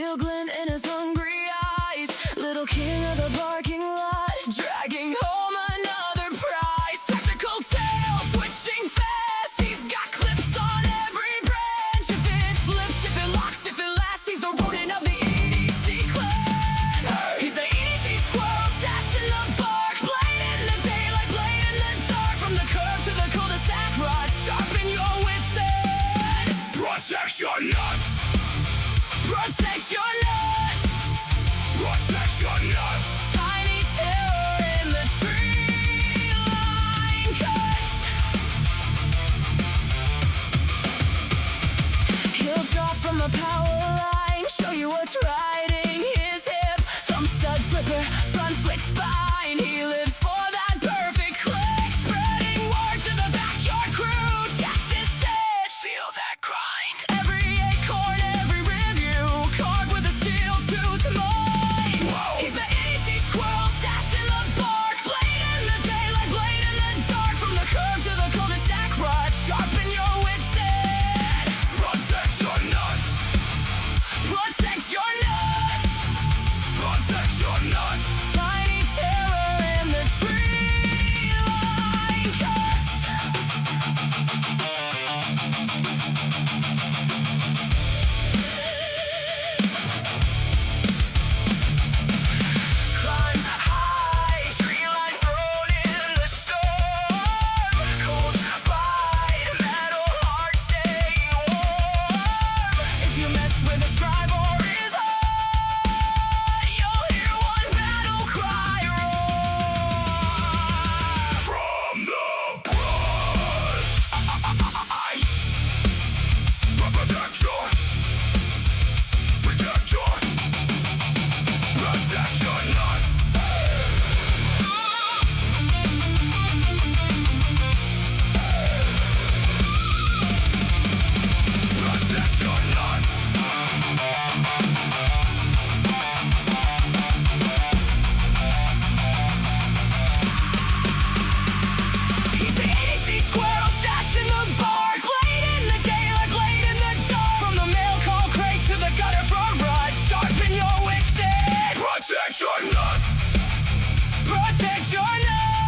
real glint in his hungry eyes. Little king of the parking lot, dragging home another prize. Tactical tail, twitching fast. He's got clips on every branch. If it flips, if it locks, if it lasts, he's the rodent of the EDC clan. He's the EDC Squirrel, stashing the bark. Blade in the daylight, blade in the dark. From the curb to the cul-de-sac, rod sharpen your wits and protect your nuts. Protect your nuts. Protect your nuts. Tiny terror in the tree line cuts. He'll drop from a power line, show you what's riding his hip. Thumb stud flipper, front flick spine. He lives for that perfect click. Spreading word to the backyard crew. Check this edge, feel that grind. Every acorn, every review, carved with a steel tooth mine. He's the EDC Squirrel, stashing the bark. Blade in the daylight, blade in the dark. From the curb to the cul-de-sac, rod sharpen your wits and protect your nuts. Protect your nuts. Protect your nuts. Tiny terror in the tree line cuts. Climb high, tree line thrown in the storm. Cold bite, metal heart staying warm. If you mess with a scribe or his heart, you'll hear one battle cry roar. From the brush, protect your nuts. Protect your nuts. He's the EDC Squirrel, stashing the bark. Blade in the daylight, blade in the dark. From the mail call crate to the gutter front rod, sharpen your wits and protect your nuts. Protect your nuts.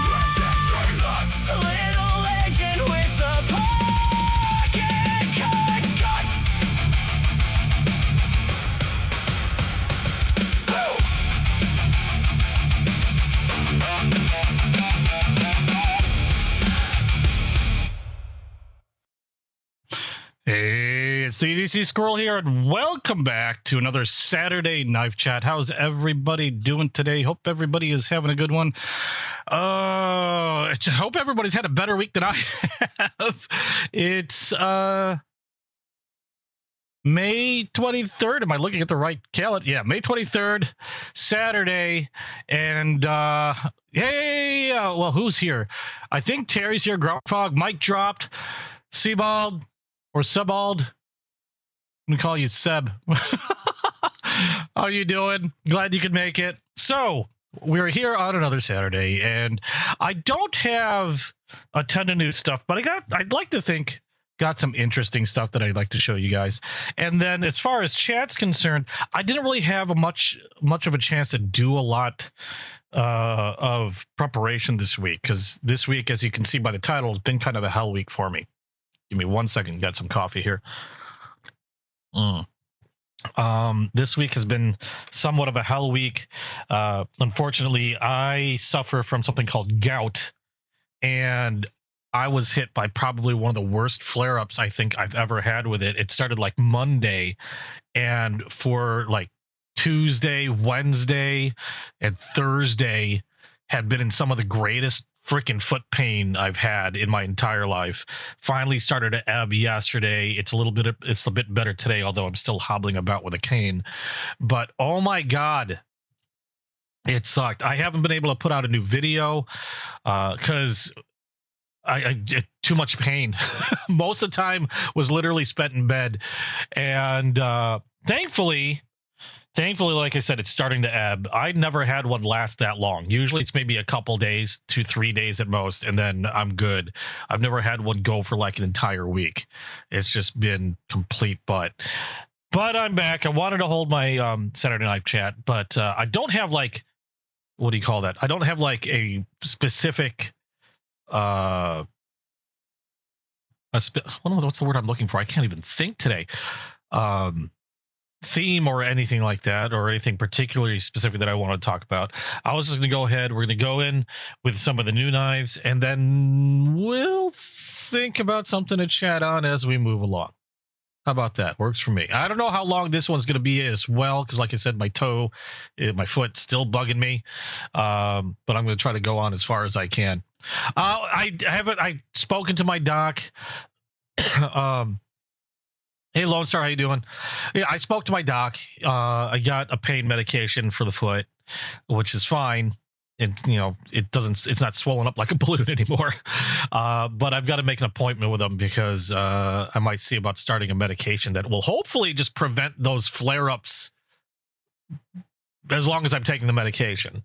Protect your nuts. A little legend with the pocket cut guts. Boom. Hey, it's the EDC Squirrel here, and welcome back to another Saturday Knife Chat. How's everybody doing today? Hope everybody is having a good one. I hope everybody's had a better week than I have. It's May 23rd. Am I looking at the right calendar? Yeah, May 23rd, Saturday. And hey, well, who's here? I think Terry's here. Groundhog, Mike dropped, Sebald. Or Sebald. I'm going to call you Seb. How you doing? Glad you could make it. So, we're here on another Saturday, and I don't have a ton of new stuff, but I'd like to think, got some interesting stuff that I'd like to show you guys. And then as far as chat's concerned, I didn't really have much of a chance to do a lot of preparation this week, because this week, as you can see by the title, has been kind of a hell week for me. Give me 1 second. Got some coffee here. This week has been somewhat of a hell week. Unfortunately, I suffer from something called gout, and I was hit by probably one of the worst flare-ups I think I've ever had with it. It started like Monday, and for like Tuesday, Wednesday, and Thursday had been in some of the greatest freaking foot pain I've had in my entire life. Finally started to ebb yesterday. It's a bit better today, although I'm still hobbling about with a cane. But oh my God, it sucked. I haven't been able to put out a new video because I too much pain. Most of the time was literally spent in bed, and thankfully, like I said, it's starting to ebb. I never had one last that long. Usually it's maybe a couple days, 2-3 days at most, and then I'm good. I've never had one go for like an entire week. It's just been complete butt. But I'm back. I wanted to hold my Saturday Night Chat, but I don't have like, what do you call that? I don't have like a specific what's the word I'm looking for? I can't even think today. Theme or anything like that, or anything particularly specific that I want to talk about. I was just going to go ahead. We're going to go in with some of the new knives, and then we'll think about something to chat on as we move along. How about that? Works for me. I don't know how long this one's going to be as well, because like I said, my foot's still bugging me. But I'm going to try to go on as far as I can. I've spoken to my doc. Hey, Lone Star, how you doing? Yeah, I spoke to my doc. I got a pain medication for the foot, which is fine. It's not swollen up like a balloon anymore. But I've got to make an appointment with them because I might see about starting a medication that will hopefully just prevent those flare-ups as long as I'm taking the medication.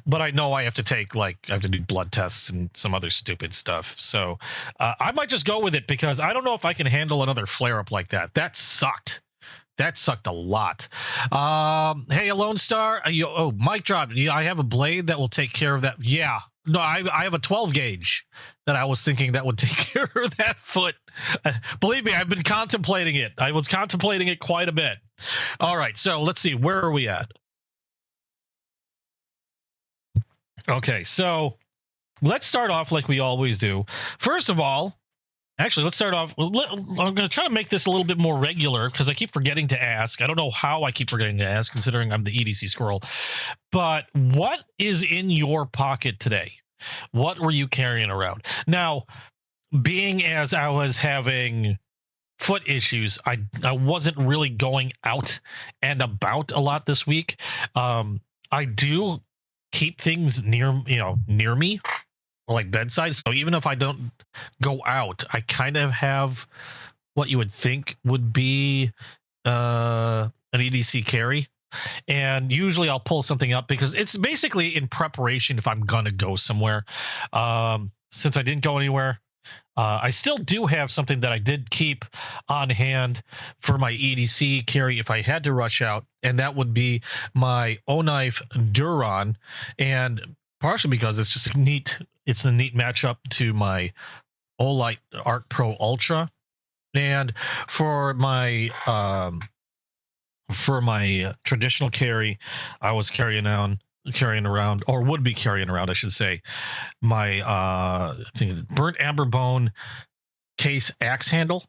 But I know I have to do blood tests and some other stupid stuff. So I might just go with it because I don't know if I can handle another flare-up like that. That sucked. That sucked a lot. Hey, Lone Star. Mic drop. I have a blade that will take care of that. Yeah. No, I have a 12 gauge that I was thinking that would take care of that foot. Believe me, I've been contemplating it. I was contemplating it quite a bit. All right. So let's see. Where are we at? Okay, so let's start off like we always do. First of all, actually, let's start off. I'm going to try to make this a little bit more regular because I keep forgetting to ask. I don't know how I keep forgetting to ask, considering I'm the EDC Squirrel. But what is in your pocket today? What were you carrying around? Now, being as I was having foot issues, I wasn't really going out and about a lot this week. I do keep things near me, like bedside. So even if I don't go out, I kind of have what you would think would be an EDC carry. And usually I'll pull something up because it's basically in preparation if I'm going to go somewhere. Since I didn't go anywhere, I still do have something that I did keep on hand for my EDC carry if I had to rush out, and that would be my O-Knife Duron, and partially because it's just a neat matchup to my Olight Arc Pro Ultra, and for my traditional carry, I was carrying around, or would be carrying around, I should say, my I think burnt amber bone case axe handle,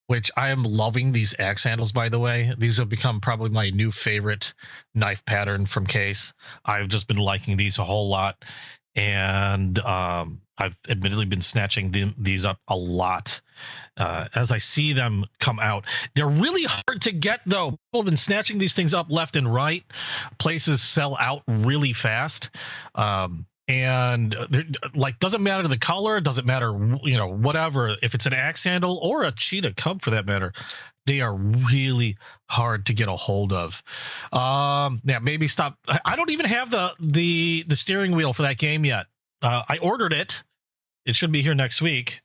which I am loving these axe handles, by the way. These have become probably my new favorite knife pattern from Case. I've just been liking these a whole lot, and I've admittedly been snatching these up a lot as I see them come out. They're really hard to get, though. People have been snatching these things up left and right. Places sell out really fast. And doesn't matter the color, doesn't matter, whatever. If it's an axe handle or a cheetah cub for that matter, they are really hard to get a hold of. Yeah, maybe stop. I don't even have the steering wheel for that game yet. I ordered it. It should be here next week,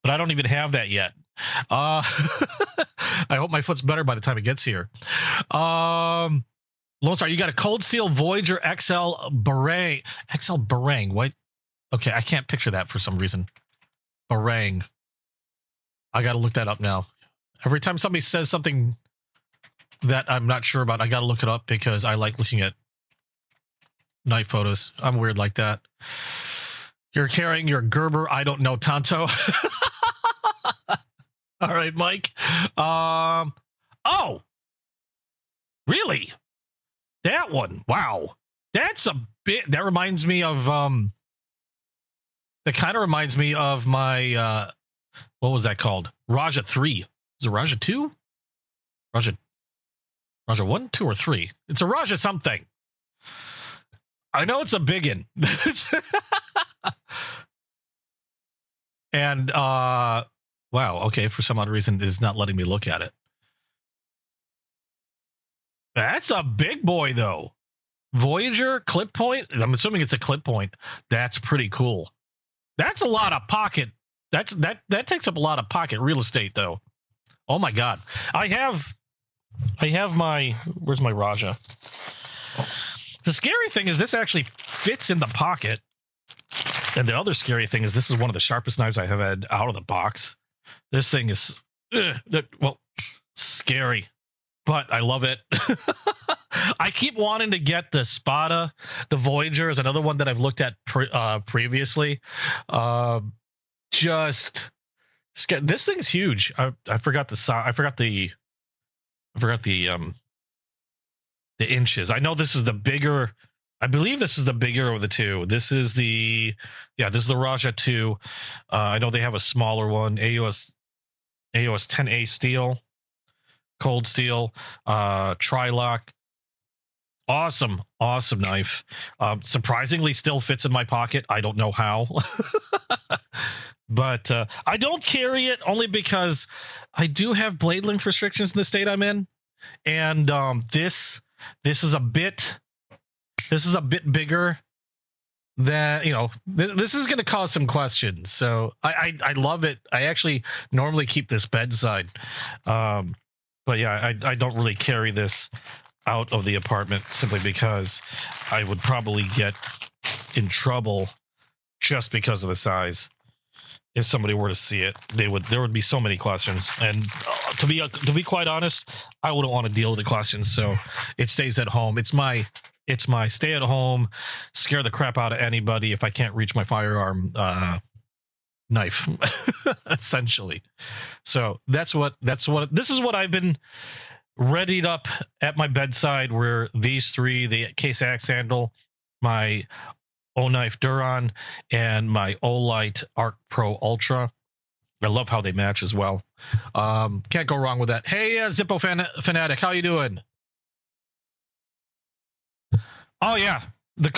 but I don't even have that yet. I hope my foot's better by the time it gets here. Lone Star, you got a Cold Steel Voyager XL Barang. XL Barang. What? Okay, I can't picture that for some reason. Barang. I got to look that up now. Every time somebody says something that I'm not sure about, I got to look it up because I like looking at knife photos. I'm weird like that. You're carrying your Gerber. I don't know, Tonto. All right, Mike. Oh, really? That one. Wow. That's a bit. That reminds me of. That kind of reminds me of my. What was that called? Raja 3. Is it Raja 2? Raja 1, 2, or 3? It's a Raja something. I know it's a biggin. And wow, okay, for some odd reason it is not letting me look at it. That's a big boy though. Voyager clip point. I'm assuming it's a clip point. That's pretty cool. That's a lot of pocket. That takes up a lot of pocket real estate though. Oh my god. I have I have my, where's my Raja? The scary thing is this actually fits in the pocket. And the other scary thing is this is one of the sharpest knives I have had out of the box. This thing is, well, scary, but I love it. I keep wanting to get the Spada. The Voyager is another one that I've looked at previously. Just this thing's huge. I forgot the size. I forgot the inches. I know this is the bigger. I believe this is the bigger of the two. This is the Raja 2. I know they have a smaller one. AUS 10A steel, cold steel, tri-lock. Awesome knife. Surprisingly still fits in my pocket. I don't know how. But I don't carry it only because I do have blade length restrictions in the state I'm in. And this is a bit bigger than, this is going to cause some questions. So I love it. I actually normally keep this bedside. But yeah, I don't really carry this out of the apartment simply because I would probably get in trouble just because of the size. If somebody were to see it, there would be so many questions, and to be quite honest, I wouldn't want to deal with the questions. So it stays at home. It's my stay at home, scare the crap out of anybody if I can't reach my firearm knife, essentially. So this is what I've been readied up at my bedside, where these three, the case axe handle, my O-Knife Duron, and my Olight Arc Pro Ultra. I love how they match as well. Can't go wrong with that. Hey, Zippo Fanatic, how you doing? Oh yeah, the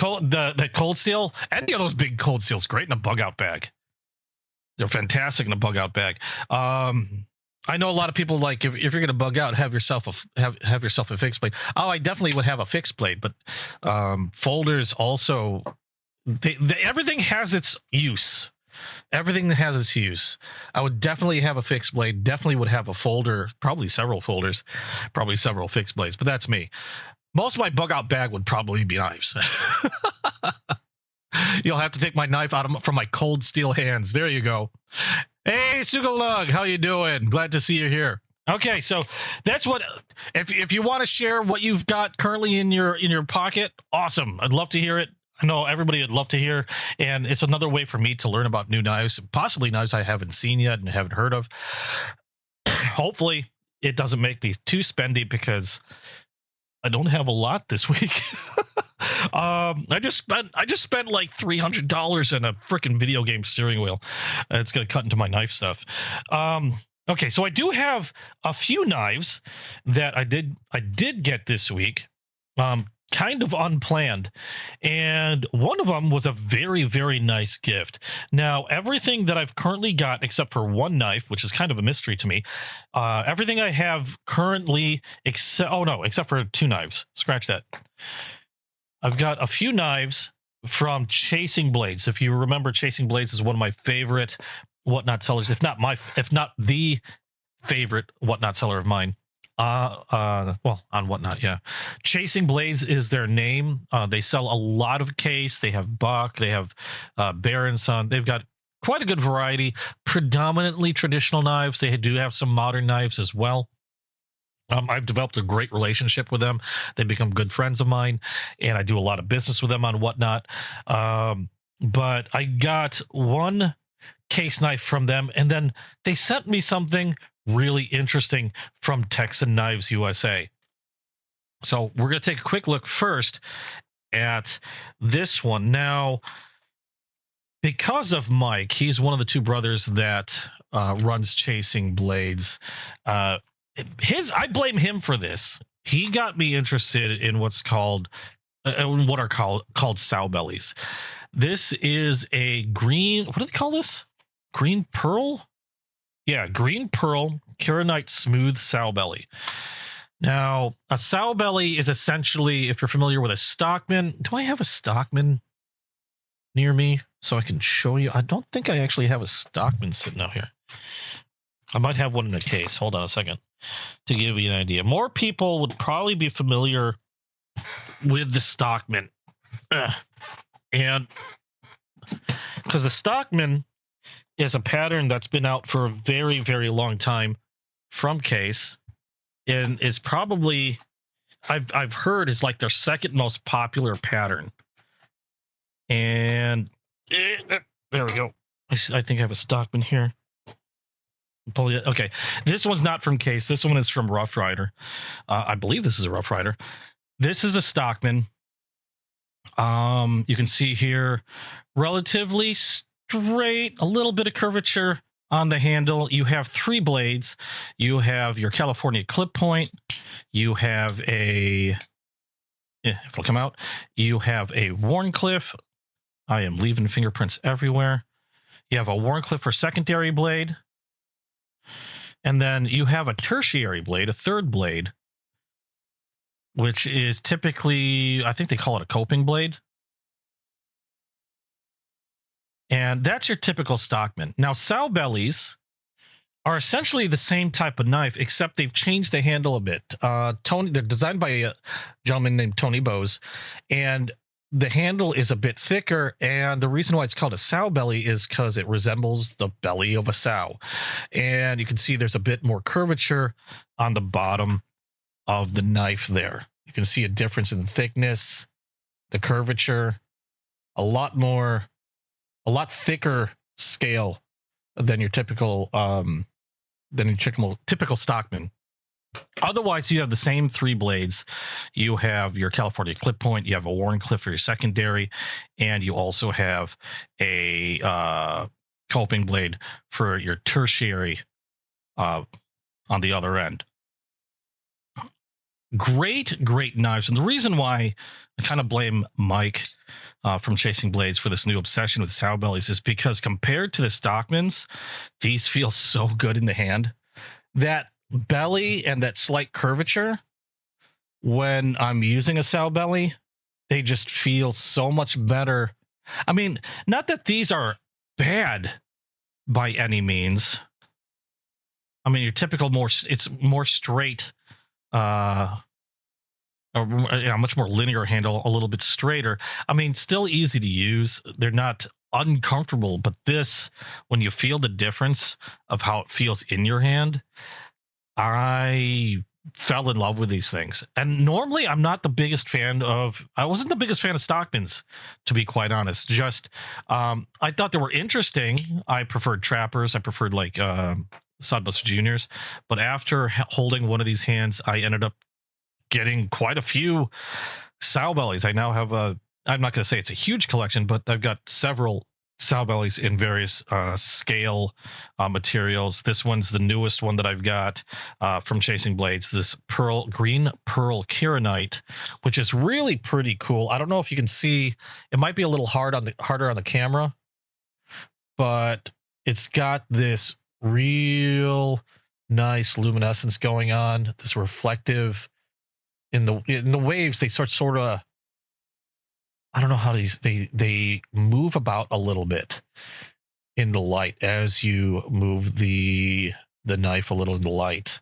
cold steel, any of those big cold steels, great in a bug out bag. They're fantastic in a bug out bag. I know a lot of people like if you're gonna bug out, have yourself a fixed blade. Oh, I definitely would have a fixed blade, but folders also. Everything has its use. Everything has its use. I would definitely have a fixed blade. Definitely would have a folder. Probably several folders. Probably several fixed blades. But that's me. Most of my bug out bag would probably be knives. You'll have to take my knife out from my cold steel hands. There you go. Hey, Sugalug, how you doing? Glad to see you here. Okay, so that's what. If you want to share what you've got currently in your pocket, awesome. I'd love to hear it. I know everybody would love to hear, and it's another way for me to learn about new knives, possibly knives I haven't seen yet and haven't heard of. Hopefully, it doesn't make me too spendy because I don't have a lot this week. I just spent like $300 on a freaking video game steering wheel. It's gonna cut into my knife stuff. Okay, so I do have a few knives that I did get this week. Kind of unplanned, and one of them was a very, very nice gift. Now, everything that I've currently got, except for one knife, which is kind of a mystery to me, everything I have currently, except for two knives. Scratch that. I've got a few knives from Chasing Blades. If you remember, Chasing Blades is one of my favorite whatnot sellers, if not the favorite whatnot seller of mine. Well, on Whatnot, yeah. Chasing Blades is their name. They sell a lot of case. They have Buck. They have Bear & Son. They've got quite a good variety. Predominantly traditional knives. They do have some modern knives as well. I've developed a great relationship with them. They become good friends of mine, and I do a lot of business with them on Whatnot. But I got one case knife from them, and then they sent me something really interesting from Texan Knives USA. So we're going to take a quick look first at this one. Now, because of Mike, he's one of the two brothers that runs Chasing Blades. I blame him for this. He got me interested in what are called sow bellies. This is a green, what do they call this? Green pearl? Yeah, green pearl Kieranite smooth sow belly. Now, a sow belly is essentially, if you're familiar with a Stockman, do I have a Stockman near me so I can show you? I don't think I actually have a Stockman sitting out here. I might have one in a case. Hold on a second. to give you an idea. More people would probably be familiar with the Stockman. And because the Stockman is a pattern that's been out for a very, very long time from Case, and it's probably, I've heard, is like their second most popular pattern. And there we go. I think I have a Stockman here. Okay, this one's not from Case. This one is from Rough Rider. I believe this is a Rough Rider. This is a Stockman. You can see here, relatively straight, a little bit of curvature on the handle. You have 3 blades. You have your California clip point. You have a, if it'll come out, you have a Warncliffe. I am leaving fingerprints everywhere. You have a Warncliffe for secondary blade. And then you have a tertiary blade, a third blade, which is typically, I think they call it a coping blade. And that's your typical Stockman. Now, sow bellies are essentially the same type of knife, except they've changed the handle a bit. They're designed by a gentleman named Tony Bose, and the handle is a bit thicker, and the reason why it's called a sow belly is because it resembles the belly of a sow. And you can see there's a bit more curvature on the bottom of the knife there. You can see a difference in thickness, the curvature, a lot thicker scale than your typical Stockman. Otherwise, you have the same 3 blades. You have your California clip point, you have a Warncliffe for your secondary, and you also have a coping blade for your tertiary on the other end. Great knives. And the reason why I kind of blame Mike from Chasing Blades for this new obsession with sow bellies is because compared to the Stockmans, these feel so good in the hand. That belly and that slight curvature, when I'm using a sow belly, they just feel so much better. I mean, not that these are bad by any means. I mean, your typical it's more straight, a much more linear handle, a little bit straighter. I mean, still easy to use. They're not uncomfortable, but this, when you feel the difference of how it feels in your hand, I fell in love with these things. And normally I wasn't the biggest fan of Stockmans, to be quite honest. Just, I thought they were interesting. I preferred Trappers. I preferred like Sodbuster Juniors. But after holding one of these hands, I ended up getting quite a few sow bellies. I now have I'm not going to say it's a huge collection, but I've got several sow bellies in various scale materials. This one's the newest one that I've got from Chasing Blades, this green pearl Kieranite, which is really pretty cool. I don't know if you can see, it might be a little harder on the camera, but it's got this real nice luminescence going on, this reflective in the waves. They sort of, I don't know how they move about a little bit in the light as you move the knife a little in the light.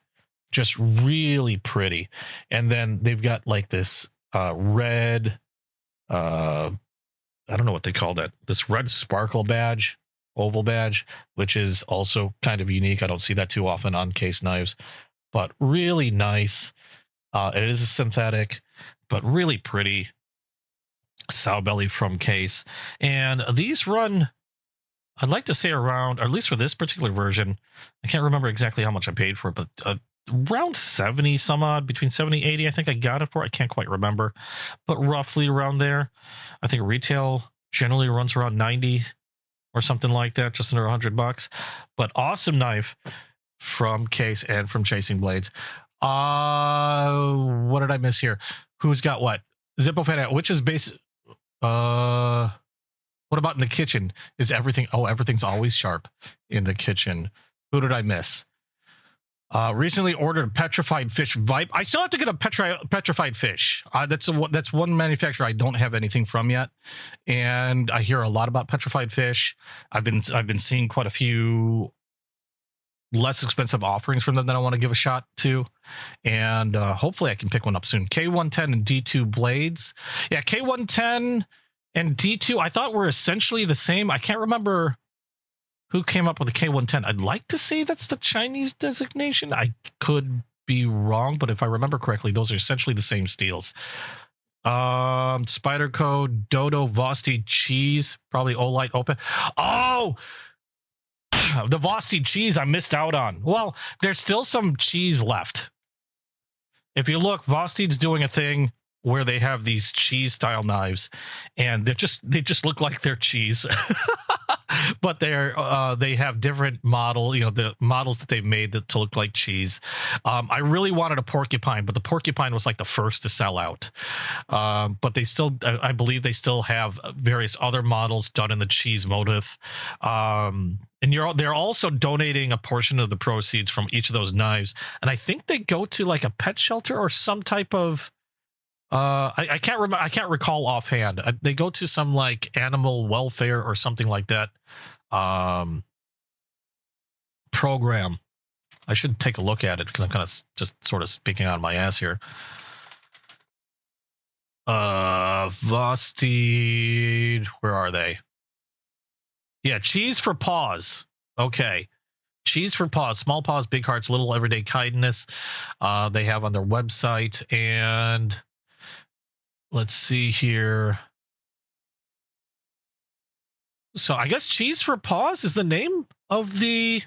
Just really pretty. And then they've got like this red, I don't know what they call that, this red sparkle badge, oval badge, which is also kind of unique. I don't see that too often on Case knives, but really nice. It is a synthetic, but really pretty sow belly from Case. And these run, I'd like to say around, or at least for this particular version, I can't remember exactly how much I paid for it, but around 70 some odd, between 70 80 I think I got it for. I can't quite remember, but roughly around there. I think retail generally runs around 90 or something like that, just under $100. But awesome knife from Case and from Chasing Blades. What did I miss here? Who's got what? Zippo Fan, which is what about in the kitchen? Is everything? Oh, everything's always sharp in the kitchen. Who did I miss? Recently ordered a petrified fish vibe. I still have to get a petrified fish. That's one manufacturer I don't have anything from yet, and I hear a lot about petrified fish. I've been seeing quite a few less expensive offerings from them that I want to give a shot to, and hopefully I can pick one up soon. K110 and D2 blades. Yeah, K110 and D2 I thought were essentially the same. I can't remember who came up with the K110. I'd like to say that's the Chinese designation. I could be wrong, but if I remember correctly, those are essentially the same steels. Spyderco, Dodo, Vosti, Cheese, probably Olight, Open. Oh, the Vosti cheese I missed out on. Well, there's still some cheese left. If you look, Vosti's doing a thing where they have these cheese style knives, and they just look like they're cheese. But they have different the models that they've made to look like cheese. I really wanted a porcupine, but the porcupine was like the first to sell out. But I believe they still have various other models done in the cheese motif. And they're also donating a portion of the proceeds from each of those knives, and I think they go to like a pet shelter or some type of. I can't remember. I can't recall offhand. They go to some like animal welfare or something like that program. I should take a look at it because I'm kind of just sort of speaking out of my ass here. Vosti, where are they? Yeah, Cheese for Paws. Okay. Cheese for Paws, small paws, big hearts, little everyday kindness. They have on their website, and let's see here. So I guess Cheese for Paws is the name of the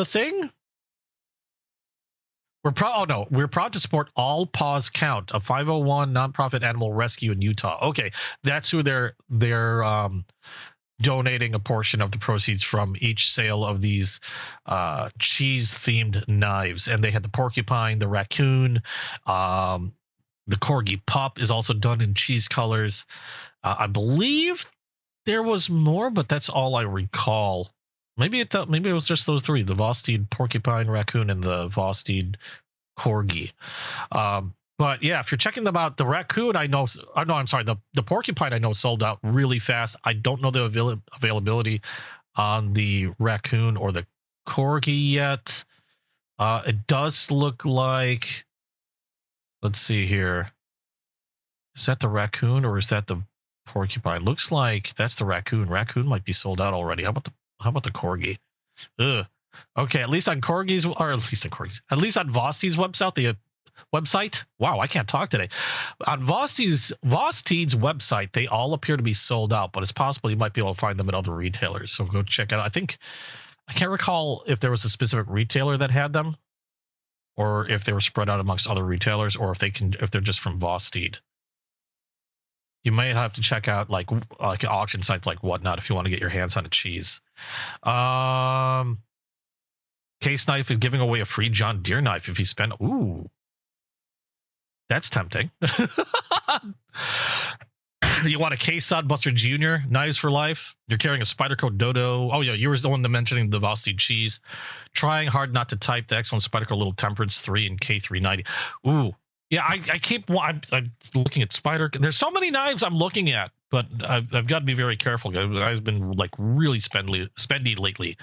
thing. We're proud to support All Paws Count, a 501 nonprofit animal rescue in Utah. Okay, that's who they're donating a portion of the proceeds from each sale of these cheese themed knives. And they had the porcupine, the raccoon, the corgi pup is also done in cheese colors. I believe there was more, but that's all I recall. Maybe it was just those three: the Vosteed porcupine, raccoon, and the Vosteed corgi. But yeah, if you're checking them out, the raccoon the porcupine I know sold out really fast. I don't know the availability on the raccoon or the corgi yet. It does look like. Let's see here. Is that the raccoon or is that the porcupine? Looks like that's the raccoon. Raccoon might be sold out already. How about the corgi? Ugh. Okay, at least on Vosti's website. Wow, I can't talk today. On Vosti's website, they all appear to be sold out, but it's possible you might be able to find them at other retailers. So go check it out. I can't recall if there was a specific retailer that had them, or if they were spread out amongst other retailers, or if they're just from Vosteed. You might have to check out like auction sites like whatnot if you want to get your hands on a cheese. Case Knife is giving away a free John Deere knife if you spend. Ooh, that's tempting. You want a Case Sodbuster Jr. Knives for life? You're carrying a Spyderco Dodo. Oh yeah, you were the one that mentioning the Vosteed cheese. Trying hard not to type the excellent Spyderco Little Temperance 3 and K390. Ooh, yeah. I'm looking at Spyderco. There's so many knives I'm looking at, but I've got to be very careful. I've been like really spendy lately.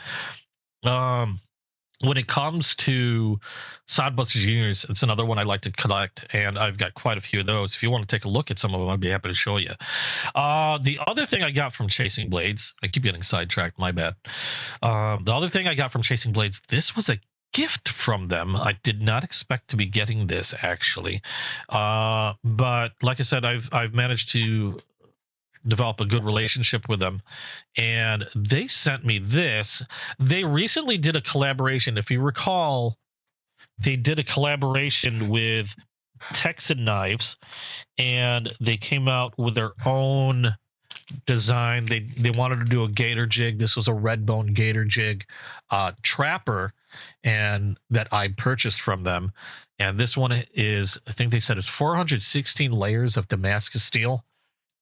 When it comes to Sodbuster Juniors, it's another one I like to collect, and I've got quite a few of those. If you want to take a look at some of them, I'd be happy to show you. The other thing I got from Chasing Blades, I keep getting sidetracked, my bad. The other thing I got from Chasing Blades, this was a gift from them. I did not expect to be getting this, actually. But like I said, I've managed to develop a good relationship with them, and they sent me this. They recently did a collaboration. If you recall, they did a collaboration with Texan Knives, and they came out with their own design. They wanted to do a gator jig. This was a red bone gator jig trapper, and that I purchased from them. And this one is, I think they said it's 416 layers of Damascus steel,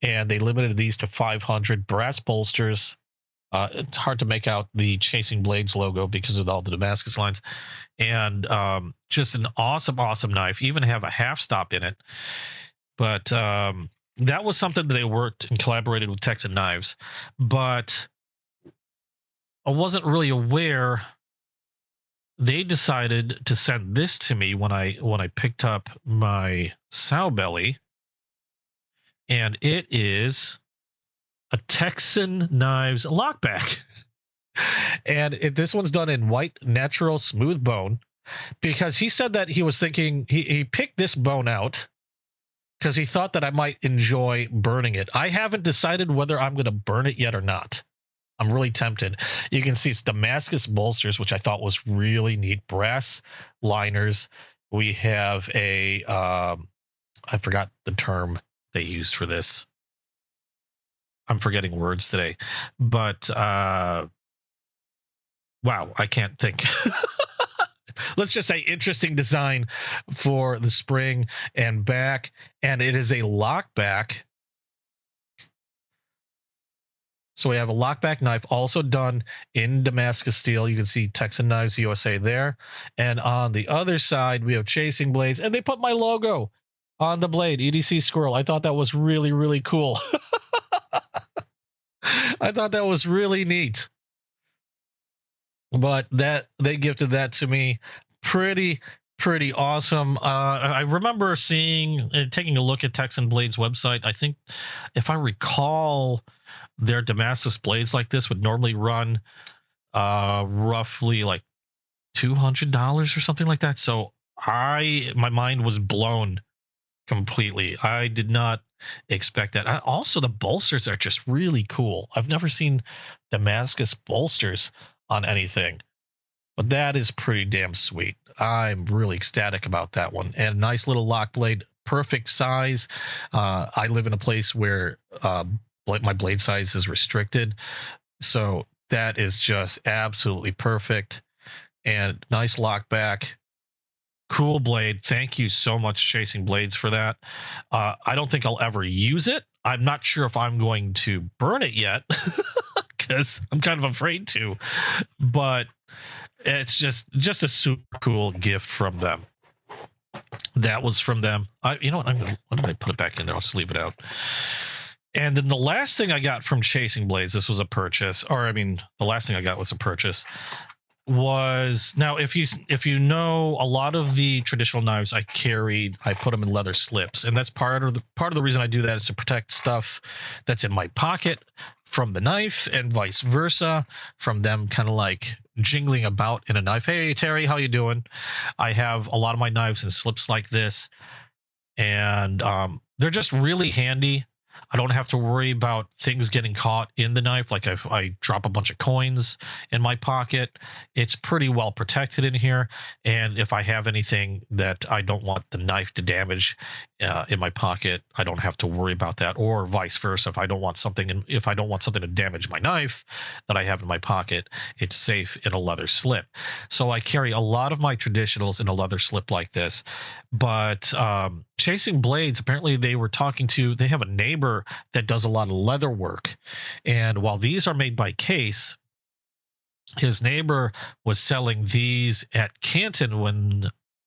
and they limited these to 500 brass bolsters. It's hard to make out the Chasing Blades logo because of all the Damascus lines. And just an awesome knife. Even have a half stop in it. But that was something that they worked and collaborated with Texan Knives. But I wasn't really aware. They decided to send this to me when I picked up my sow belly, and it is a Texan Knives lockback. And this one's done in white natural smooth bone, because he said that he was thinking he picked this bone out because he thought that I might enjoy burning it. I haven't decided whether I'm going to burn it yet or not. I'm really tempted. You can see it's Damascus bolsters, which I thought was really neat. Brass liners. We have a I forgot the term they used for this. I'm forgetting words today, but wow, I can't think. Let's just say interesting design for the spring and back, and it is a lockback. So we have a lockback knife also done in Damascus steel. You can see Texan Knives USA there. And on the other side, we have chasing blades, and they put my logo on the blade, EDC Squirrel. I thought that was really, really cool. I thought that was really neat. But that they gifted that to me. Pretty awesome. I remember seeing and taking a look at Texan Blades website. I think, if I recall, their Damascus blades like this would normally run roughly like $200 or something like that. So my mind was blown completely. I did not expect that. Also, the bolsters are just really cool. I've never seen Damascus bolsters on anything, but that is pretty damn sweet. I'm really ecstatic about that one. And a nice little lock blade, perfect size. I live in a place where my blade size is restricted, so that is just absolutely perfect. And nice lock back. Cool blade. Thank you so much, Chasing Blades, for that. I don't think I'll ever use it. I'm not sure if I'm going to burn it yet, because I'm kind of afraid to. But it's just a super cool gift from them. That was from them. You know what? I'm gonna put it back in there. I'll just leave it out. And then the last thing I got from Chasing Blades, this was a purchase, or I mean, the last thing I got was a purchase. Was now, if you know, a lot of the traditional knives I carried, I put them in leather slips, and that's part of the reason I do that is to protect stuff that's in my pocket from the knife, and vice versa from them kind of like jingling about in a knife. Hey Terry, how you doing? I have a lot of my knives in slips like this, and they're just really handy. I don't have to worry about things getting caught in the knife. Like if I drop a bunch of coins in my pocket, it's pretty well protected in here. And if I have anything that I don't want the knife to damage in my pocket, I don't have to worry about that. Or vice versa. If I don't want something to damage my knife that I have in my pocket, it's safe in a leather slip. So I carry a lot of my traditionals in a leather slip like this. But Chasing Blades, apparently they have a neighbor that does a lot of leather work. And while these are made by Case, his neighbor was selling these at Canton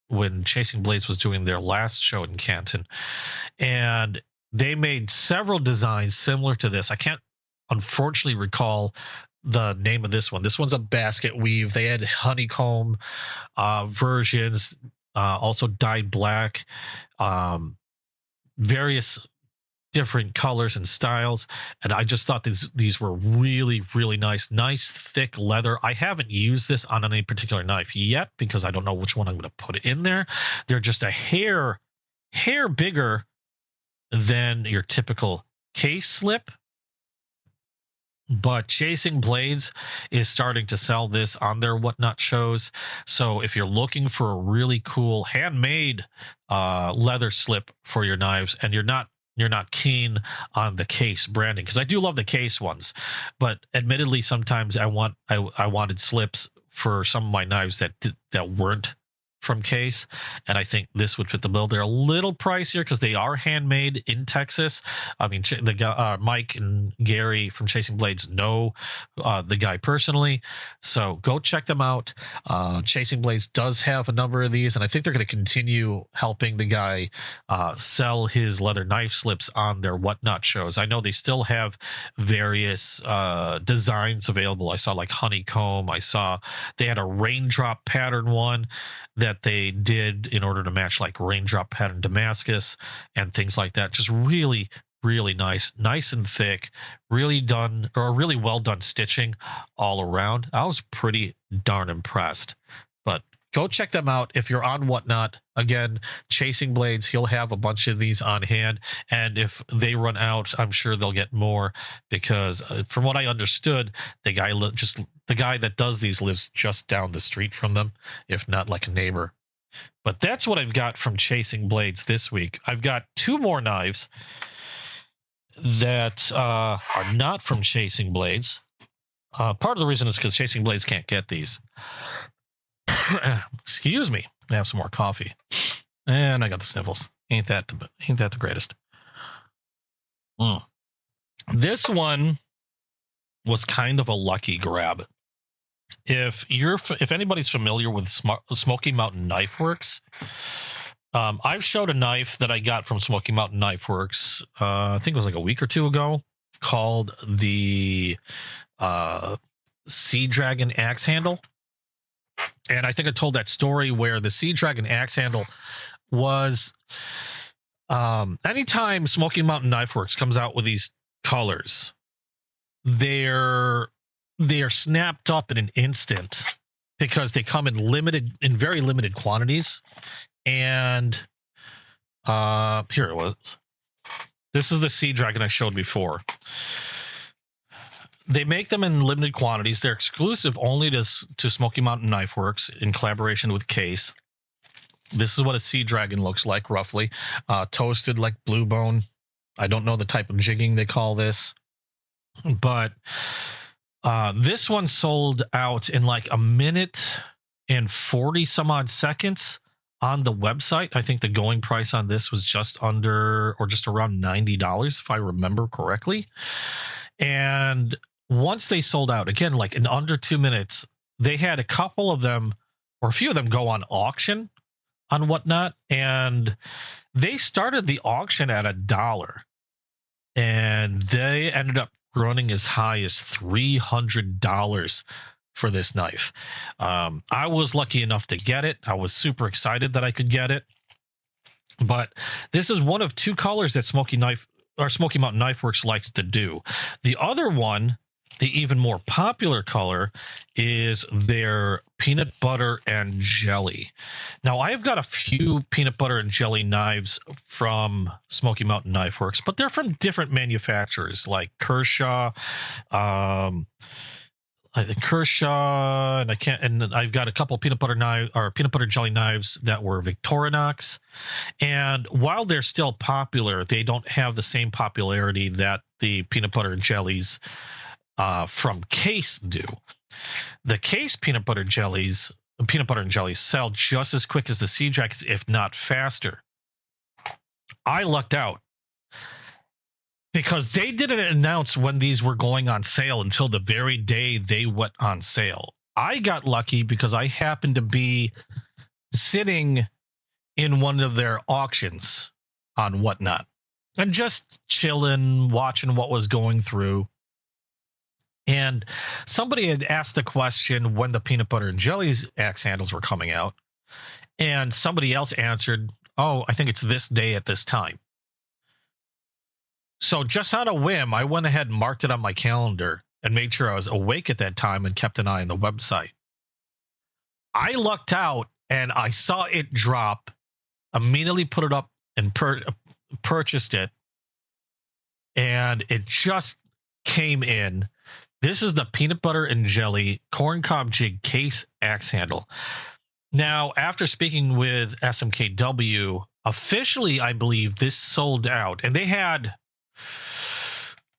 when Chasing Blades was doing their last show in Canton. And they made several designs similar to this. I can't unfortunately recall the name of this one. This one's a basket weave. They had honeycomb versions, also dyed black, various different colors and styles, and I just thought these were really, really nice thick leather. I haven't used this on any particular knife yet because I don't know which one I'm going to put in there. They're just a hair bigger than your typical Case slip, but Chasing Blades is starting to sell this on their Whatnot shows. So if you're looking for a really cool handmade leather slip for your knives, and you're not keen on the Case branding, because I do love the Case ones, but admittedly sometimes I wanted slips for some of my knives that weren't from Case, and I think this would fit the bill. They're a little pricier because they are handmade in Texas. I mean, Mike and Gary from Chasing Blades know the guy personally, so go check them out. Chasing Blades does have a number of these, and I think they're going to continue helping the guy sell his leather knife slips on their Whatnot shows. I know they still have various designs available. I saw like honeycomb. I saw they had a raindrop pattern one that they did in order to match like raindrop pattern Damascus and things like that. Just really, really nice and thick, really well done stitching all around. I was pretty darn impressed. But go check them out if you're on Whatnot. Again, Chasing Blades, he'll have a bunch of these on hand, and if they run out, I'm sure they'll get more, because from what I understood, the guy that does these lives just down the street from them, if not like a neighbor. But that's what I've got from Chasing Blades this week. I've got two more knives that are not from Chasing Blades. Part of the reason is because Chasing Blades can't get these. Excuse me. I have some more coffee, and I got the sniffles. Ain't that the greatest? This one was kind of a lucky grab. If anybody's familiar with Smoky Mountain Knife Works, I've showed a knife that I got from Smoky Mountain Knife Works. I think it was like a week or two ago, called the Sea Dragon axe handle. And I think I told that story where the Sea Dragon axe handle was, anytime Smoky Mountain Knife Works comes out with these colors, they're snapped up in an instant because they come in very limited quantities. And here it was. This is the Sea Dragon I showed before. They make them in limited quantities. They're exclusive only to Smoky Mountain Knife Works in collaboration with Case. This is what a Sea Dragon looks like, roughly. Toasted like blue bone. I don't know the type of jigging they call this. But this one sold out in like a minute and 40 some odd seconds on the website. I think the going price on this was just under or just around $90, if I remember correctly. And once they sold out, again, like in under 2 minutes, they had a couple of them, or a few of them, go on auction on Whatnot, and they started the auction at $1, and they ended up running as high as $300 for this knife. I was lucky enough to get it. I was super excited that I could get it, but this is one of two colors that Smoky Mountain Knife Works likes to do. The other one, the even more popular color, is their peanut butter and jelly. Now, I've got a few peanut butter and jelly knives from Smoky Mountain Knife Works, but they're from different manufacturers like Kershaw, and I've got a couple peanut butter jelly knives that were Victorinox. And while they're still popular, they don't have the same popularity that the peanut butter and jellies from Case do. The Case peanut butter and jellies sell just as quick as the Sea Dragons, if not faster. I lucked out because they didn't announce when these were going on sale until the very day they went on sale. I got lucky because I happened to be sitting in one of their auctions on Whatnot and just chilling, watching what was going through. And somebody had asked the question when the peanut butter and jellies axe handles were coming out. And somebody else answered, oh, I think it's this day at this time. So just on a whim, I went ahead and marked it on my calendar and made sure I was awake at that time and kept an eye on the website. I lucked out and I saw it drop, immediately put it up and purchased it. And it just came in. This is the peanut butter and jelly corncob jig Case axe handle. Now, after speaking with SMKW, officially, I believe this sold out. And they had,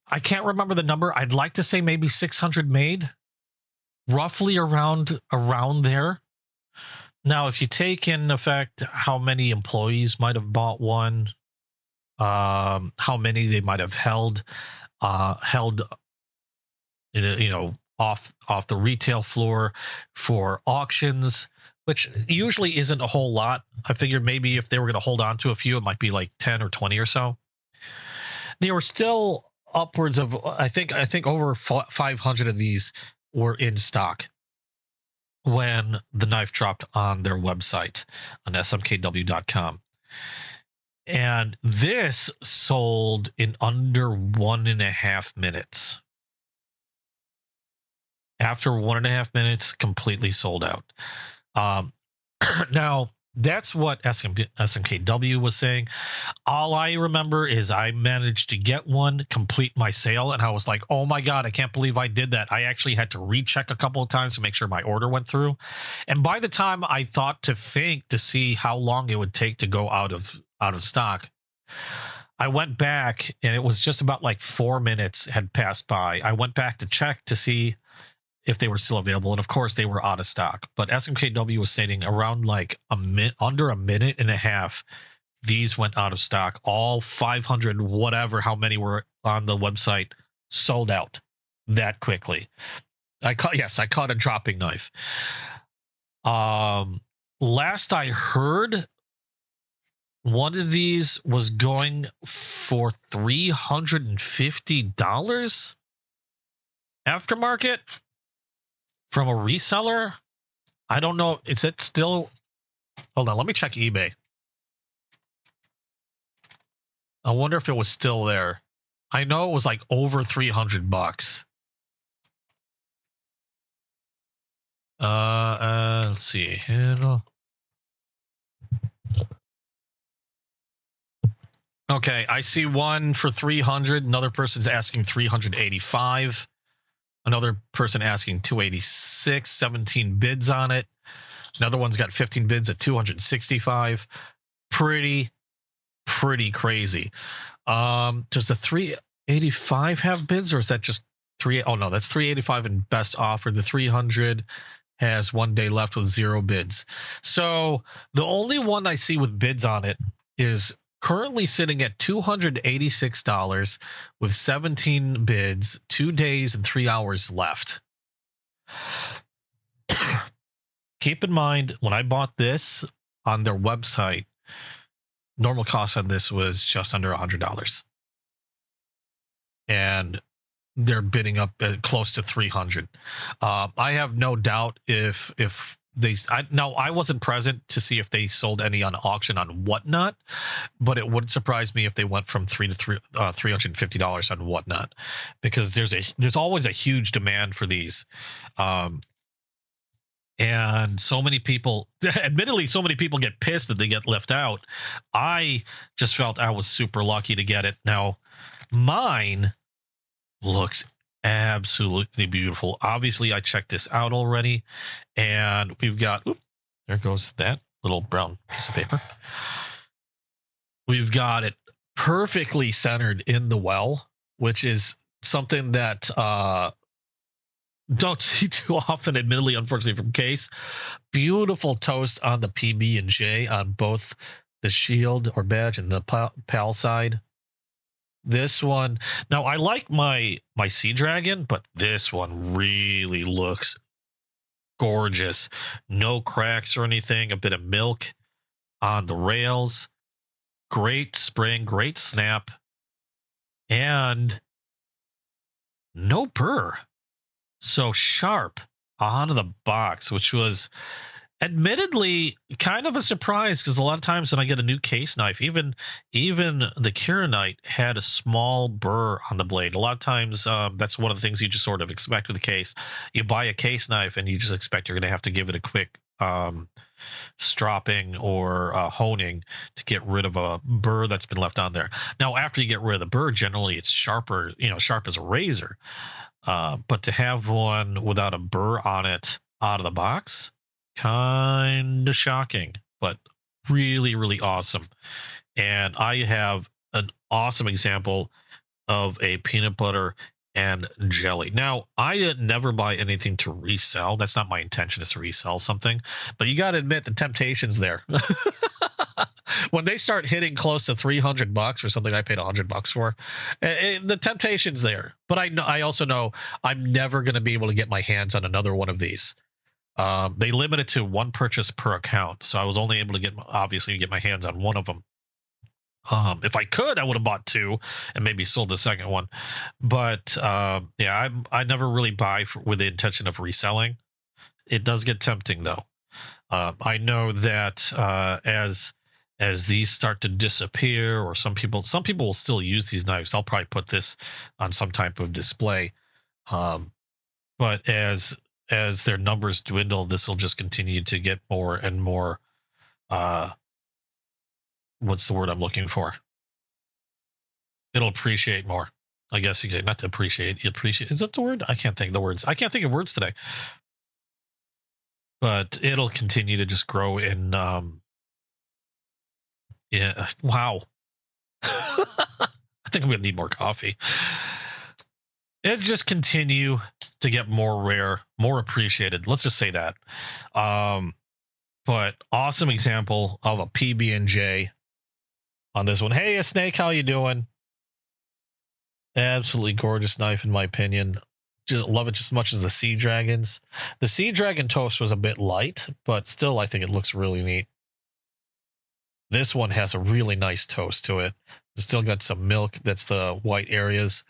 I can't remember the number. I'd like to say maybe 600 made, roughly around there. Now, if you take in effect how many employees might have bought one, how many they might have held, off the retail floor for auctions, which usually isn't a whole lot. I figured maybe if they were going to hold on to a few, it might be like 10 or 20 or so. There were still upwards of, I think over 500 of these were in stock when the knife dropped on their website on smkw.com. And this sold in under 1.5 minutes. After 1.5 minutes, completely sold out. Now, that's what SMKW was saying. All I remember is I managed to get one, complete my sale, and I was like, oh my God, I can't believe I did that. I actually had to recheck a couple of times to make sure my order went through. And by the time I thought to see how long it would take to go out of stock, I went back, and it was just about like 4 minutes had passed by. I went back to check to see if they were still available, and of course they were out of stock. But SMKW was stating around like under a minute and a half, these went out of stock. All 500, whatever, how many were on the website, sold out that quickly. I caught a dropping knife. Last I heard, one of these was going for $350 aftermarket from a reseller. I don't know. Is it still? Hold on. Let me check eBay. I wonder if it was still there. I know it was like over $300. Let's see. Okay, I see one for 300. Another person's asking 385. Another person asking 286, 17 bids on it. Another one's got 15 bids at 265. Pretty crazy. Does the 385 have bids, or is that just three? Oh no, that's 385 in best offer. The 300 has 1 day left with 0 bids. So the only one I see with bids on it is currently sitting at $286 with 17 bids, 2 days and 3 hours left. Keep in mind, when I bought this on their website, normal cost on this was just under $100. And they're bidding up close to 300. I have no doubt if I wasn't present to see if they sold any on auction on Whatnot, but it wouldn't surprise me if they went from $350 on Whatnot, because there's always a huge demand for these, and so many people, admittedly, so many people get pissed that they get left out. I just felt I was super lucky to get it. Now, mine looks absolutely beautiful. Obviously, I checked this out already, and we've got, there goes that little brown piece of paper. We've got it perfectly centered in the well, which is something that don't see too often, admittedly, unfortunately, from Case. Beautiful toast on the PB&J on both the shield or badge and the PAL side. This one, now I like my Sea Dragon, but this one really looks gorgeous. No cracks or anything. A bit of milk on the rails. Great spring, great snap, and no burr. So sharp out of the box, which was admittedly kind of a surprise, because a lot of times when I get a new case knife, even the Kieranite had a small burr on the blade. A lot of times that's one of the things you just sort of expect with a case. You buy a case knife and you just expect you're going to have to give it a quick stropping or honing to get rid of a burr that's been left on there. Now, after you get rid of the burr, generally it's sharper, sharp as a razor. But to have one without a burr on it out of the box, kind of shocking, but really, really awesome. And I have an awesome example of a peanut butter and jelly. Now, I never buy anything to resell. That's not my intention, is to resell something. But you got to admit the temptation's there. When they start hitting close to $300 for something I paid $100 for, the temptation's there. But I also know I'm never going to be able to get my hands on another one of these. They limit it to one purchase per account, so I was only able to obviously get my hands on one of them. If I could, I would have bought two and maybe sold the second one. But yeah, I never really buy with the intention of reselling. It does get tempting though. I know that as these start to disappear, or some people will still use these knives. I'll probably put this on some type of display. But as their numbers dwindle, this will just continue to get more and more. What's the word I'm looking for? It'll appreciate more. I guess you not to appreciate. You appreciate. Is that the word? I can't think of the words. I can't think of words today. But it'll continue to just grow in. Yeah. Wow. I think I'm gonna need more coffee. It just continue to get more rare, more appreciated. Let's just say that. But awesome example of a PB&J on this one. Hey, Snake, how you doing? Absolutely gorgeous knife, in my opinion. Just love it just as much as the Sea Dragons. The Sea Dragon toast was a bit light, but still, I think it looks really neat. This one has a really nice toast to it. It's still got some milk. That's the white areas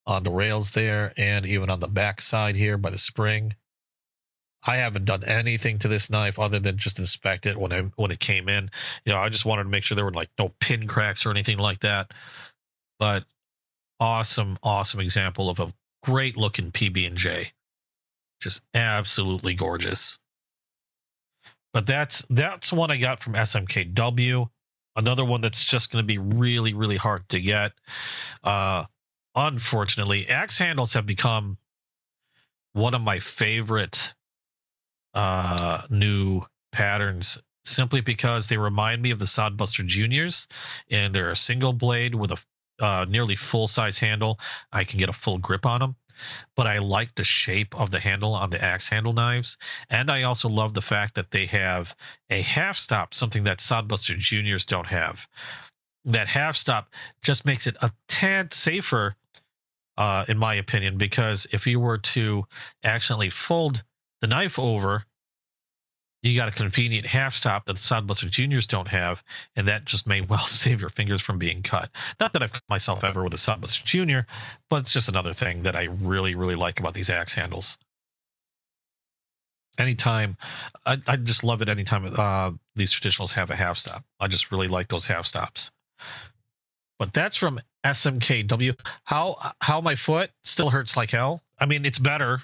on the rails there, and even on the back side here by the spring. I haven't done anything to this knife other than just inspect it when it came in. You know, I just wanted to make sure there were like no pin cracks or anything like that. But awesome example of a great looking PB&J. Just absolutely gorgeous. But that's one I got from SMKW. Another one that's just going to be really, really hard to get. Unfortunately, axe handles have become one of my favorite new patterns, simply because they remind me of the Sodbuster Juniors, and they're a single blade with a nearly full-size handle. I can get a full grip on them. But I like the shape of the handle on the axe handle knives, and I also love the fact that they have a half stop, something that Sodbuster Juniors don't have. That half stop just makes it a tad safer, in my opinion, because if you were to accidentally fold the knife over, you got a convenient half stop that the Sodbuster Juniors don't have, and that just may well save your fingers from being cut. Not that I've cut myself ever with a Sodbuster Junior, but it's just another thing that I really, really like about these axe handles. Anytime, I just love it anytime these traditionals have a half stop. I just really like those half stops. But that's from SMKW. How my foot still hurts like hell. I mean, it's better.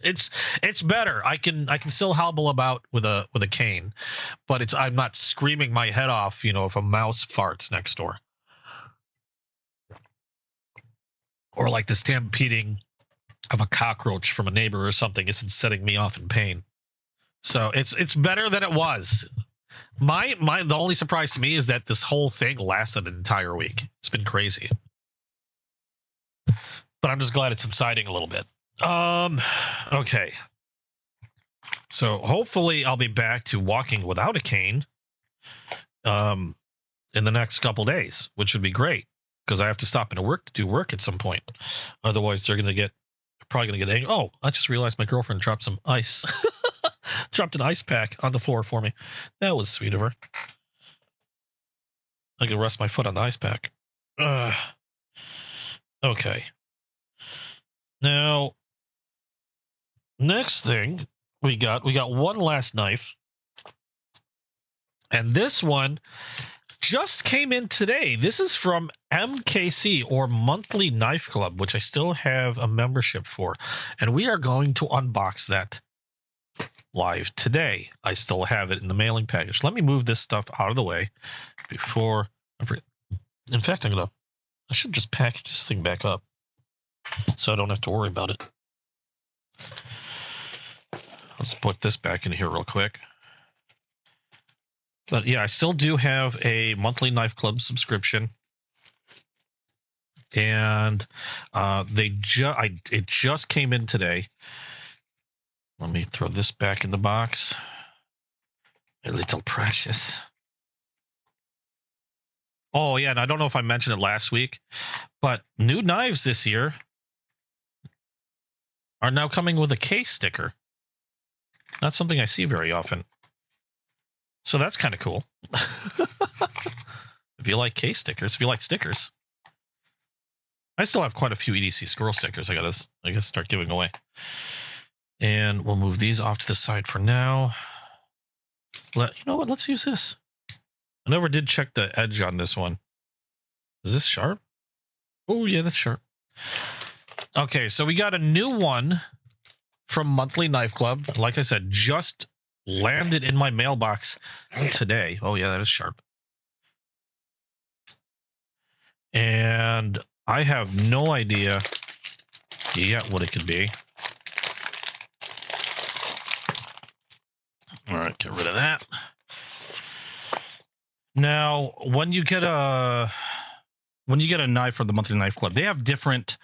It's better. I can still hobble about with a cane, but I'm not screaming my head off, you know, if a mouse farts next door, or like the stampeding of a cockroach from a neighbor or something isn't setting me off in pain. So it's better than it was. The only surprise to me is that this whole thing lasted an entire week. It's been crazy, but I'm just glad it's subsiding a little bit. Okay. So hopefully I'll be back to walking without a cane in the next couple days, which would be great, because I have to stop into work to do work at some point. Otherwise they're probably gonna get angry. Oh, I just realized my girlfriend dropped some ice. Dropped an ice pack on the floor for me. That was sweet of her. I can rest my foot on the ice pack. Okay. Now, next thing we got one last knife, and this one just came in today. This is from MKC, or Monthly Knife Club, which I still have a membership for, and we are going to unbox that live today. I still have it in the mailing package. Let me move this stuff out of the way before in fact, I should just package this thing back up so I don't have to worry about it. Let's put this back in here real quick. But yeah, I still do have a Monthly Knife Club subscription. and it just came in today. Let me throw this back in the box. A little precious. Oh yeah, and I don't know if I mentioned it last week, but new knives this year are now coming with a case sticker. Not something I see very often. So that's kind of cool. If you like case stickers, if you like stickers. I still have quite a few EDC Squirrel stickers I gotta start giving away. And we'll move these off to the side for now. You know what? Let's use this. I never did check the edge on this one. Is this sharp? Oh, yeah, that's sharp. Okay, so we got a new one from Monthly Knife Club. Like I said, just landed in my mailbox today. Oh, yeah, that is sharp. And I have no idea yet what it could be. All right, get rid of that. Now, when you get a knife from the Monthly Knife Club, they have different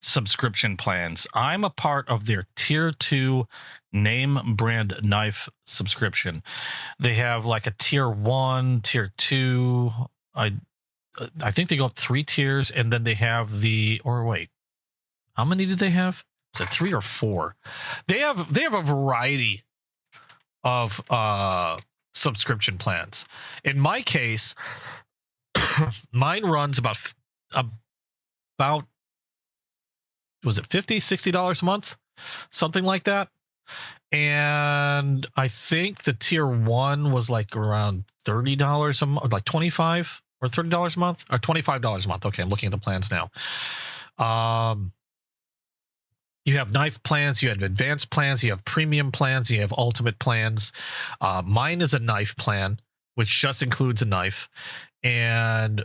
subscription plans. I'm a part of their Tier 2 name brand knife subscription. They have like a Tier 1, Tier 2. I think they go up 3 tiers, and then they have how many did they have? Is it 3 or 4? They have a variety of subscription plans. In my case, mine runs about was it $50-$60 a month, something like that. And I think the Tier 1 was like around $30 a month, like $25 or $30 a month, or $25 a month. Okay, I'm looking at the plans now. You have knife plans, you have advanced plans, you have premium plans, you have ultimate plans. Mine is a knife plan, which just includes a knife. And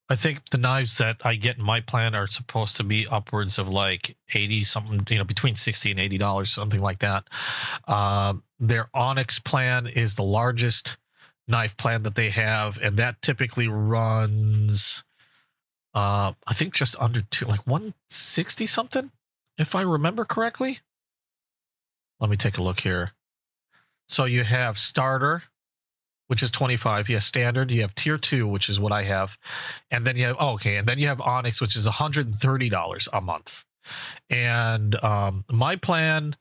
I think the knives that I get in my plan are supposed to be upwards of like 80 something, between $60 and $80, something like that. Their Onyx plan is the largest knife plan that they have, and that typically runs I think just under like 160 something, if I remember correctly. Let me take a look here. So you have starter, which is $25. You have standard. You have Tier 2, which is what I have, and then you have and then you have Onyx, which is $130 a month. And my plan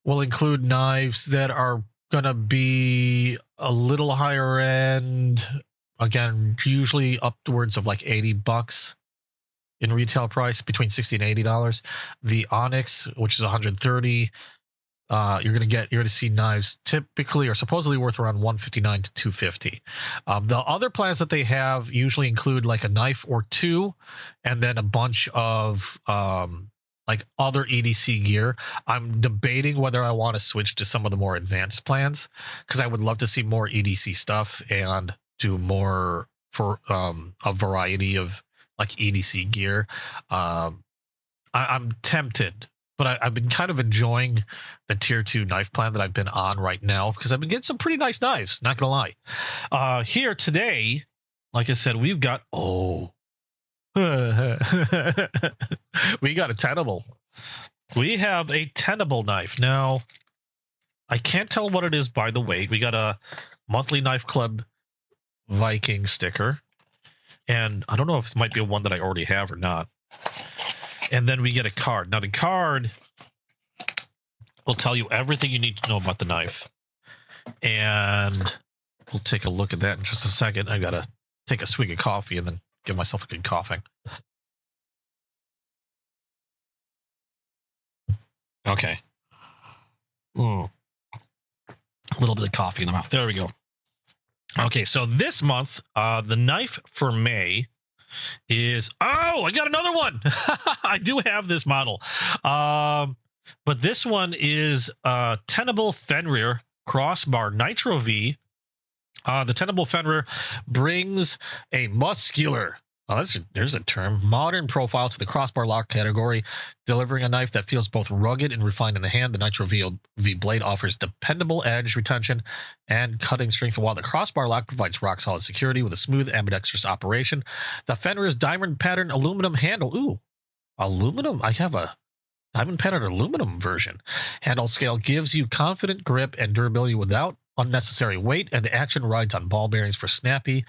will include knives that are gonna be a little higher end. Again, usually upwards of like $80 in retail price, between $60 and $80. The Onyx, which is $130, you're gonna see knives typically or supposedly worth around $159 to $250. The other plans that they have usually include like a knife or two, and then a bunch of like other EDC gear. I'm debating whether I want to switch to some of the more advanced plans, because I would love to see more EDC stuff and do more for a variety of like EDC gear. I'm tempted, but I've been kind of enjoying the Tier 2 knife plan that I've been on right now, because I've been getting some pretty nice knives, not gonna lie. Here today, like I said, we've got we got a tenable. We have a tenable knife. Now, I can't tell what it is by the weight. We got a Monthly Knife Club Viking sticker, and I don't know if it might be one that I already have or not. And then we get a card. Now, the card will tell you everything you need to know about the knife, and we'll take a look at that in just a second. I gotta take a swig of coffee and then give myself a good coughing. Okay. A little bit of coffee in the mouth. There we go. Okay, so this month, the knife for May is... Oh, I got another one! I do have this model. But this one is Tenable Fenrir Crossbar Nitro V. The Tenable Fenrir brings a muscular Oh, there's a term. Modern profile to the crossbar lock category, delivering a knife that feels both rugged and refined in the hand. The Nitro V blade offers dependable edge retention and cutting strength, while the crossbar lock provides rock-solid security with a smooth, ambidextrous operation. The Fenrir's diamond pattern aluminum handle. Ooh, aluminum. I have a diamond pattern aluminum version. Handle scale gives you confident grip and durability without unnecessary weight, and the action rides on ball bearings for snappy,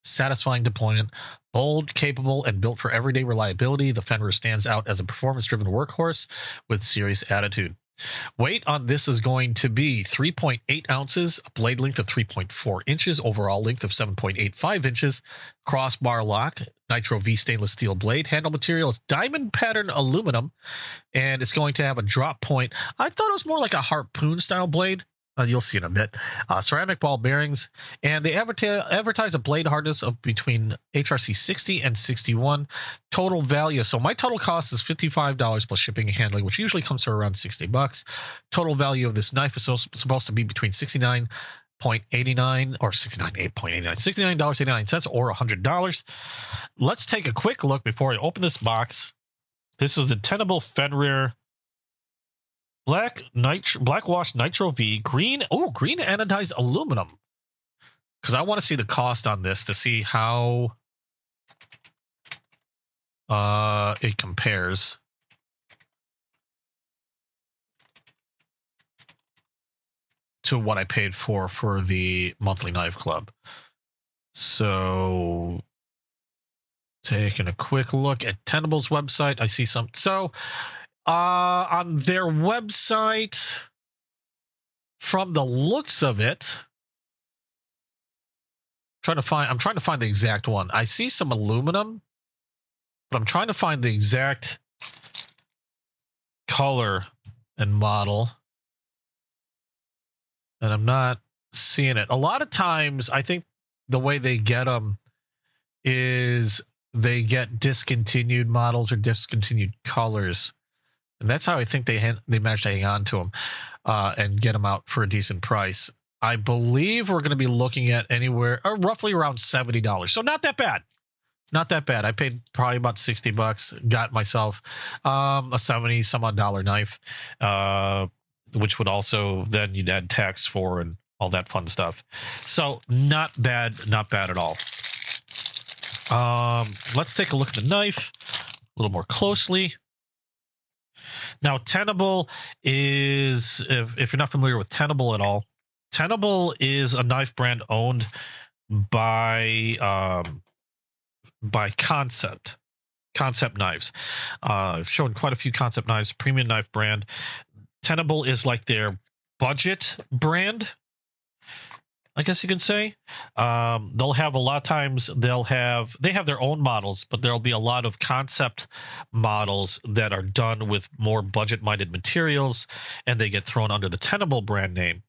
satisfying deployment. Bold, capable, and built for everyday reliability, the Fenrir stands out as a performance-driven workhorse with serious attitude. Weight on this is going to be 3.8 ounces, a blade length of 3.4 inches, overall length of 7.85 inches, crossbar lock, Nitro V stainless steel blade. Handle material is diamond pattern aluminum, and it's going to have a drop point. I thought it was more like a harpoon-style blade. You'll see in a bit. Ceramic ball bearings, and they advertise a blade hardness of between HRC 60 and 61. Total value. So my total cost is $55 plus shipping and handling, which usually comes to around $60. Total value of this knife is supposed to be between $69.89 or $69.89 or $100. Let's take a quick look before I open this box. This is the Tenable Fenrir Black wash Nitro V green anodized aluminum, because I want to see the cost on this to see how it compares to what I paid for the monthly knife club. So taking a quick look at Tenable's website, I see some. So on their website, from the looks of it, I'm trying to find the exact one. I see some aluminum, but I'm trying to find the exact color and model, and I'm not seeing it. A lot of times, I think the way they get them is they get discontinued models or discontinued colors. And that's how I think they managed to hang on to them and get them out for a decent price. I believe we're going to be looking at anywhere roughly around $70. So not that bad. Not that bad. I paid probably about $60. Got myself a 70 some odd dollar knife, which would also then you'd add tax for and all that fun stuff. So not bad at all. Let's take a look at the knife a little more closely. Now, Tenable is, if you're not familiar with Tenable at all, Tenable is a knife brand owned by Concept Knives. I've shown quite a few Concept Knives, premium knife brand. Tenable is like their budget brand, I guess you can say. They'll have a lot of times they have their own models, but there'll be a lot of concept models that are done with more budget-minded materials, and they get thrown under the Tenable brand name.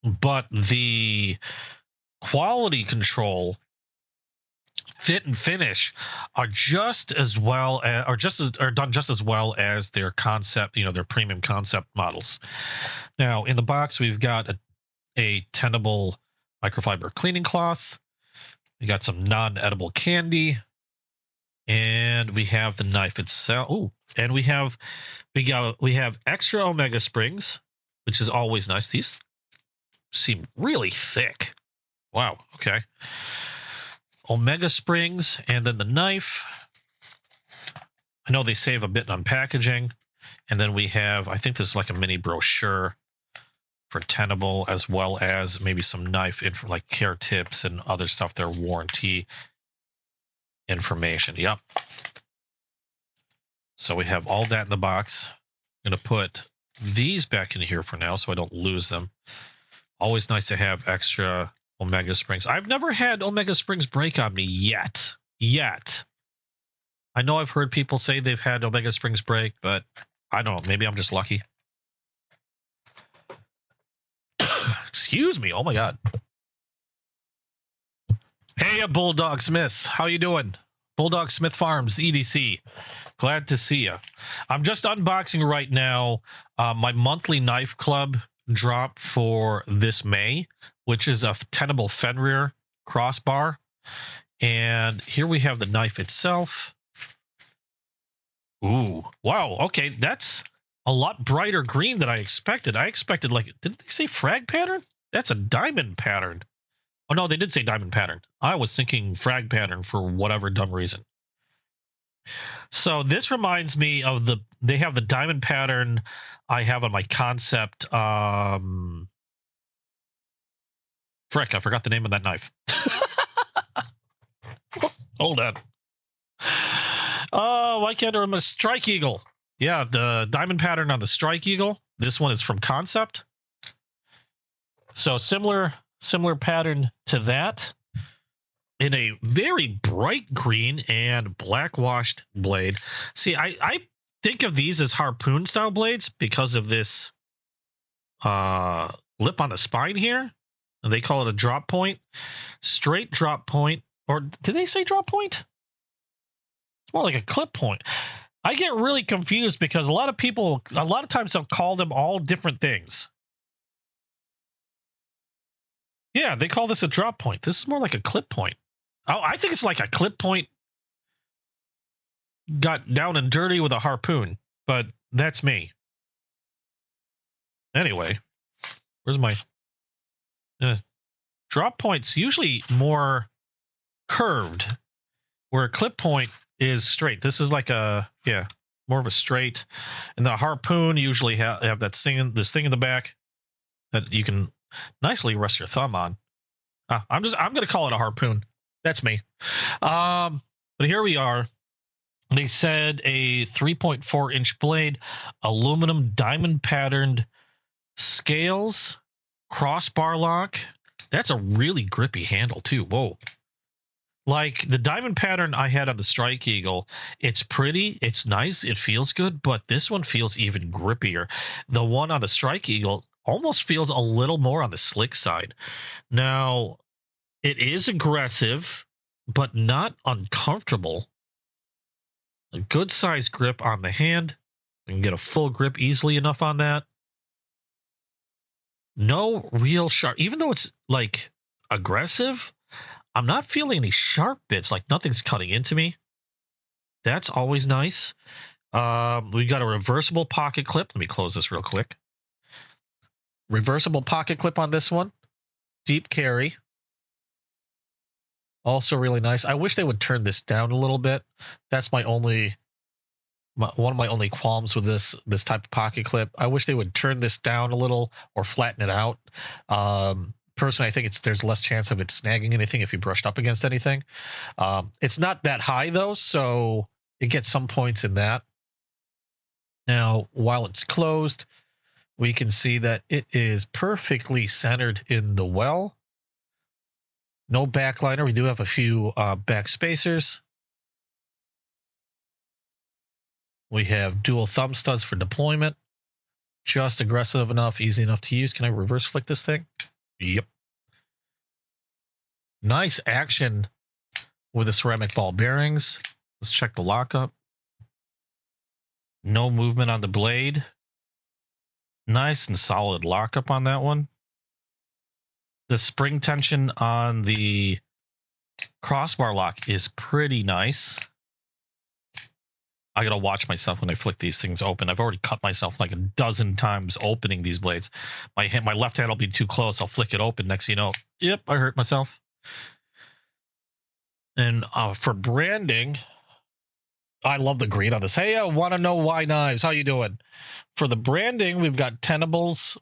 But the quality control, fit and finish are just as well are done just as well as their concept, their premium concept models. Now in the box we've got a Tenable microfiber cleaning cloth. We got some non-edible candy, and we have the knife itself. Oh, and we have extra omega springs, which is always nice. These seem really thick. Wow. Okay. Omega springs, and then the knife. I know they save a bit on packaging, and then we have, I think this is like a mini brochure for Tenable, as well as maybe some knife info like care tips and other stuff, their warranty information. Yep. So we have all that in the box. I'm going to put these back in here for now so I don't lose them. Always nice to have extra omega springs. I've never had omega springs break on me yet. I know I've heard people say they've had omega springs break, but I don't know. Maybe I'm just lucky. Excuse me. Oh my God. Hey, Bulldog Smith. How you doing? Bulldog Smith Farms, EDC. Glad to see you. I'm just unboxing right now my monthly knife club drop for this May, which is a Tenable Fenrir crossbar. And here we have the knife itself. Ooh, wow. Okay, that's a lot brighter green than I expected. I expected, like, didn't they say frag pattern? That's a diamond pattern. Oh, no, they did say diamond pattern. I was thinking frag pattern for whatever dumb reason. So this reminds me of they have the diamond pattern I have on my concept. Frick, I forgot the name of that knife. Hold on. Oh, why can't I remember? Strike Eagle. Yeah, the diamond pattern on the Strike Eagle. This one is from concept. So similar pattern to that, in a very bright green and black washed blade. See, I think of these as harpoon style blades because of this lip on the spine here. And they call it a drop point. Straight drop point. Or did they say drop point? It's more like a clip point. I get really confused because a lot of times they'll call them all different things. Yeah, they call this a drop point. This is more like a clip point. Oh, I think it's like a clip point got down and dirty with a harpoon, but that's me. Anyway, where's my drop point's usually more curved, where a clip point is straight. This is like more of a straight, and the harpoon usually have this thing in the back that you can nicely rest your thumb on. I'm gonna call it a harpoon. That's me. But here we are. They said a 3.4-inch blade, aluminum diamond patterned scales, crossbar lock. That's a really grippy handle too. Whoa. Like the diamond pattern I had on the Strike Eagle, it's pretty, it's nice, it feels good, but this one feels even grippier. The one on the Strike Eagle almost feels a little more on the slick side. Now, it is aggressive, but not uncomfortable. A good size grip on the hand. You can get a full grip easily enough on that. No real sharp, even though it's like aggressive, I'm not feeling any sharp bits, like nothing's cutting into me. That's always nice. We got a reversible pocket clip. Let me close this real quick. Reversible pocket clip on this one. Deep carry. Also really nice. I wish they would turn this down a little bit. That's one of my only qualms with this type of pocket clip. I wish they would turn this down a little or flatten it out. Personally, I think there's less chance of it snagging anything if you brushed up against anything. It's not that high though, so it gets some points in that. Now, while it's closed, we can see that it is perfectly centered in the well. No backliner. We do have a few back spacers. We have dual thumb studs for deployment. Just aggressive enough, easy enough to use. Can I reverse flick this thing? Yep. Nice action with the ceramic ball bearings. Let's check the lockup. No movement on the blade. Nice and solid lockup on that one. The spring tension on the crossbar lock is pretty nice. I gotta watch myself when I flick these things open. I've already cut myself like a dozen times opening these blades. My left hand will be too close. I'll flick it open. Next thing you know, yep, I hurt myself. And for branding, I love the green on this. Hey, I want to know why knives. How you doing? For the branding, we've got Tenables.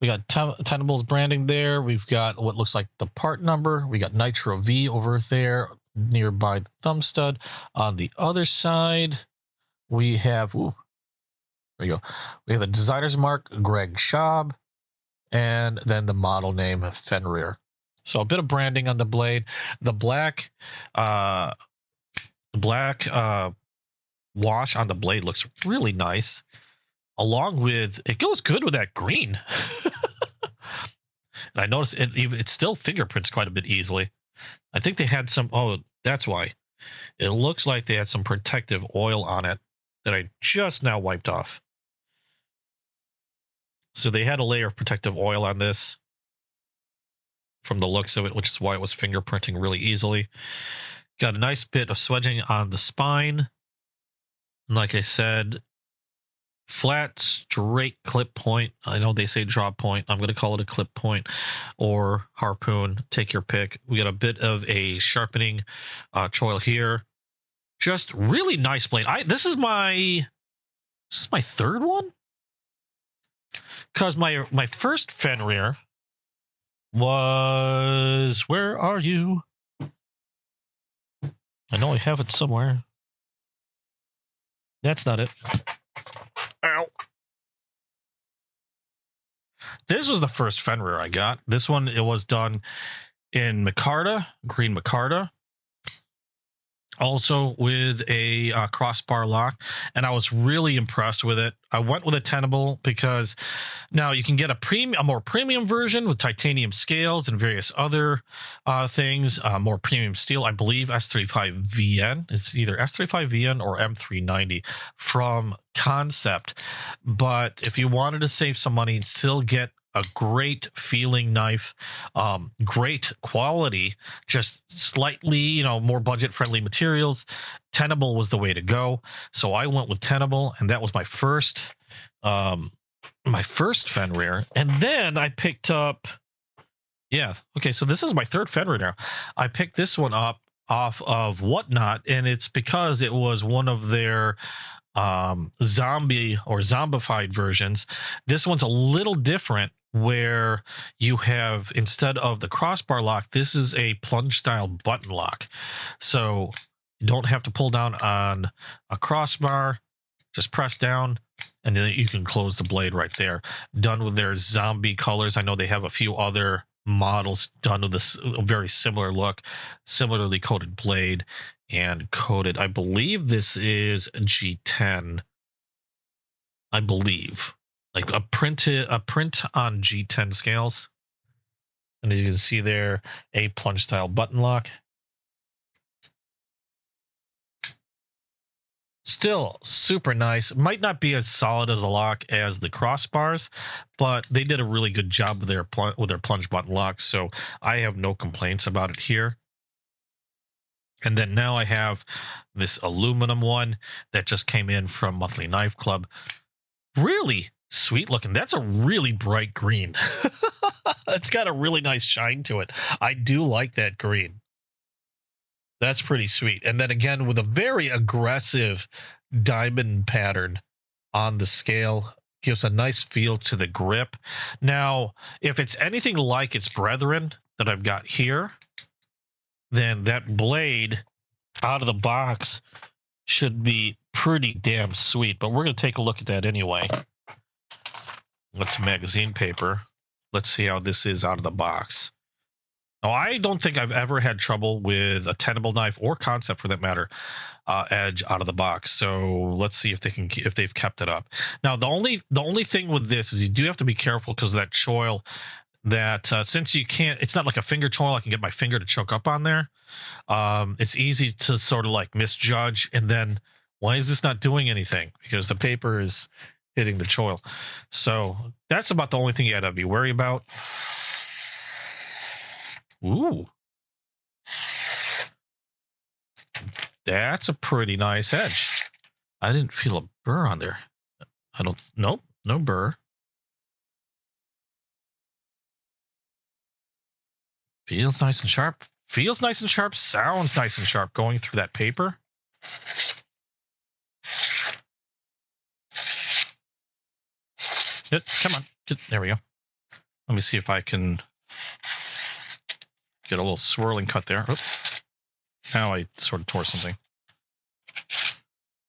We got Tenables branding there. We've got what looks like the part number. We got Nitro V over there nearby the thumb stud. On the other side, we have, there we go. We have the designer's mark, Greg Schaub, and then the model name, Fenrir. So a bit of branding on the blade. The black wash on the blade looks really nice. Along with, it goes good with that green. And I noticed it still fingerprints quite a bit easily. I think they had some, that's why. It looks like they had some protective oil on it that I just now wiped off. So they had a layer of protective oil on this. from the looks of it, which is why it was fingerprinting really easily. Got a nice bit of swedging on the spine. Like I said, flat, straight clip point. I know they say drop point. I'm going to call it a clip point or harpoon. Take your pick. We got a bit of a sharpening choil here. Just really nice blade. This is my third one, because my first Fenrir was, where are you? I know I have it somewhere. That's not it. Ow. This was the first Fenrir I got. This one, it was done in micarta, green micarta. Also with a crossbar lock, and I was really impressed with it. I went with a tenable because now you can get a more premium version with titanium scales and various other things, more premium steel. I believe S35VN. It's either S35VN or M390 from Concept. But if you wanted to save some money and still get a great feeling knife, great quality, just slightly, more budget-friendly materials, tenable was the way to go. So I went with tenable, and that was my first Fenrir. And then I picked up, so this is my third Fenrir now. I picked this one up off of Whatnot, and it's because it was one of their zombie or zombified versions. This one's a little different, where you have, instead of the crossbar lock, this is a plunge style button lock. So you don't have to pull down on a crossbar, just press down, and then you can close the blade right there. Done with their zombie colors. I know they have a few other models done with this very similar look, similarly coated blade and coated. I believe this is G10. I believe. Like a print on G10 scales. And as you can see there, a plunge style button lock. Still super nice. Might not be as solid as a lock as the crossbars, but they did a really good job with their plunge button lock, so I have no complaints about it here. And then now I have this aluminum one that just came in from Monthly Knife Club. Really sweet looking. That's a really bright green. It's got a really nice shine to it. I do like that green. That's pretty sweet. And then again, with a very aggressive diamond pattern on the scale, gives a nice feel to the grip. Now, if it's anything like its brethren that I've got here, then that blade out of the box should be pretty damn sweet. But we're going to take a look at that anyway. That's magazine paper. Let's see how this is out of the box. Now, I don't think I've ever had trouble with a tenable knife or Concept, for that matter, edge out of the box. So let's see if they've kept it up. Now, the only thing with this is you do have to be careful because of that choil. That since you can't, it's not like a finger choil. I can get my finger to choke up on there. It's easy to sort of like misjudge, and then why is this not doing anything? Because the paper is hitting the choil. So that's about the only thing you got to be worried about. Ooh. That's a pretty nice edge. I didn't feel a burr on there. Nope, no burr. Feels nice and sharp. Feels nice and sharp. Sounds nice and sharp going through that paper. Come on. There we go. Let me see if I can get a little swirling cut there. Oops. Now I sort of tore something.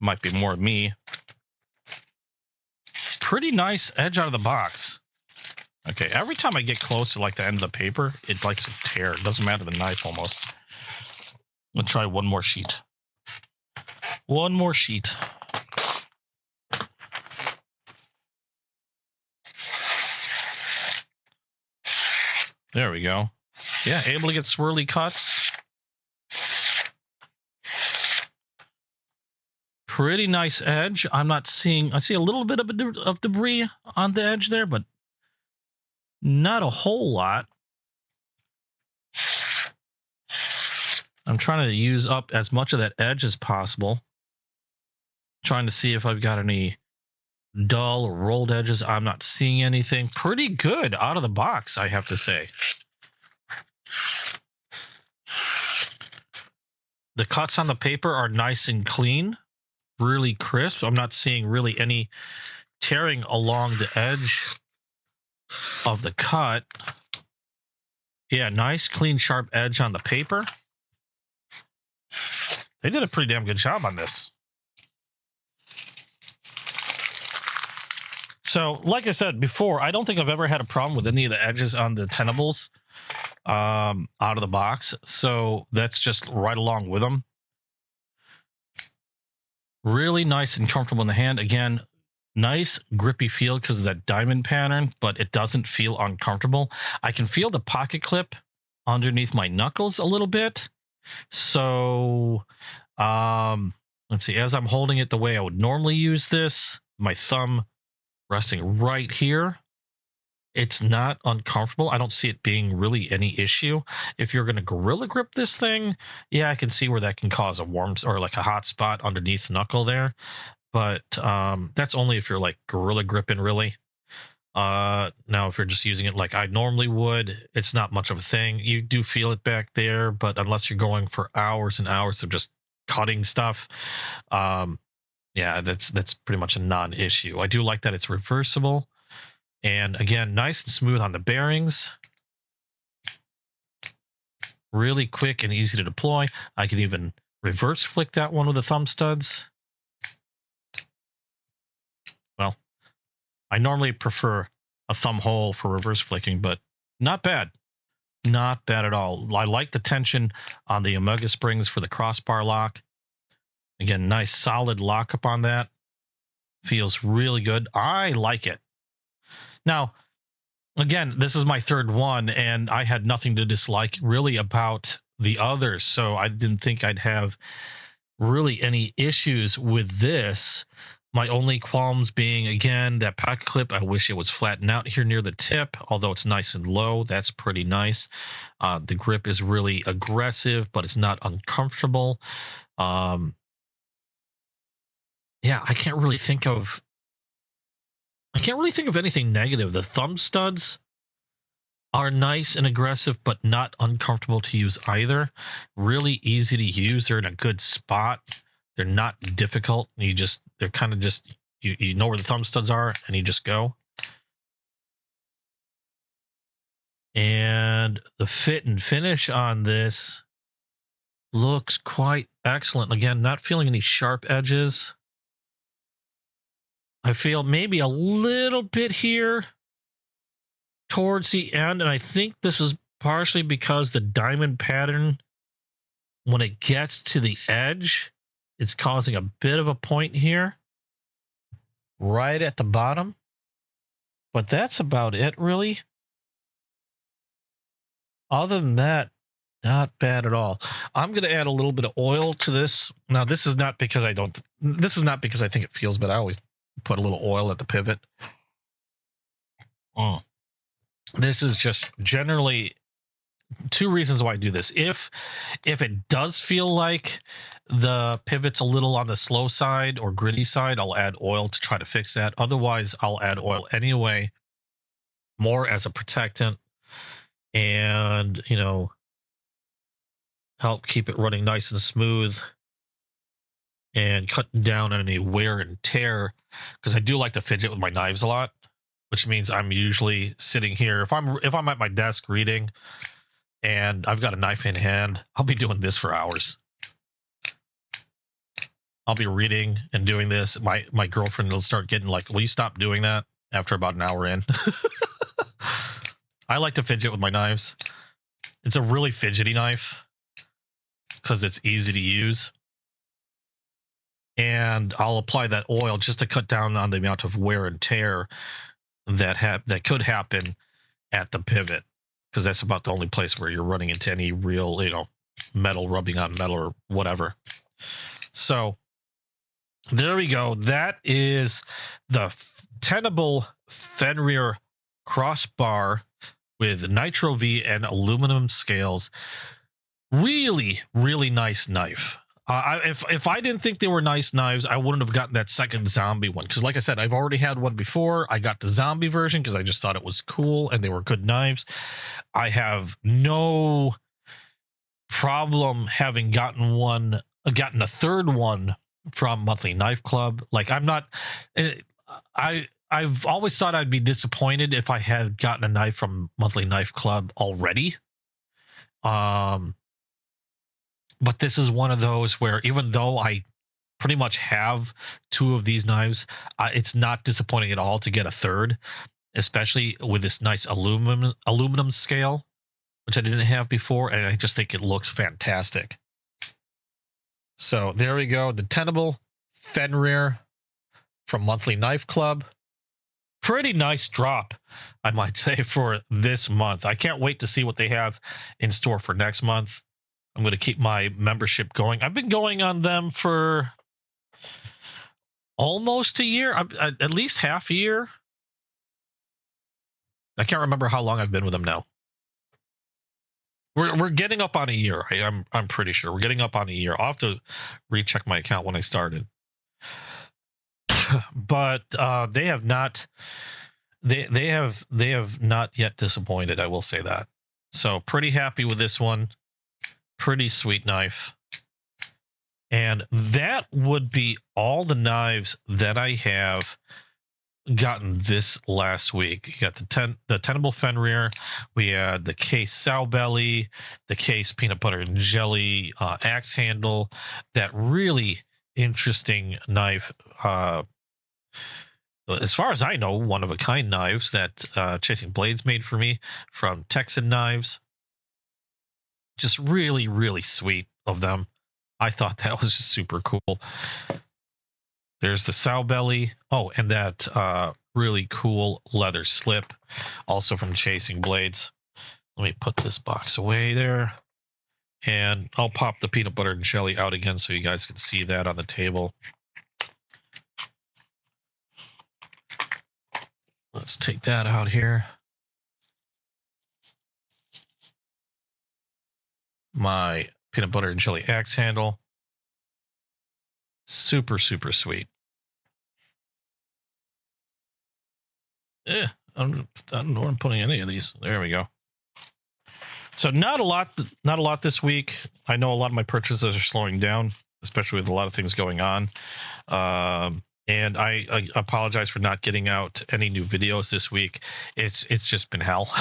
Might be more of me. Pretty nice edge out of the box. Okay, every time I get close to like the end of the paper, it likes to tear. It doesn't matter the knife almost. I'm gonna try one more sheet. One more sheet. There we go. Yeah, able to get swirly cuts. Pretty nice edge. I see a little bit of debris on the edge there, but not a whole lot. I'm trying to use up as much of that edge as possible. Trying to see if I've got any dull or rolled edges. I'm not seeing anything. Pretty good out of the box, I have to say. The cuts on the paper are nice and clean, really crisp. I'm not seeing really any tearing along the edge of the cut. Yeah, nice, clean, sharp edge on the paper. They did a pretty damn good job on this. So, like I said before, I don't think I've ever had a problem with any of the edges on the tenables out of the box. So that's just right along with them. Really nice and comfortable in the hand. Again, nice grippy feel because of that diamond pattern, but it doesn't feel uncomfortable. I can feel the pocket clip underneath my knuckles a little bit. So let's see, as I'm holding it the way I would normally use this, my thumb resting right here, it's not uncomfortable. I don't see it being really any issue. If you're going to gorilla grip this thing, yeah, I can see where that can cause a warm or like a hot spot underneath the knuckle there. But that's only if you're like gorilla gripping, really. Now, if you're just using it like I normally would, it's not much of a thing. You do feel it back there, but unless you're going for hours and hours of just cutting stuff, yeah, that's pretty much a non-issue. I do like that it's reversible. And again, nice and smooth on the bearings. Really quick and easy to deploy. I can even reverse flick that one with the thumb studs. Well, I normally prefer a thumb hole for reverse flicking, but not bad. Not bad at all. I like the tension on the Omega springs for the crossbar lock. Again, nice solid lockup on that. Feels really good. I like it. Now, again, this is my third one, and I had nothing to dislike really about the others, so I didn't think I'd have really any issues with this. My only qualms being, again, that pocket clip. I wish it was flattened out here near the tip, although it's nice and low. That's pretty nice. The grip is really aggressive, but it's not uncomfortable. Yeah, I can't really think of anything negative. The thumb studs are nice and aggressive, but not uncomfortable to use either. Really easy to use. They're in a good spot. They're not difficult. They're kind of just, you know where the thumb studs are, and you just go. And the fit and finish on this looks quite excellent. Again, not feeling any sharp edges. I feel maybe a little bit here towards the end, and I think this is partially because the diamond pattern, when it gets to the edge, it's causing a bit of a point here, right at the bottom. But that's about it, really. Other than that, not bad at all. I'm going to add a little bit of oil to this. Now, this is not because I think it feels bad. I always put a little oil at the pivot. This is just generally two reasons why I do this. If it does feel like the pivot's a little on the slow side or gritty side, I'll add oil to try to fix that. Otherwise, I'll add oil anyway, more as a protectant, and help keep it running nice and smooth and cut down on any wear and tear, because I do like to fidget with my knives a lot, which means I'm usually sitting here. If I'm at my desk reading and I've got a knife in hand, I'll be doing this for hours. I'll be reading and doing this. My girlfriend will start getting like, will you stop doing that after about an hour in? I like to fidget with my knives. It's a really fidgety knife because it's easy to use. And I'll apply that oil just to cut down on the amount of wear and tear that could happen at the pivot, because that's about the only place where you're running into any real, metal rubbing on metal or whatever. So there we go. That is the tenable Fenrir crossbar with Nitro V and aluminum scales. Really, really nice knife. If I didn't think they were nice knives, I wouldn't have gotten that second zombie one. Because like I said, I've already had one before. I got the zombie version because I just thought it was cool and they were good knives. I have no problem having gotten a third one from Monthly Knife Club. Like I've always thought I'd be disappointed if I had gotten a knife from Monthly Knife Club already. But this is one of those where even though I pretty much have two of these knives, it's not disappointing at all to get a third, especially with this nice aluminum scale, which I didn't have before, and I just think it looks fantastic. So there we go, the Tenable Fenrir from Monthly Knife Club. Pretty nice drop, I might say, for this month. I can't wait to see what they have in store for next month. I'm going to keep my membership going. I've been going on them for almost a year, at least half a year. I can't remember how long I've been with them now. We're getting up on a year. I'm pretty sure we're getting up on a year. I'll have to recheck my account when I started. But they have not yet disappointed. I will say that. So pretty happy with this one. Pretty sweet knife. And that would be all the knives that I have gotten this last week. You got the Tenable Fenrir. We had the case sow belly, the case peanut butter and jelly axe handle. That really interesting knife. As far as I know, one of a kind knives that Chasing Blades made for me from Texan Knives. Just really, really sweet of them. I thought that was just super cool. There's the sow belly. Oh, and that really cool leather slip, also from Chasing Blades. Let me put this box away there. And I'll pop the peanut butter and jelly out again so you guys can see that on the table. Let's take that out here. My peanut butter and jelly axe handle. Super, super sweet. I don't know where I'm putting any of these. There we go. So not a lot this week. I know a lot of my purchases are slowing down, especially with a lot of things going on. And I apologize for not getting out any new videos this week. It's just been hell.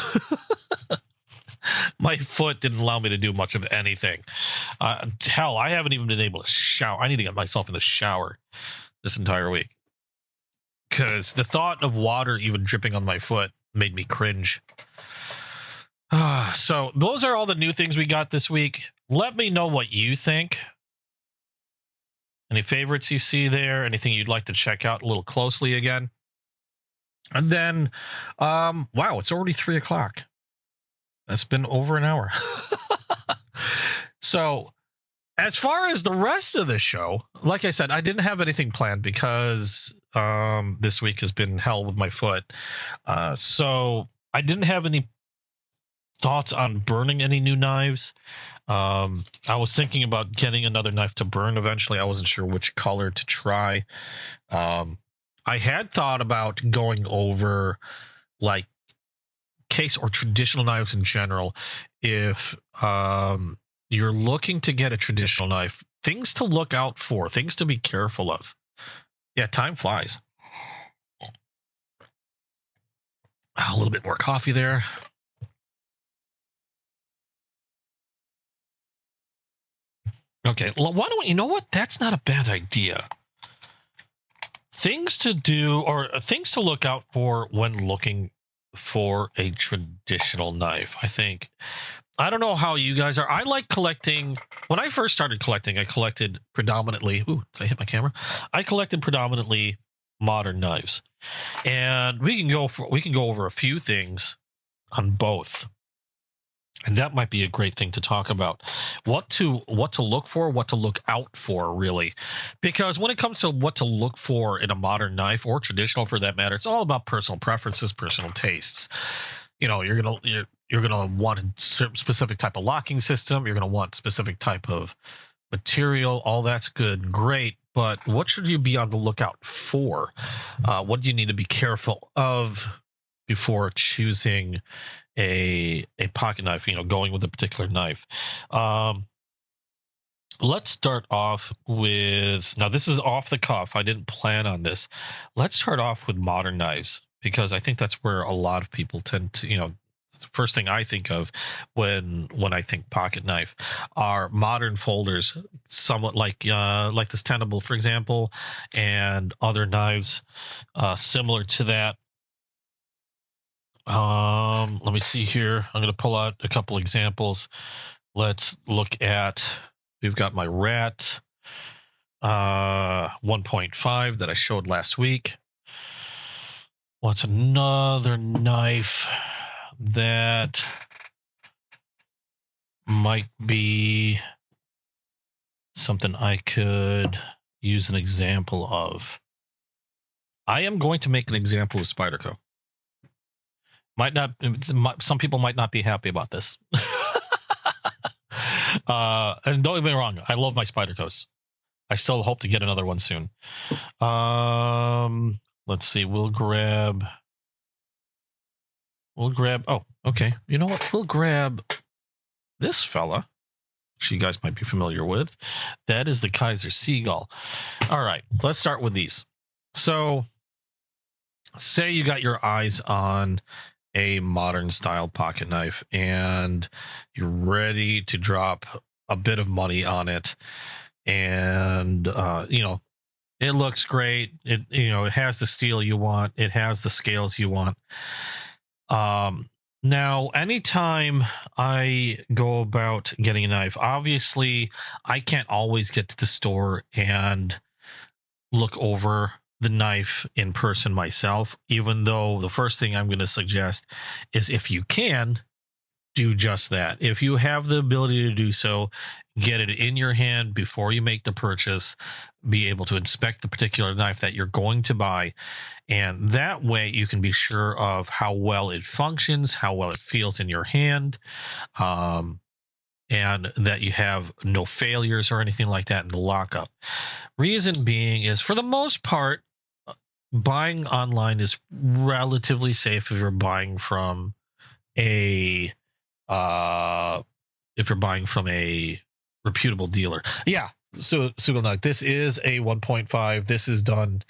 My foot didn't allow me to do much of anything. Hell, I haven't even been able to shower. I need to get myself in the shower this entire week. Because the thought of water even dripping on my foot made me cringe. So those are all the new things we got this week. Let me know what you think. Any favorites you see there? Anything you'd like to check out a little closely again? And then, wow, it's already 3 o'clock. That's been over an hour. So, as far as the rest of the show, like I said, I didn't have anything planned because this week has been hell with my foot. So, I didn't have any thoughts on burning any new knives. I was thinking about getting another knife to burn eventually. I wasn't sure which color to try. I had thought about going over like case or traditional knives in general. If you're looking to get a traditional knife, things to look out for, things to be careful of. Yeah, time flies. A little bit more coffee there. Okay, well, why don't you know what? That's not a bad idea. Things to do or things to look out for when looking for a traditional knife. I don't know how you guys are. I like collecting. When I first started collecting, I collected predominantly. Ooh, did I hit my camera? I collected predominantly modern knives, and we can go over a few things on both. And that might be a great thing to talk about. What to look for, what to look out for, really. Because when it comes to what to look for in a modern knife, or traditional for that matter, it's all about personal preferences, personal tastes. You know, you're you're going to want a specific type of locking system. You're going to want specific type of material. All that's good and great. But what should you be on the lookout for? What do you need to be careful of before choosing a pocket knife, going with a particular knife? Let's start off with, now this is off the cuff. I didn't plan on this. Let's start off with modern knives, because I think that's where a lot of people tend to, the first thing I think of when I think pocket knife are modern folders, somewhat like this Tenable, for example, and other knives similar to that. Let me see here. I'm going to pull out a couple examples. Let's look at, we've got my Rat 1.5 that I showed last week. What's another knife that might be something I could use an example of? I am going to make an example of Spyderco. Some people might not be happy about this. And don't get me wrong, I love my Spydercos. I still hope to get another one soon. Let's see, we'll grab, oh, okay. You know what? We'll grab this fella, which you guys might be familiar with. That is the Kaiser Seagull. All right, let's start with these. So, say you got your eyes on a modern style pocket knife and you're ready to drop a bit of money on it, and it looks great. It has the steel you want. It has the scales you want. Now, anytime I go about getting a knife, obviously I can't always get to the store and look over the knife in person myself, even though the first thing I'm going to suggest is, if you can, do just that. If you have the ability to do so, get it in your hand before you make the purchase, be able to inspect the particular knife that you're going to buy, and that way you can be sure of how well it functions, how well it feels in your hand, and that you have no failures or anything like that in the lockup. Reason being is, for the most part, buying online is relatively safe if you're buying from a reputable dealer. Yeah, so this is a 1.5. This is done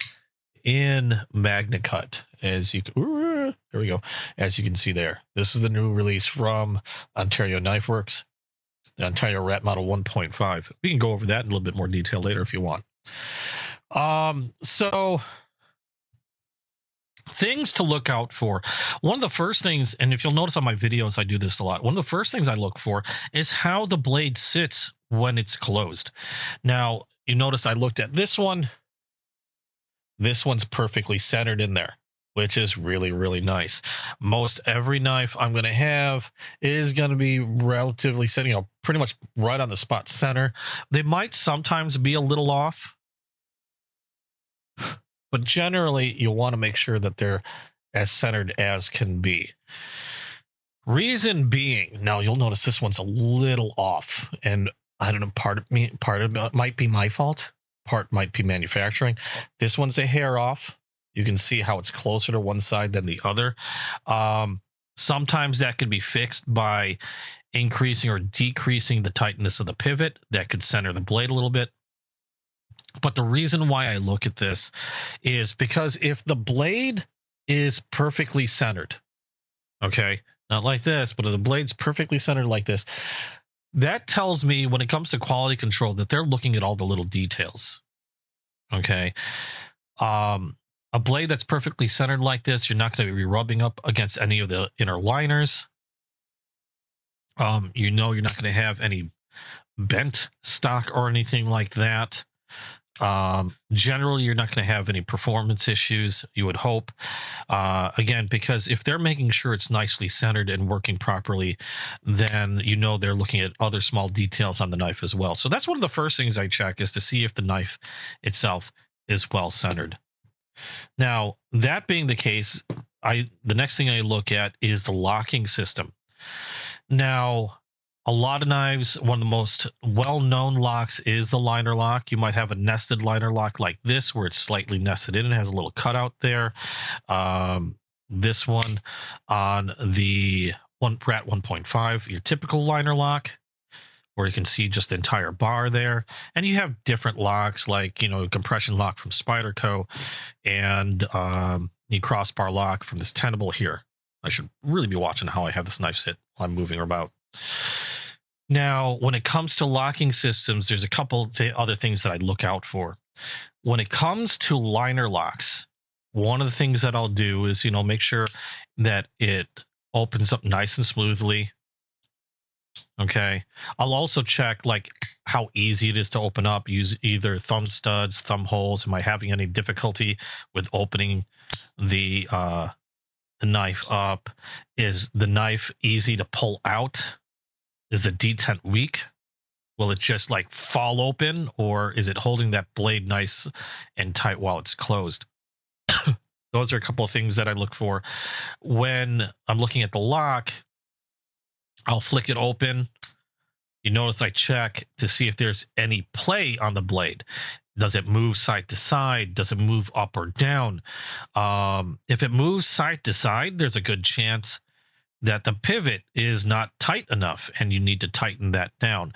in Magna Cut, as you can, there we go. As you can see there, this is the new release from Ontario Knife Works, the Ontario Rat Model 1.5. We can go over that in a little bit more detail later if you want. So things to look out for. One of the first things, and if you'll notice on my videos, I do this a lot. One of the first things I look for is how the blade sits when it's closed. Now, you notice I looked at this one. This one's perfectly centered in there, which is really, really nice. Most every knife I'm going to have is going to be relatively centered, pretty much right on the spot center. They might sometimes be a little off, but generally you want to make sure that they're as centered as can be. Reason being, now you'll notice this one's a little off, and I don't know, part of it might be my fault, part might be manufacturing. This one's a hair off. You can see how it's closer to one side than the other. Sometimes that can be fixed by increasing or decreasing the tightness of the pivot. That could center the blade a little bit. But the reason why I look at this is because if the blade is perfectly centered, okay, not like this, but if the blade's perfectly centered like this, that tells me, when it comes to quality control, that they're looking at all the little details. Okay. A blade that's perfectly centered like this, you're not going to be rubbing up against any of the inner liners. You're not going to have any bent stock or anything like that. Generally, you're not going to have any performance issues, you would hope. Again, because if they're making sure it's nicely centered and working properly, then they're looking at other small details on the knife as well. So that's one of the first things I check, is to see if the knife itself is well centered. Now, that being the case, the next thing I look at is the locking system. Now, a lot of knives, one of the most well-known locks is the liner lock. You might have a nested liner lock like this, where it's slightly nested in and has a little cutout there. This one on the Rat 1.5, your typical liner lock, where you can see just the entire bar there. And you have different locks, like, you know, compression lock from Spyderco and the crossbar lock from this Tenable here. I should really be watching how I have this knife sit while I'm moving about. Now, when it comes to locking systems, there's a couple other things that I look out for. When it comes to liner locks, one of the things that I'll do is, you know, make sure that it opens up nice and smoothly. Okay. I'll also check like how easy it is to open up. Use either thumb studs, thumb holes. Am I having any difficulty with opening the knife up? Is the knife easy to pull out? Is the detent weak? Will it just like fall open, or is it holding that blade nice and tight while it's closed? Those are a couple of things that I look for. When I'm looking at the lock, I'll flick it open. You notice I check to see if there's any play on the blade. Does it move side to side? Does it move up or down? If it moves side to side, there's a good chance that the pivot is not tight enough and you need to tighten that down.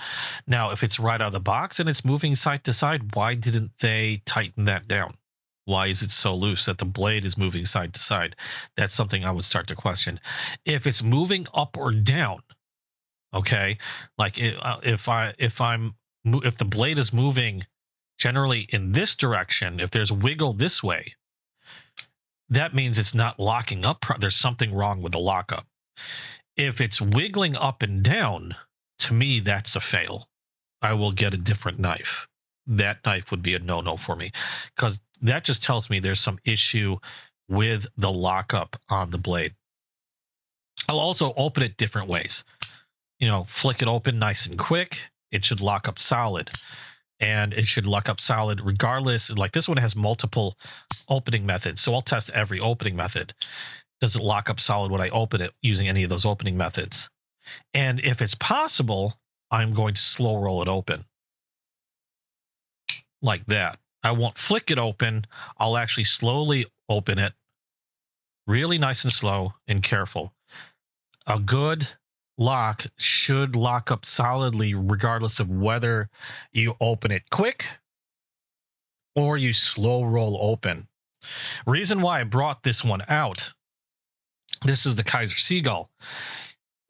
Now, if it's right out of the box and it's moving side to side, why didn't they tighten that down? Why is it so loose that the blade is moving side to side? That's something I would start to question. If it's moving up or down, okay, like if the blade is moving generally in this direction, if there's wiggle this way, that means it's not locking up. There's something wrong with the lockup. If it's wiggling up and down, to me, that's a fail. I will get a different knife. That knife would be a no-no for me, because that just tells me there's some issue with the lockup on the blade. I'll also open it different ways. You know, flick it open nice and quick. It should lock up solid. And it should lock up solid regardless. Like this one has multiple opening methods, so I'll test every opening method. Does it lock up solid when I open it using any of those opening methods? And if it's possible, I'm going to slow roll it open. Like that. I won't flick it open. I'll actually slowly open it. Really nice and slow and careful. A good lock should lock up solidly regardless of whether you open it quick or you slow roll open. Reason why I brought this one out, this is the Kaiser Seagull,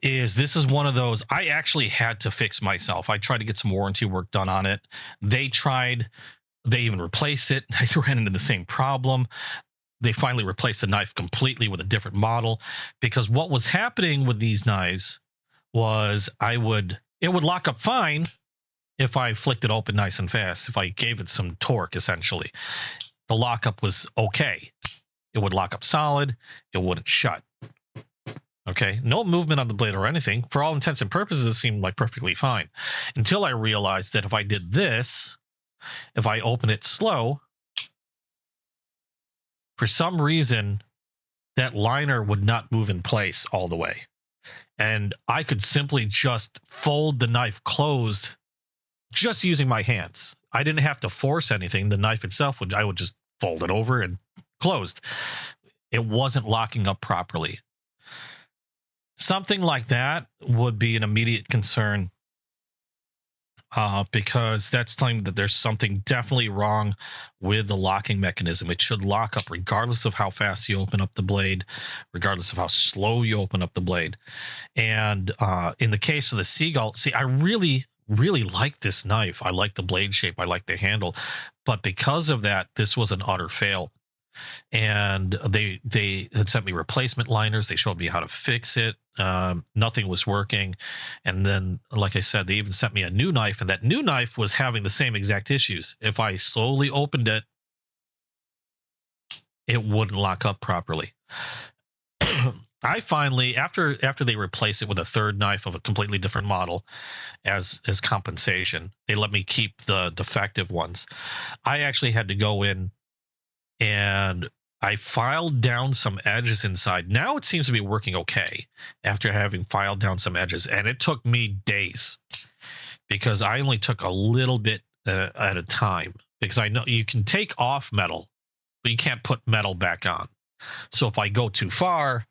is this is one of those I actually had to fix myself. I tried to get some warranty work done on it. They even replaced it. I ran into the same problem. They finally replaced the knife completely with a different model, because what was happening with these knives was it would lock up fine if I flicked it open nice and fast, if I gave it some torque, essentially. The lockup was okay. It would lock up solid. It wouldn't shut. Okay, no movement on the blade or anything. For all intents and purposes, it seemed like perfectly fine. Until I realized that if I did this, if I open it slow, for some reason, that liner would not move in place all the way. And I could simply just fold the knife closed just using my hands. I didn't have to force anything. The knife itself, I would just fold it over and closed. It wasn't locking up properly. Something like that would be an immediate concern, because that's telling that there's something definitely wrong with the locking mechanism. It should lock up regardless of how fast you open up the blade, regardless of how slow you open up the blade. And in the case of the Seagull, see, I really like this knife. I like the blade shape. I like the handle. But because of that, this was an utter fail. And they had sent me replacement liners. They showed me how to fix it. Nothing was working. And then, like I said, they even sent me a new knife, and that new knife was having the same exact issues. If I slowly opened it, it wouldn't lock up properly. I finally, after they replaced it with a third knife of a completely different model as compensation, they let me keep the defective ones. I actually had to go in and I filed down some edges inside. Now it seems to be working okay after having filed down some edges. And it took me days because I only took a little bit at a time, because I know you can take off metal, but you can't put metal back on. So if I go too far,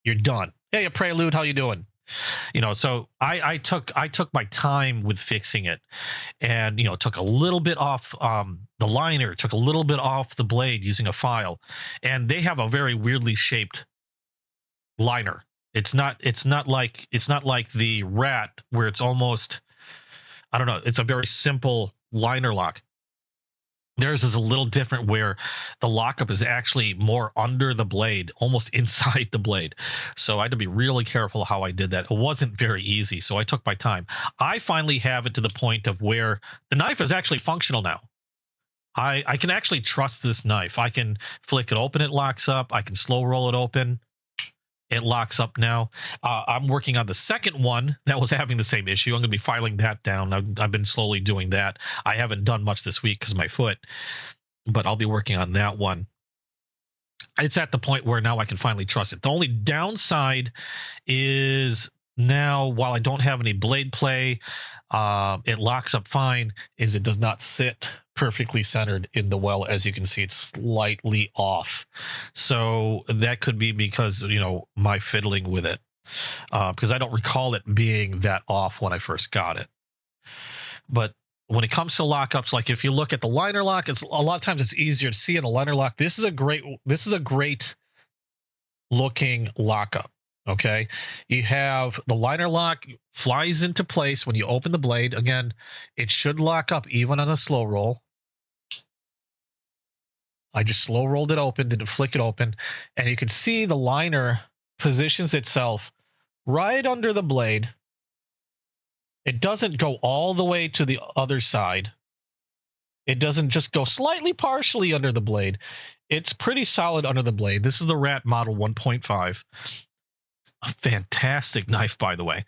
you're done. Hey, Prelude, how you doing? You know, so I took my time with fixing it, and, you know, took a little bit off the liner, took a little bit off the blade using a file, and they have a very weirdly shaped liner. It's not like the Rat, where it's almost, I don't know, it's a very simple liner lock. Theirs is a little different, where the lockup is actually more under the blade, almost inside the blade. So I had to be really careful how I did that. It wasn't very easy, so I took my time. I finally have it to the point of where the knife is actually functional now. I can actually trust this knife. I can flick it open, it locks up. I can slow roll it open. It locks up now. I'm working on the second one that was having the same issue. I'm going to be filing that down. I've been slowly doing that. I haven't done much this week because of my foot, but I'll be working on that one. It's at the point where now I can finally trust it. The only downside is now, while I don't have any blade play, it locks up fine, is it does not sit perfectly centered in the well. As you can see, it's slightly off. So that could be because, you know, my fiddling with it, because I don't recall it being that off when I first got it. But when it comes to lockups, like if you look at the liner lock, it's a lot of times it's easier to see in a liner lock. This is a great looking lockup. Okay, you have the liner lock flies into place when you open the blade. Again, it should lock up even on a slow roll. I just slow rolled it open, didn't flick it open, and you can see the liner positions itself right under the blade. It doesn't go all the way to the other side. It doesn't just go slightly partially under the blade. It's pretty solid under the blade. This is the Rat Model 1.5. A fantastic knife, by the way.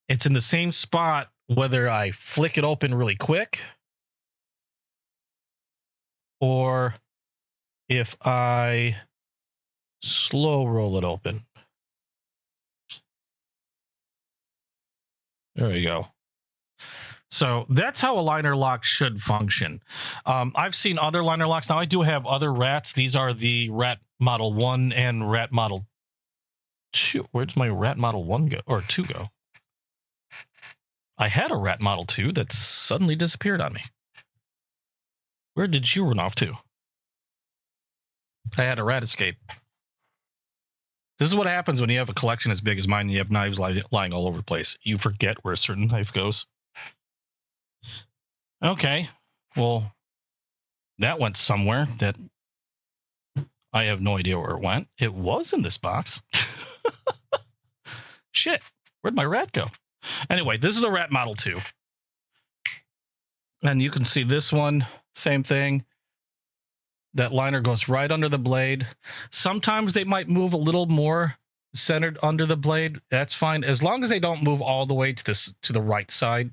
It's in the same spot whether I flick it open really quick or if I slow roll it open. There we go. So that's how a liner lock should function. I've seen other liner locks. Now, I do have other Rats. These are the Rat Model 1 and Rat Model 2. Where'd my Rat Model 1 go, or 2 go? I had a Rat Model 2 that suddenly disappeared on me. Where did you run off to? I had a Rat escape. This is what happens when you have a collection as big as mine and you have knives lying all over the place. You forget where a certain knife goes. Okay, well, that went somewhere that I have no idea where it went. It was in this box. Shit, where'd my Rat go? Anyway, this is the Rat Model 2. And you can see this one, same thing. That liner goes right under the blade. Sometimes they might move a little more centered under the blade. That's fine. As long as they don't move all the way to the right side,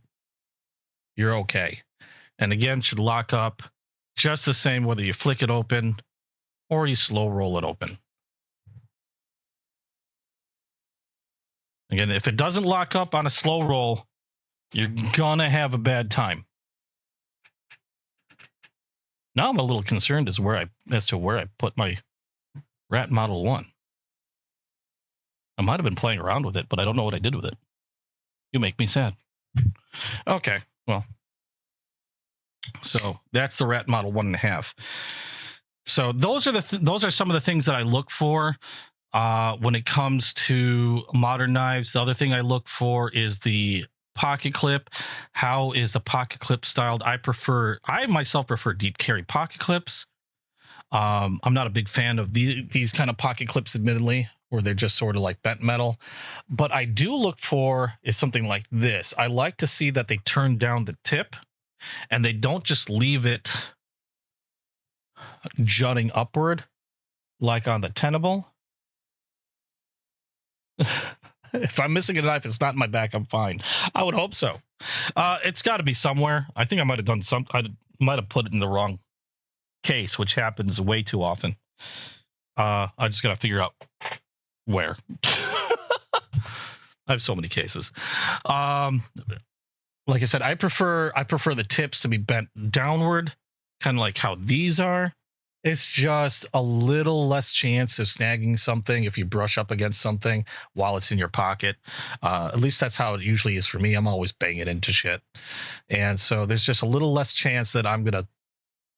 you're okay. And again, should lock up just the same whether you flick it open or you slow roll it open. Again, if it doesn't lock up on a slow roll, you're gonna have a bad time. Now I'm a little concerned as to where I put my Rat Model 1. I might have been playing around with it, but I don't know what I did with it. You make me sad. Okay, well. So that's the Rat Model 1.5. So those are some of the things that I look for when it comes to modern knives. The other thing I look for is the pocket clip. How is the pocket clip styled? I myself prefer deep carry pocket clips. I'm not a big fan of these kind of pocket clips, admittedly, where they're just sort of like bent metal. But I do look for is something like this. I like to see that they turn down the tip and they don't just leave it jutting upward like on the Tenable. If I'm missing a knife, it's not in my back, I'm fine. I would hope so. It's got to be somewhere. I think I might have done something. I might have put it in the wrong case, which happens way too often. I just got to figure out where. I have so many cases. Like I said, I prefer the tips to be bent downward, kind of like how these are. It's just a little less chance of snagging something if you brush up against something while it's in your pocket. At least that's how it usually is for me. I'm always banging into shit. And so there's just a little less chance that I'm going to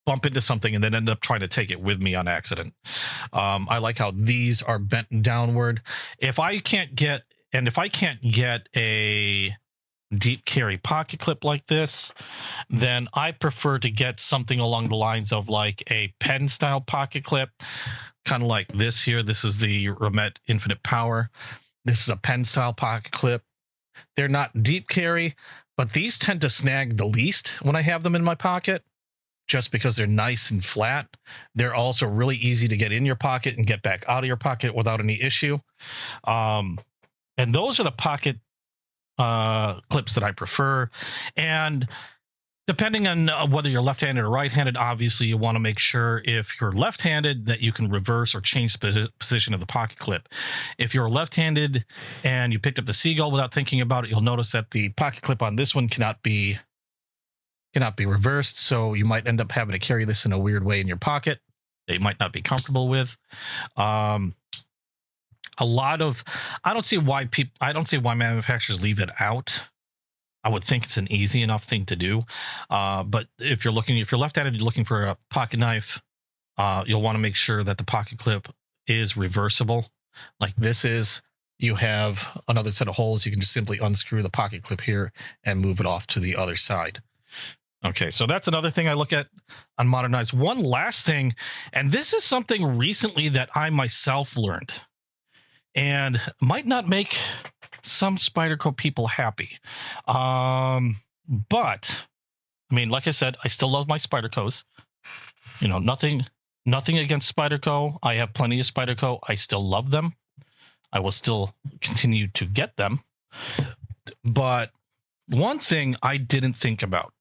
bump into something and then end up trying to take it with me on accident. I like how these are bent downward. If I can't get a deep carry pocket clip like this, then I prefer to get something along the lines of like a pen style pocket clip, kind of like this here. This is the Remet Infinite Power. This is a pen style pocket clip. They're not deep carry, but these tend to snag the least when I have them in my pocket, just because they're nice and flat. They're also really easy to get in your pocket and get back out of your pocket without any issue. And those are the pocket clips that I prefer. And depending on whether you're left-handed or right-handed, obviously you want to make sure if you're left-handed that you can reverse or change the position of the pocket clip. If you're left-handed and you picked up the Seagull without thinking about it, you'll notice that the pocket clip on this one cannot be reversed, so you might end up having to carry this in a weird way in your pocket that you might not be comfortable with. I don't see why manufacturers leave it out. I would think it's an easy enough thing to do. But if you're left-handed, you're looking for a pocket knife, you'll want to make sure that the pocket clip is reversible. Like this is, you have another set of holes. You can just simply unscrew the pocket clip here and move it off to the other side. Okay, so that's another thing I look at on modern knives. One last thing, and this is something recently that I myself learned, and might not make some Spyderco people happy. But I mean, like I said, I still love my Spydercos. You know, nothing against Spyderco. I have plenty of Spyderco. I still love them. I will still continue to get them. But one thing I didn't think about.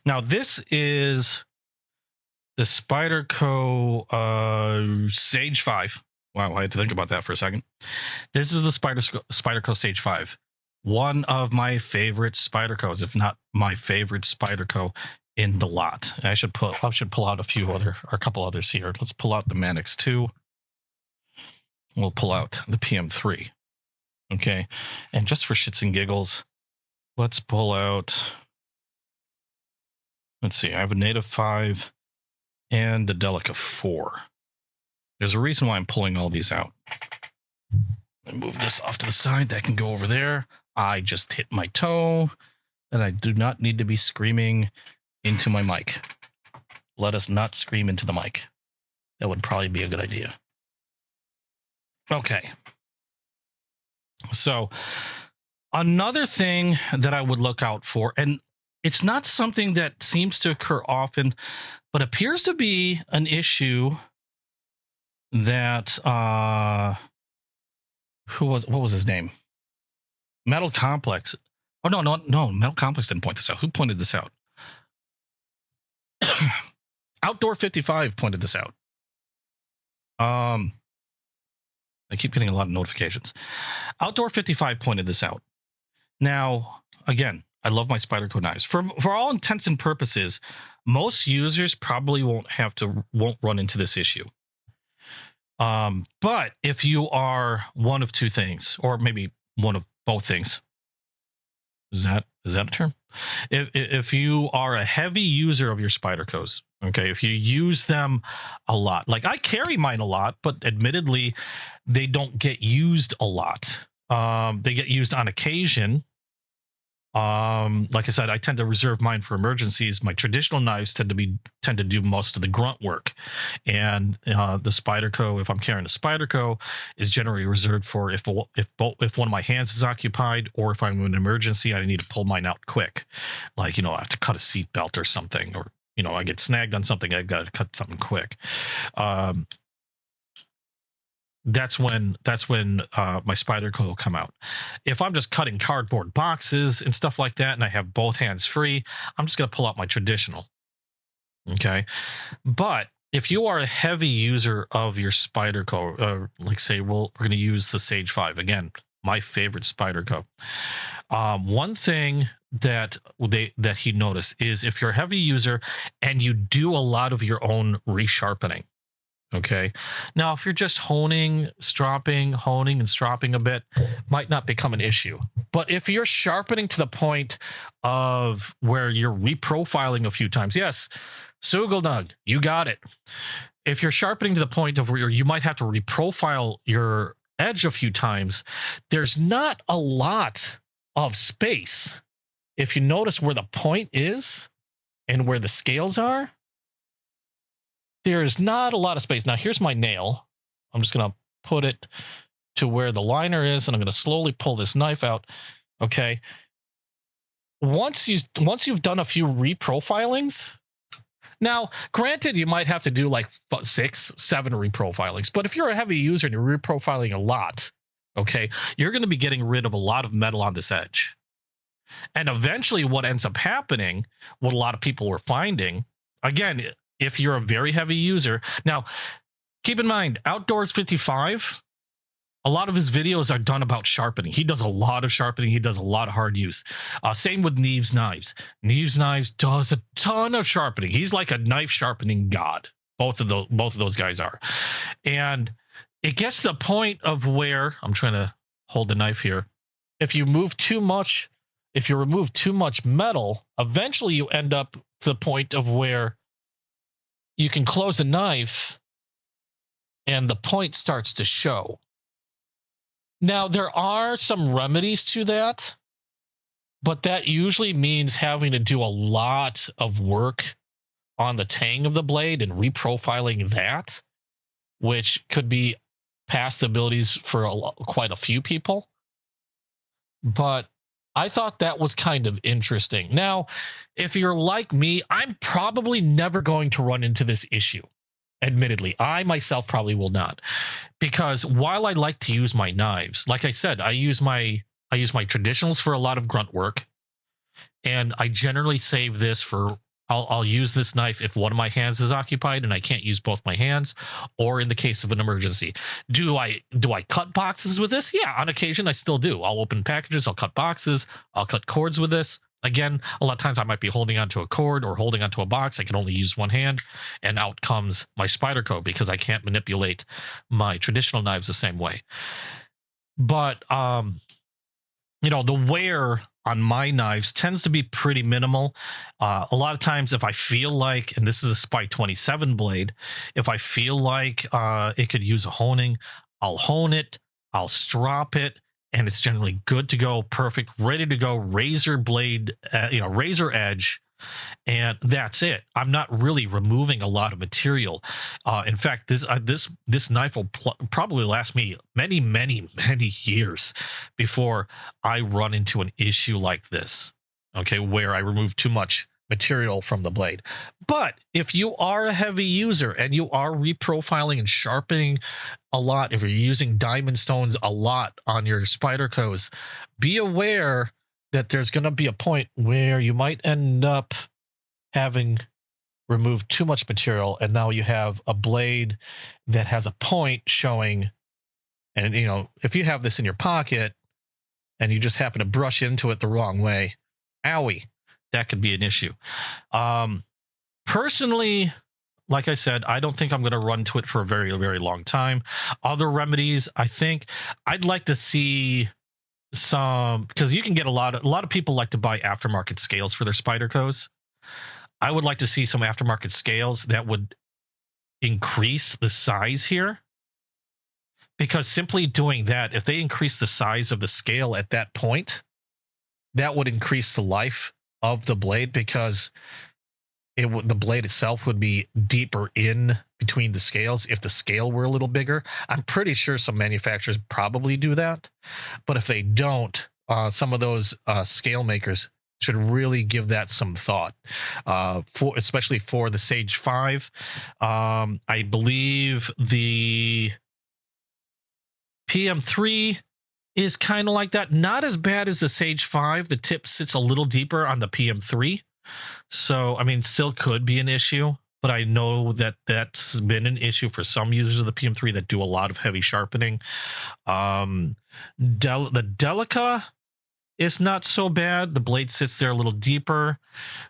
Now, this is the Spyderco Sage 5. Wow, I had to think about that for a second. This is the Spyderco Sage 5. One of my favorite Spydercos, if not my favorite Spyderco in the lot. I should pull out a couple others here. Let's pull out the Manix 2. We'll pull out the PM3. Okay, and just for shits and giggles, let's pull out. Let's see. I have a Native 5 and a Delica 4. There's a reason why I'm pulling all these out. I move this off to the side. That can go over there. I just hit my toe, and I do not need to be screaming into my mic. Let us not scream into the mic. That would probably be a good idea. Okay. So another thing that I would look out for, and it's not something that seems to occur often, but appears to be an issue that what was his name? Metal Complex. Oh no, Metal Complex didn't point this out. Who pointed this out? Outdoor 55 pointed this out. I keep getting a lot of notifications. Outdoor 55 pointed this out. Now, again, I love my Spyderco knives. For all intents and purposes, most users probably won't run into this issue. But if you are one of two things, or maybe one of both things, is that a term? If you are a heavy user of your Spydercos, okay, if you use them a lot, like I carry mine a lot, but admittedly, they don't get used a lot. They get used on occasion. Like I said, I tend to reserve mine for emergencies. My traditional knives tend to do most of the grunt work, and the Spyderco, if I'm carrying a Spyderco, is generally reserved for if one of my hands is occupied, or if I'm in an emergency, I need to pull mine out quick, like I have to cut a seat belt or something, or I get snagged on something, I've got to cut something quick. That's when my Spyderco will come out. If I'm just cutting cardboard boxes and stuff like that, and I have both hands free, I'm just going to pull out my traditional. Okay, but if you are a heavy user of your Spyderco, like say, we're going to use the Sage 5 again, my favorite Spyderco. One thing that he noticed is if you're a heavy user and you do a lot of your own resharpening. Okay. Now, if you're just honing and stropping a bit, might not become an issue. But if you're sharpening to the point of where you're reprofiling a few times, yes, Sugalnug, you got it. If you're sharpening to the point of where you might have to reprofile your edge a few times, there's not a lot of space. If you notice where the point is and where the scales are, there's not a lot of space. Now, here's my nail. I'm just going to put it to where the liner is, and I'm going to slowly pull this knife out. Okay. Once you've done a few reprofilings, now, granted, you might have to do like 6, 7 reprofilings, but if you're a heavy user and you're reprofiling a lot, okay, you're going to be getting rid of a lot of metal on this edge. And eventually what ends up happening, what a lot of people were finding, again, if you're a very heavy user. Now, keep in mind, Outdoors 55, a lot of his videos are done about sharpening. He does a lot of sharpening. He does a lot of hard use. Same with Neves Knives. Neves Knives does a ton of sharpening. He's like a knife sharpening god. Both of those guys are. And it gets to the point of where, I'm trying to hold the knife here. If you remove too much metal, eventually you end up to the point of where you can close the knife and the point starts to show. Now, there are some remedies to that, but that usually means having to do a lot of work on the tang of the blade and reprofiling that, which could be past the abilities for quite a few people. But I thought that was kind of interesting. Now, if you're like me, I'm probably never going to run into this issue. Admittedly, I myself probably will not, because while I like to use my knives, like I said, I use my traditionals for a lot of grunt work, and I generally save this for. I'll use this knife if one of my hands is occupied and I can't use both my hands, or in the case of an emergency. Do I cut boxes with this? Yeah, on occasion I still do. I'll open packages, I'll cut boxes, I'll cut cords with this. Again, a lot of times I might be holding onto a cord or holding onto a box. I can only use one hand, and out comes my Spyderco because I can't manipulate my traditional knives the same way. But the wear on my knives tends to be pretty minimal. A lot of times if I feel like, and this is a Spy 27 blade, if I feel like it could use a honing, I'll hone it, I'll strop it, and it's generally good to go, perfect, ready to go, razor blade, razor edge, and that's it. I'm not really removing a lot of material. In fact, this knife will probably last me many, many, many years before I run into an issue like this, okay, where I remove too much material from the blade. But if you are a heavy user and you are reprofiling and sharpening a lot, if you're using diamond stones a lot on your Spydercos, be aware that there's going to be a point where you might end up having removed too much material, and now you have a blade that has a point showing. And if you have this in your pocket and you just happen to brush into it the wrong way, owie, that could be an issue. Personally, like I said, I don't think I'm going to run to it for a very, very long time. Other remedies, I think I'd like to see some, because you can get a lot of people like to buy aftermarket scales for their Spydercos. I would like to see some aftermarket scales that would increase the size here, because simply doing that, if they increase the size of the scale at that point, that would increase the life of the blade, because the blade itself would be deeper in between the scales if the scale were a little bigger. I'm pretty sure some manufacturers probably do that, but if they don't, some of those scale makers should really give that some thought, especially for the Sage 5. I believe the PM3 is kind of like that. Not as bad as the Sage 5. The tip sits a little deeper on the PM3. So, I mean, still could be an issue. but I know that that's been an issue for some users of the PM3 that do a lot of heavy sharpening. The Delica is not so bad. The blade sits there a little deeper.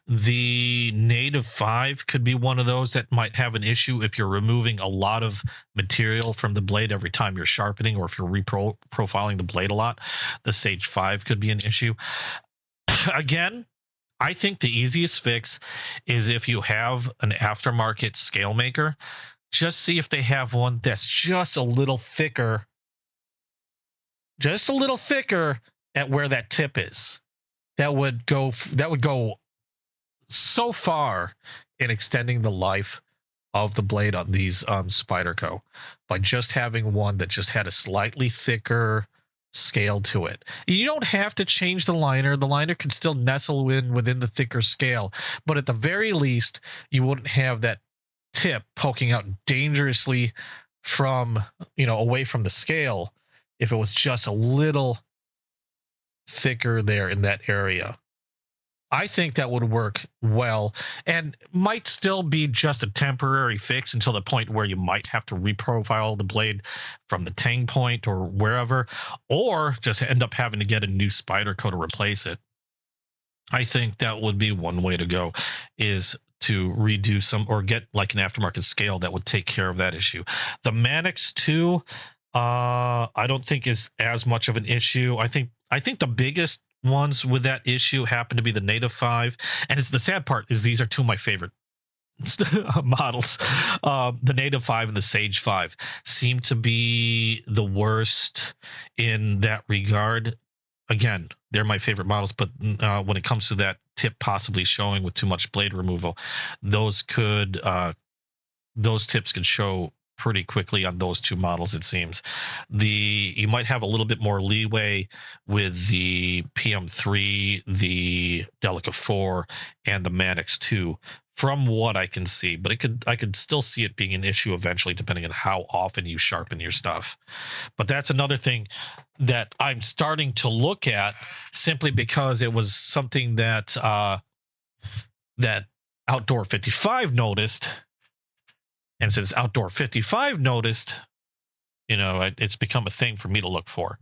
The Native 5 could be one of those that might have an issue if you're removing a lot of material from the blade every time you're sharpening, or if you're reprofiling the blade a lot. The Sage 5 could be an issue. Again, I think the easiest fix is if you have an aftermarket scale maker, just see if they have one that's just a little thicker. Just a little thicker at where that tip is. That would go so far in extending the life of the blade on these Spyderco by just having one that just had a slightly thicker scale to it. You don't have to change the liner. The liner can still nestle within the thicker scale, but at the very least, you wouldn't have that tip poking out dangerously from, away from the scale if it was just a little thicker there in that area. I think that would work well, and might still be just a temporary fix until the point where you might have to reprofile the blade from the tang point or wherever, or just end up having to get a new Spyderco to replace it. I think that would be one way to go, is to redo some, or get like an aftermarket scale that would take care of that issue. The Manix 2, I don't think is as much of an issue. I think the biggest ones with that issue happen to be the Native 5, and it's the sad part is these are two of my favorite models. The Native 5 and the Sage 5 seem to be the worst in that regard. Again, they're my favorite models, but when it comes to that tip possibly showing with too much blade removal, those tips could show pretty quickly on those two models, it seems. You might have a little bit more leeway with the PM3, the Delica 4, and the Manix 2, from what I can see. But I could still see it being an issue eventually, depending on how often you sharpen your stuff. But that's another thing that I'm starting to look at, simply because it was something that that Outdoor 55 noticed. And since Outdoor 55 noticed, it's become a thing for me to look for.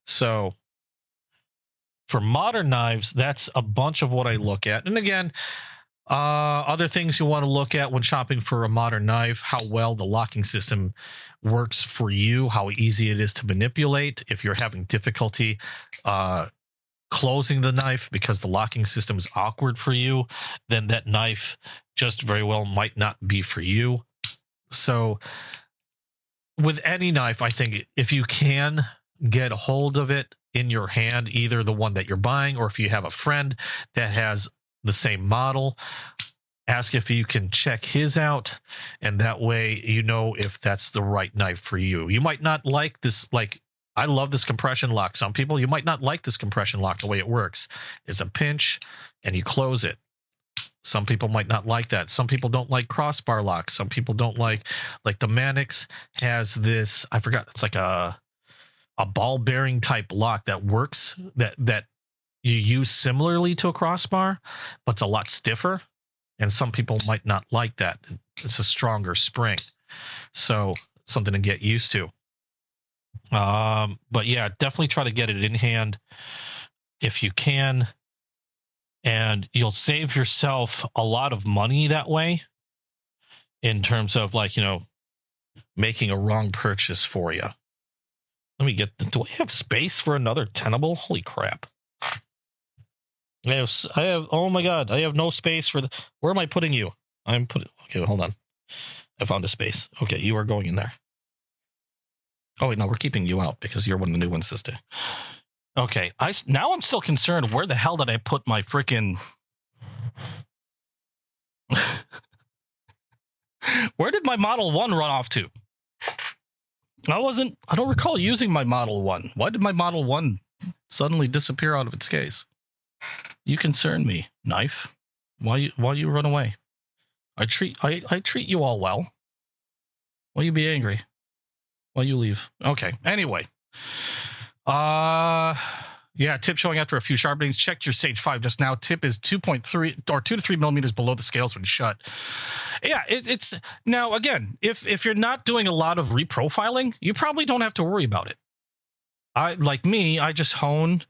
So for modern knives, that's a bunch of what I look at. And again, other things you want to look at when shopping for a modern knife: how well the locking system works for you, how easy it is to manipulate. If you're having difficulty closing the knife because the locking system is awkward for you, then that knife just very well might not be for you. So with any knife, I think if you can get a hold of it in your hand, either the one that you're buying, or if you have a friend that has the same model, ask if you can check his out, and that way you know if that's the right knife for you. You might not like this, I love this compression lock. Some people, you might not like this compression lock the way it works. It's a pinch and you close it. Some people might not like that. Some people don't like crossbar locks. Some people don't like the Manix has this, I forgot, it's like a ball bearing type lock that works, that you use similarly to a crossbar, but it's a lot stiffer. And some people might not like that. It's a stronger spring. So something to get used to. But yeah, definitely try to get it in hand if you can, and you'll save yourself a lot of money that way, in terms of making a wrong purchase for you. Let me get do I have space for another tenable? Holy crap. I have oh my god, I have no space for where am I putting you? Okay, hold on. I found a space. Okay, you are going in there. Oh, wait, no, we're keeping you out because you're one of the new ones this day. Okay, now I'm still concerned. Where the hell did I put my freaking... Where did my Model 1 run off to? I don't recall using my Model 1. Why did my Model 1 suddenly disappear out of its case? You concern me, knife. Why you run away? I treat you all well. Why you be angry? Why you leave? Okay. Anyway. Yeah, tip showing after a few sharpenings. Checked your Sage 5 just now. Tip is 2.3 or 2 to 3 millimeters below the scales when shut. Yeah, it's now again, if you're not doing a lot of reprofiling, you probably don't have to worry about it. I just hone,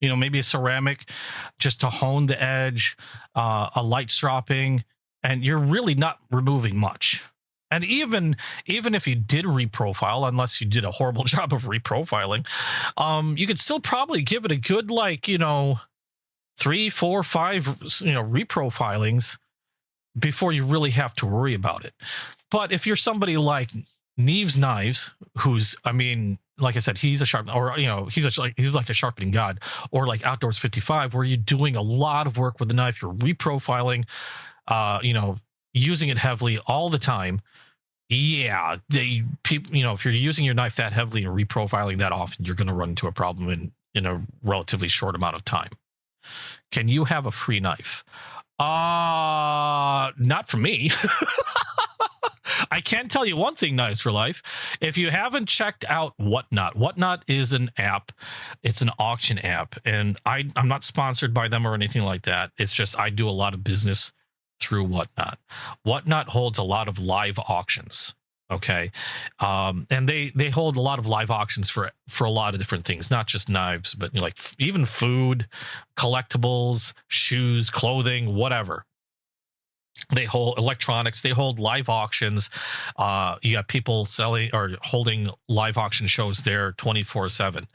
maybe a ceramic just to hone the edge, a light stropping, and you're really not removing much. And even if you did reprofile, unless you did a horrible job of reprofiling, you could still probably give it a good 3, 4, 5 reprofilings before you really have to worry about it. But if you're somebody like Neves Knives, who's, like I said, he's a sharp, or he's like a sharpening god, or like Outdoors 55, where you're doing a lot of work with the knife, you're reprofiling, using it heavily all the time. Yeah, if you're using your knife that heavily and reprofiling that often, you're going to run into a problem in a relatively short amount of time. Can you have a free knife? Not for me. I can tell you one thing, Knives for Life. If you haven't checked out Whatnot is an app. It's an auction app, and I'm not sponsored by them or anything like that. It's just I do a lot of business through Whatnot. Whatnot holds a lot of live auctions. Okay, and they hold a lot of live auctions for a lot of different things, not just knives, but even food, collectibles, shoes, clothing, whatever. They hold electronics. They hold live auctions. You got people selling or holding live auction shows there 24/7.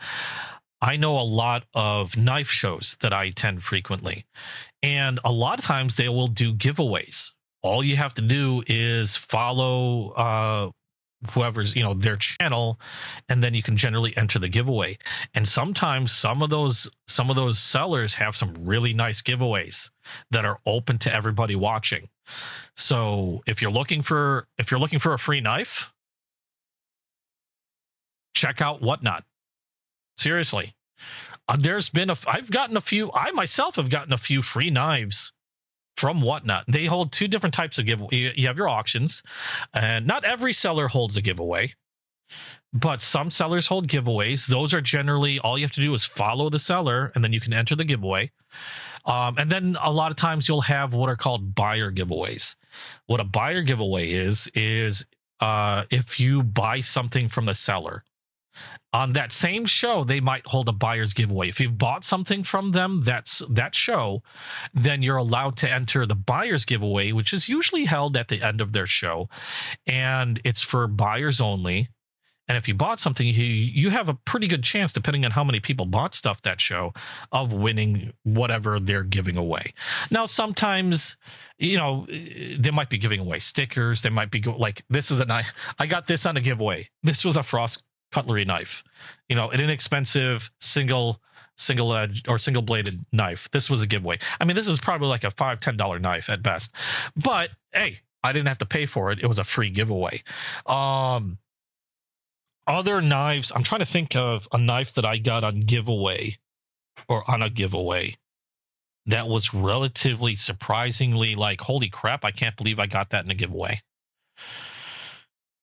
I know a lot of knife shows that I attend frequently, and a lot of times they will do giveaways. All you have to do is follow whoever's their channel, and then you can generally enter the giveaway. And sometimes some of those sellers have some really nice giveaways that are open to everybody watching. So if you're looking for a free knife, check out Whatnot. Seriously, I myself have gotten a few free knives from Whatnot. They hold two different types of giveaway. You have your auctions, and not every seller holds a giveaway, but some sellers hold giveaways. Those are generally, all you have to do is follow the seller, and then you can enter the giveaway. And then a lot of times you'll have what are called buyer giveaways. What a buyer giveaway is if you buy something from the seller, on that same show, they might hold a buyer's giveaway. If you've bought something from them, that show, then you're allowed to enter the buyer's giveaway, which is usually held at the end of their show, and it's for buyers only. And if you bought something, you have a pretty good chance, depending on how many people bought stuff that show, of winning whatever they're giving away. Now, sometimes, they might be giving away stickers. They might be this is a knife. I got this on a giveaway. This was a Frost cutlery knife, an inexpensive single edge or single bladed knife. This was a giveaway. This is probably like a $5-10 knife at best, but hey, I didn't have to pay for it. It was a free giveaway. Other knives, I'm trying to think of a knife that I got on giveaway that was relatively surprisingly holy crap, I can't believe I got that in a giveaway.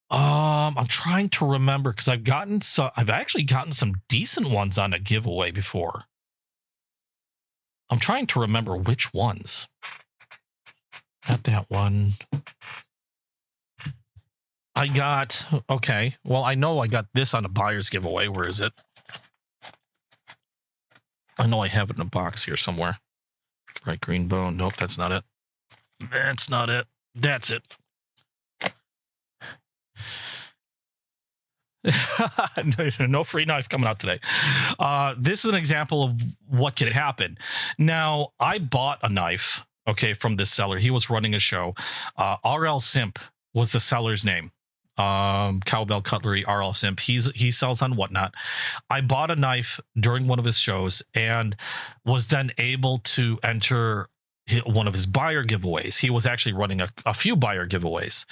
I'm trying to remember, because I've actually gotten some decent ones on a giveaway before. I'm trying to remember which ones. Not that one. I know I got this on a buyer's giveaway. Where is it? I know I have it in a box here somewhere. Right, green bone. Nope, that's not it. That's not it. That's it. No free knife coming out today. This is an example of what could happen. Now, I bought a knife, from this seller. He was running a show. RL Simp was the seller's name. Cowbell Cutlery, RL Simp. He sells on Whatnot. I bought a knife during one of his shows and was then able to enter one of his buyer giveaways. He was actually running a few buyer giveaways.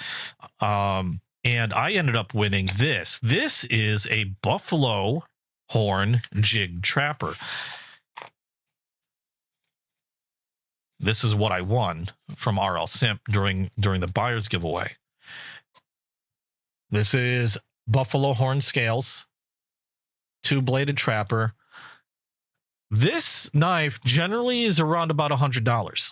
And I ended up winning this. This is a buffalo horn jig trapper. This is what I won from RL Simp during the buyer's giveaway. This is buffalo horn scales, two-bladed trapper, This knife generally is around about $100.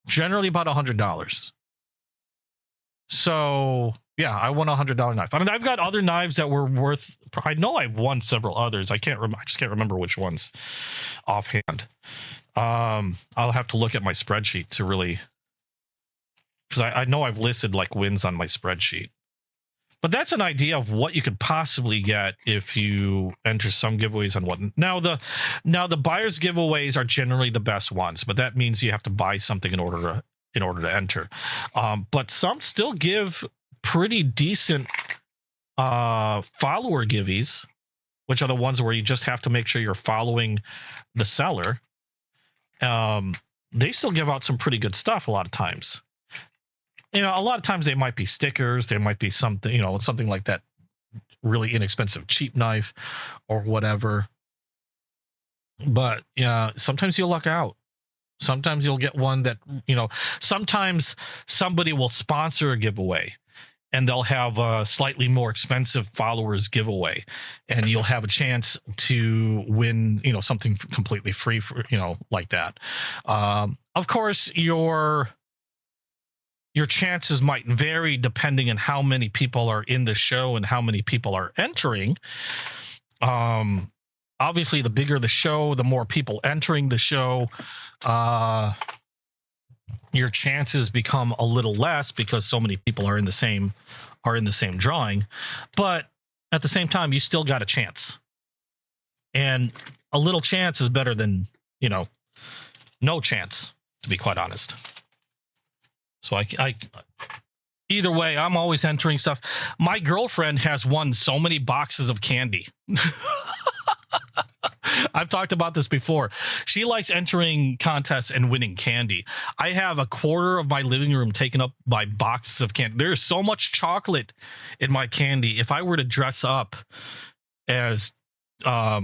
Generally about $100. So yeah, I won a $100 knife. I mean, I've got other knives that were worth. I know I've won several others. I just can't remember which ones offhand. I'll have to look at my spreadsheet to really, because I know I've listed like wins on my spreadsheet. But that's an idea of what you could possibly get if you enter some giveaways on what. Now the buyer's giveaways are generally the best ones, but that means you have to buy something in order to enter. But some still give pretty decent follower giveaways, which are the ones where you just have to make sure you're following the seller. They still give out some pretty good stuff a lot of times. A lot of times they might be stickers, there might be something, something like that really inexpensive cheap knife or whatever. But yeah, sometimes you'll luck out. Sometimes you'll get one that, sometimes somebody will sponsor a giveaway and they'll have a slightly more expensive followers giveaway, and you'll have a chance to win, something completely free for, like that. Of course, your chances might vary depending on how many people are in the show and how many people are entering. Obviously, the bigger the show, the more people entering the show, your chances become a little less because so many people are in the same drawing. But at the same time, you still got a chance. And a little chance is better than, no chance, to be quite honest. So I either way, I'm always entering stuff. My girlfriend has won so many boxes of candy. I've talked about this before. She likes entering contests and winning candy. I have a quarter of my living room taken up by boxes of candy. There's so much chocolate in my candy. If I were to dress up as why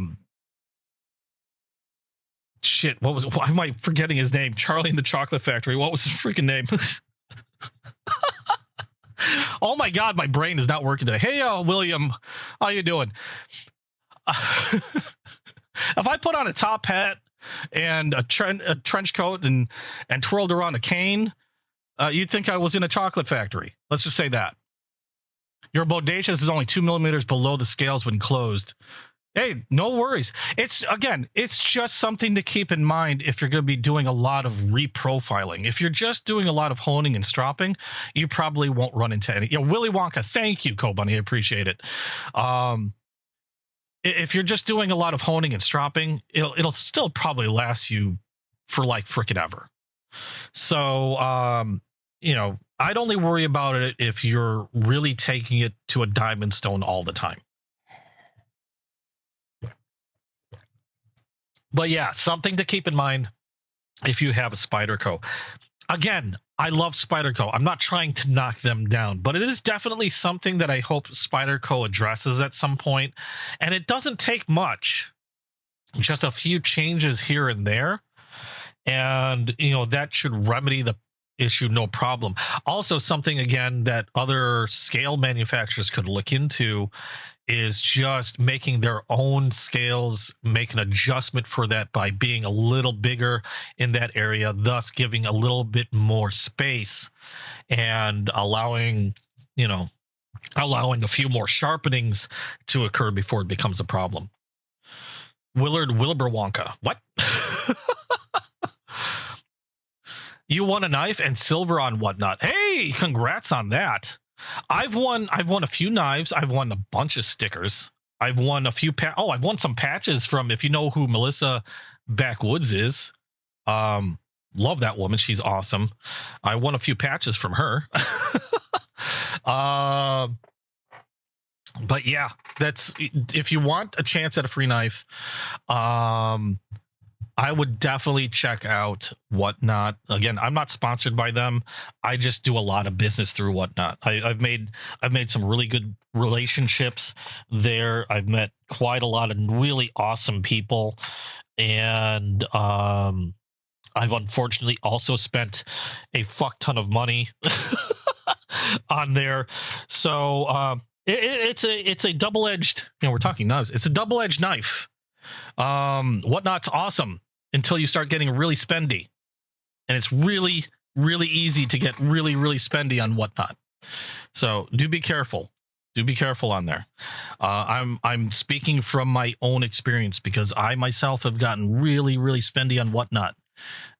am I forgetting his name? Charlie in the Chocolate Factory. What was his freaking name? Oh my God, my brain is not working today. Hey, William, how you doing? If I put on a top hat and a trench coat and twirled around a cane, you'd think I was in a chocolate factory. Let's just say that. Your bodacious is only 2 millimeters below the scales when closed. Hey, no worries. It's just something to keep in mind if you're going to be doing a lot of reprofiling. If you're just doing a lot of honing and stropping, you probably won't run into any. Willy Wonka, thank you, Cobunny, I appreciate it. If you're just doing a lot of honing and stropping, it'll still probably last you for like frickin' ever. So, I'd only worry about it if you're really taking it to a diamond stone all the time. But yeah, something to keep in mind if you have a Spyderco. Again, I love Spyderco. I'm not trying to knock them down, but it is definitely something that I hope Spyderco addresses at some point. And it doesn't take much, just a few changes here and there. And, that should remedy the issue, no problem. Also, something, again, that other scale manufacturers could look into is just making their own scales, make an adjustment for that by being a little bigger in that area, thus giving a little bit more space and allowing a few more sharpenings to occur before it becomes a problem. Wilbur Wonka. What? You won a knife and silver on whatnot. Hey, congrats on that. I've won a few knives. I've won a bunch of stickers. I've won a few I've won some patches from, if you know who Melissa Backwoods is. Love that woman. She's awesome. I won a few patches from her. But yeah, that's if you want a chance at a free knife, I would definitely check out Whatnot. Again, I'm not sponsored by them. I just do a lot of business through Whatnot. I've made some really good relationships there. I've met quite a lot of really awesome people, and I've unfortunately also spent a fuck ton of money on there. So it's a double-edged, we're talking knives. It's a double-edged knife. Whatnot's awesome until you start getting really spendy, and it's really, really easy to get really, really spendy on Whatnot. So do be careful. Do be careful on there. I'm speaking from my own experience because I myself have gotten really, really spendy on Whatnot.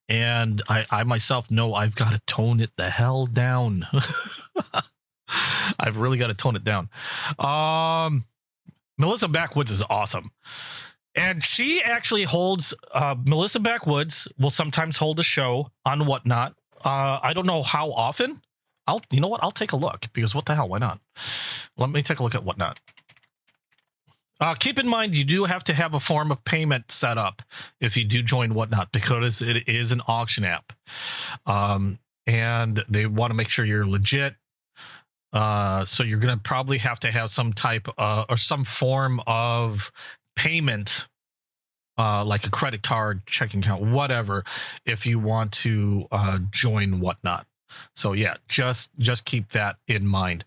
And I myself know I've got to tone it the hell down. I've really got to tone it down. Melissa Backwoods is awesome. And she actually holds, Melissa Backwoods will sometimes hold a show on Whatnot. I don't know how often. You know what? I'll take a look because what the hell? Why not? Let me take a look at Whatnot. Keep in mind, you do have to have a form of payment set up if you do join Whatnot because it is an auction app. And they want to make sure you're legit. So you're going to probably have to have some type or some form of payment, like a credit card, checking account, whatever, if you want to join Whatnot. So yeah, just keep that in mind.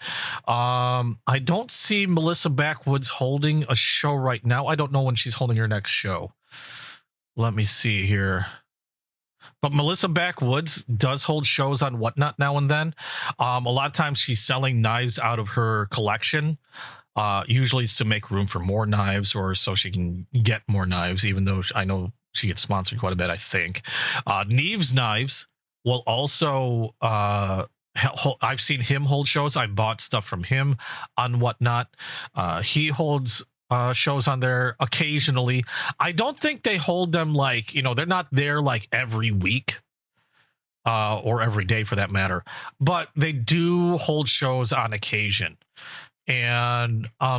I don't see Melissa Backwoods holding a show right now. I don't know when she's holding her next show. Let me see here. But Melissa Backwoods does hold shows on Whatnot now and then. A lot of times she's selling knives out of her collection. Usually it's to make room for more knives or so she can get more knives, even though I know she gets sponsored quite a bit, I think. Neves Knives will also, I've seen him hold shows. I bought stuff from him on Whatnot. He holds shows on there occasionally. I don't think they hold them like, they're not there like every week or every day for that matter, but they do hold shows on occasion. And I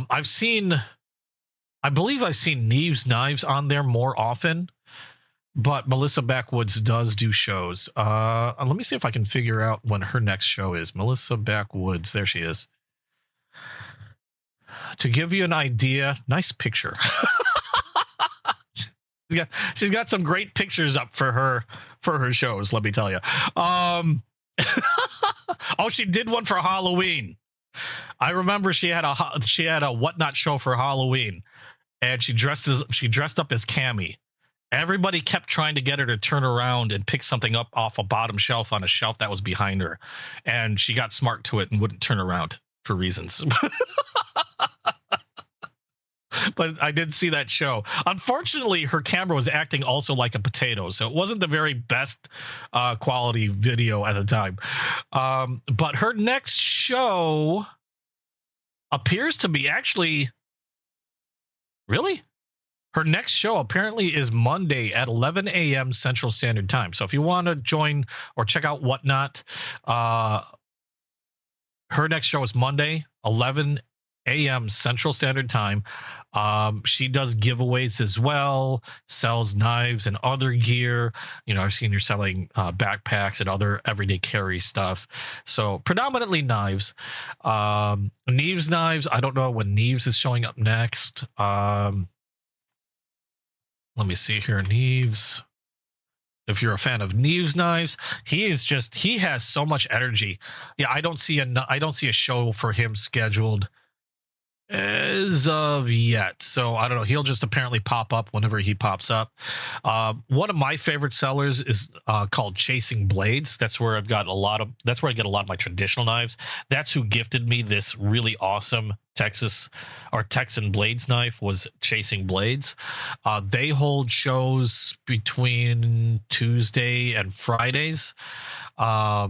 believe I've seen Neves Knives on there more often. But Melissa Backwoods does do shows. Let me see if I can figure out when her next show is. Melissa Backwoods. There she is. To give you an idea, nice picture. She's got some great pictures up for her shows, let me tell you. Oh, she did one for Halloween. I remember she had a Whatnot show for Halloween, and she dressed up as Cammy. Everybody kept trying to get her to turn around and pick something up off a bottom shelf on a shelf that was behind her. And she got smart to it and wouldn't turn around for reasons. But I did see that show. Unfortunately, her camera was acting also like a potato, so it wasn't the very best quality video at the time. But her next show appears to be actually... Really? Her next show apparently is Monday at 11 a.m. Central Standard Time. So if you want to join or check out Whatnot, her next show is Monday, 11 a.m. Central Standard Time. She does giveaways as well, sells knives and other gear. I've seen her selling backpacks and other everyday carry stuff. So predominantly knives. Neves Knives, I don't know when Neves is showing up next. Let me see here. Neves. If you're a fan of Neves Knives, he has so much energy. Yeah, I don't see a show for him scheduled as of yet. So I don't know. He'll just apparently pop up whenever he pops up. One of my favorite sellers is called Chasing Blades. That's where I get a lot of my traditional knives. That's who gifted me this really awesome Texan Blades knife, was Chasing Blades. They hold shows between Tuesday and Fridays.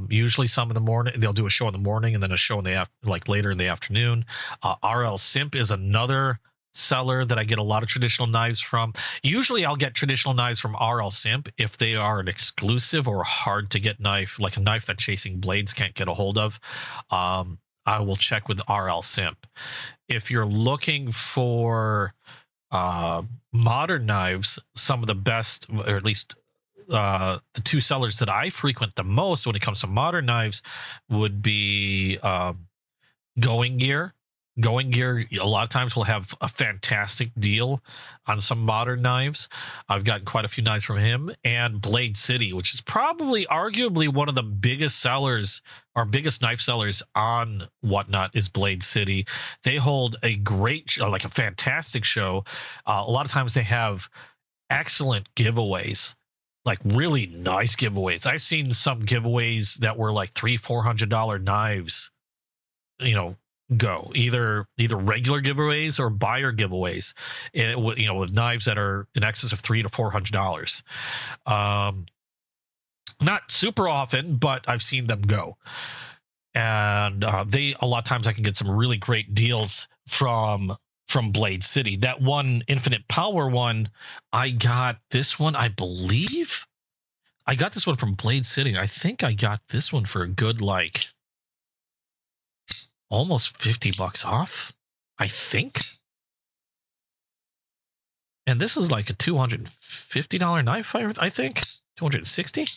Usually some in the morning. They'll do a show in the morning and then a show in the later in the afternoon. RL Simp is another seller that I get a lot of traditional knives from. Usually I'll get traditional knives from RL Simp if they are an exclusive or hard to get knife, like a knife that Chasing Blades can't get a hold of. I will check with RL Simp. If you're looking for modern knives, some of the best, or at least the two sellers that I frequent the most when it comes to modern knives would be Going Gear Going Gear, a lot of times will have a fantastic deal on some modern knives. I've gotten quite a few knives from him, and Blade City, which is probably arguably one of the biggest sellers, our biggest knife sellers on Whatnot, is Blade City. They hold a great, like a fantastic show. A lot of times they have excellent giveaways, like really nice giveaways. I've seen some giveaways that were like $300-400 knives, go either regular giveaways or buyer giveaways, with knives that are in excess of $300-400. Not super often, but I've seen them go, and they, a lot of times I can get some really great deals from Blade City. That one Infinite Power one, I got this one, I believe I got this one from Blade City. I think I got this one for a good, like, almost $50 off, I think. And this is like a $250 knife, I think. $260.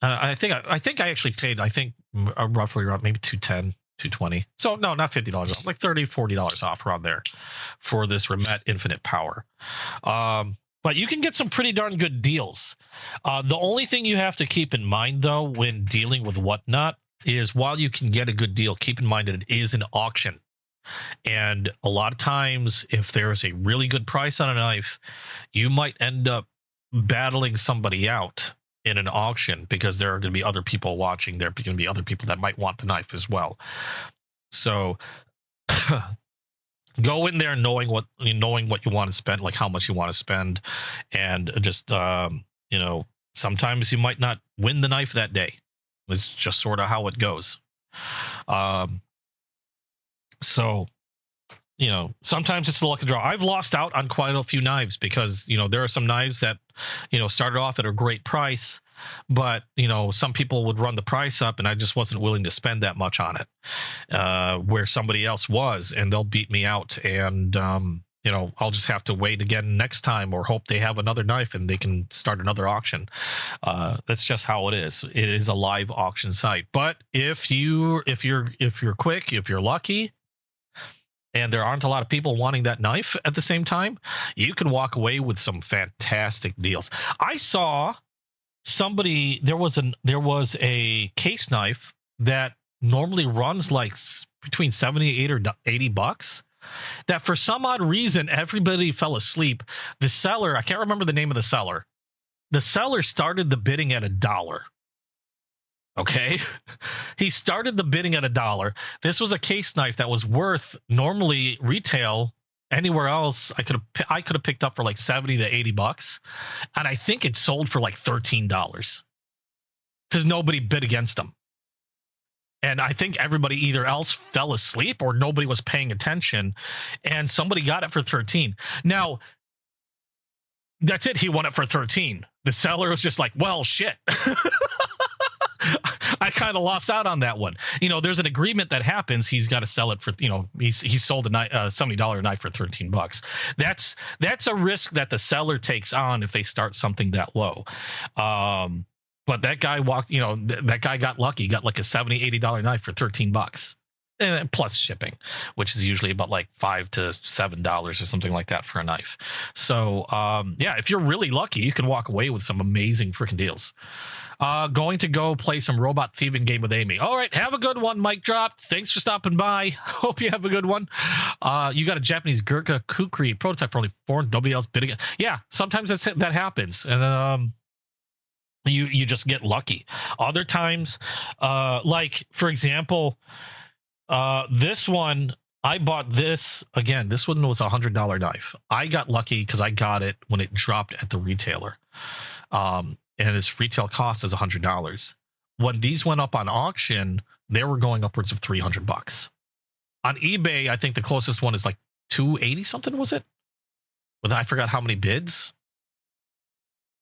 I think I actually paid, roughly around maybe $210, $220. So no, not $50 off, like $30-40 off around there for this Remet Infinite Power. But you can get some pretty darn good deals. The only thing you have to keep in mind, though, when dealing with Whatnot, is while you can get a good deal, keep in mind that it is an auction. And a lot of times, if there's a really good price on a knife, you might end up battling somebody out in an auction, because there are going to be other people watching. There are going to be other people that might want the knife as well. So go in there knowing what you want to spend, like how much you want to spend, and just sometimes you might not win the knife that day. It's just sort of how it goes. So, sometimes it's the luck of the draw. I've lost out on quite a few knives because, there are some knives that, started off at a great price, but, some people would run the price up and I just wasn't willing to spend that much on it, where somebody else was, and they'll beat me out. And, I'll just have to wait again next time, or hope they have another knife and they can start another auction. That's just how it is. It is a live auction site. But if you're quick, if you're lucky, and there aren't a lot of people wanting that knife at the same time, you can walk away with some fantastic deals. I saw somebody, there was a case knife that normally runs like between $78 or $80, that for some odd reason everybody fell asleep. The seller, I can't remember the name of the seller. The seller started the bidding at $1. Okay, he started the bidding at $1. This was a case knife that was worth, normally retail anywhere else, I could have picked up for like $70 to $80, and I think it sold for like $13 because nobody bid against him. And I think everybody either else fell asleep or nobody was paying attention, and somebody got it for 13. Now, that's it. He won it for 13. The seller was just like, well, shit. I kind of lost out on that one. There's an agreement that happens. He's got to sell it for, he sold a $70 knife for $13. That's a risk that the seller takes on if they start something that low. But that guy that guy got lucky, got like a $70-80 knife for $13, and plus shipping, which is usually about like $5 to $7 or something like that for a knife. So if you're really lucky, you can walk away with some amazing freaking deals. Going to go play some robot thieving game with Amy. All right, have a good one. Mic drop. Thanks for stopping by. Hope you have a good one. You got a Japanese Gurkha Kukri prototype for only $4. Nobody else bidding it. Yeah, sometimes that happens, and you just get lucky. Other times, like for example, this one, I bought this again. This one was $100 knife. I got lucky because I got it when it dropped at the retailer. And its retail cost is $100. When these went up on auction, they were going upwards of $300. On eBay, I think the closest one is like 280 something, was it? But I forgot how many bids.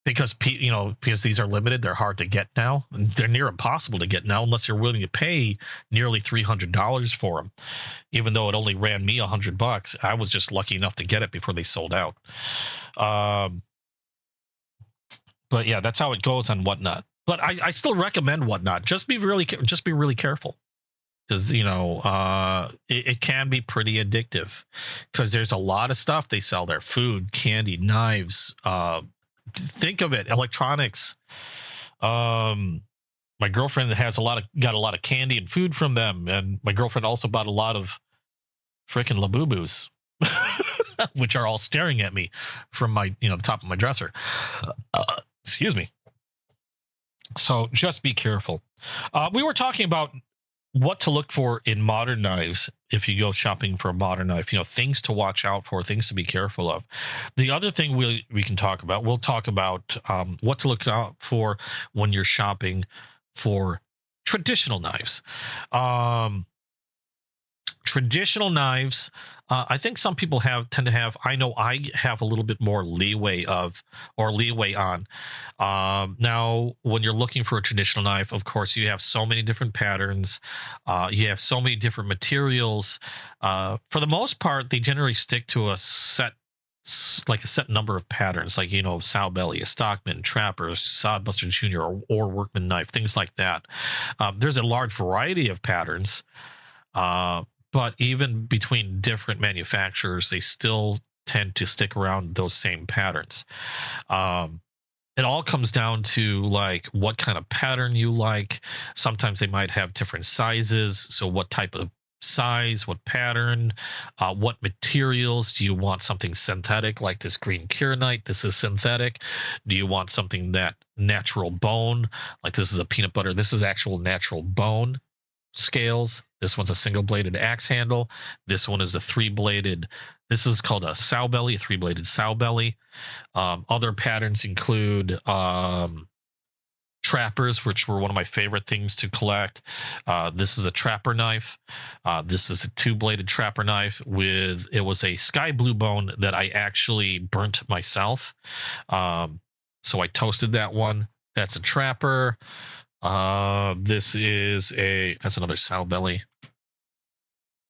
Because these are limited, they're hard to get now. They're near impossible to get now unless you're willing to pay nearly $300 for them. Even though it only ran me $100, I was just lucky enough to get it before they sold out. But yeah, that's how it goes on Whatnot. But I still recommend Whatnot. Just be really careful. because it can be pretty addictive because there's a lot of stuff they sell there: food, candy, knives. Think of it, electronics. Um, my girlfriend got a lot of candy and food from them, and my girlfriend also bought a lot of freaking Labubus, which are all staring at me from my the top of my dresser. Excuse me. So just be careful. We were talking about what to look for in modern knives if you go shopping for a modern knife. Things to watch out for, things to be careful of. The other thing we can talk about, we'll talk about what to look out for when you're shopping for traditional knives. Traditional knives, I think some people tend to have. I know I have a little bit more leeway on. Now, when you're looking for a traditional knife, of course, you have so many different patterns. You have so many different materials. For the most part, they generally stick to a set number of patterns, like sow belly, a stockman, trapper, sodbuster junior, or workman knife, things like that. There's a large variety of patterns. But even between different manufacturers, they still tend to stick around those same patterns. It all comes down to like what kind of pattern you like. Sometimes they might have different sizes. So what type of size, what pattern, what materials? Do you want something synthetic like this green Kieranite? This is synthetic. Do you want something that natural bone? Like this is a peanut butter. This is actual natural bone scales. This one's a single-bladed axe handle. This one is a three-bladed. This is called a sow belly, a three-bladed sow belly. Other patterns include trappers, which were one of my favorite things to collect. This is a trapper knife. This is a two-bladed trapper knife it was a sky blue bone that I actually burnt myself. So I toasted that one. That's a trapper. That's another sow belly.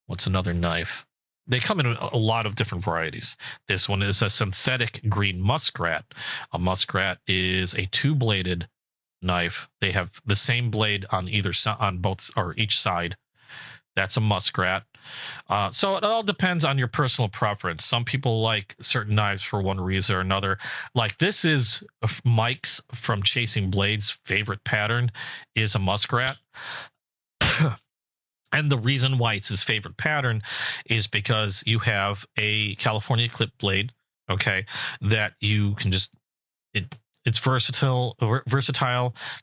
What's another knife? They come in a lot of different varieties. This one is a synthetic green muskrat. A muskrat is a two-bladed knife. They have the same blade on either side, on both or each side. That's a muskrat. So it all depends on your personal preference. Some people like certain knives for one reason or another. Like this is Mike's from Chasing Blades' favorite pattern is a muskrat. And the reason why it's his favorite pattern is because you have a California clip blade, okay, that you can just it's versatile,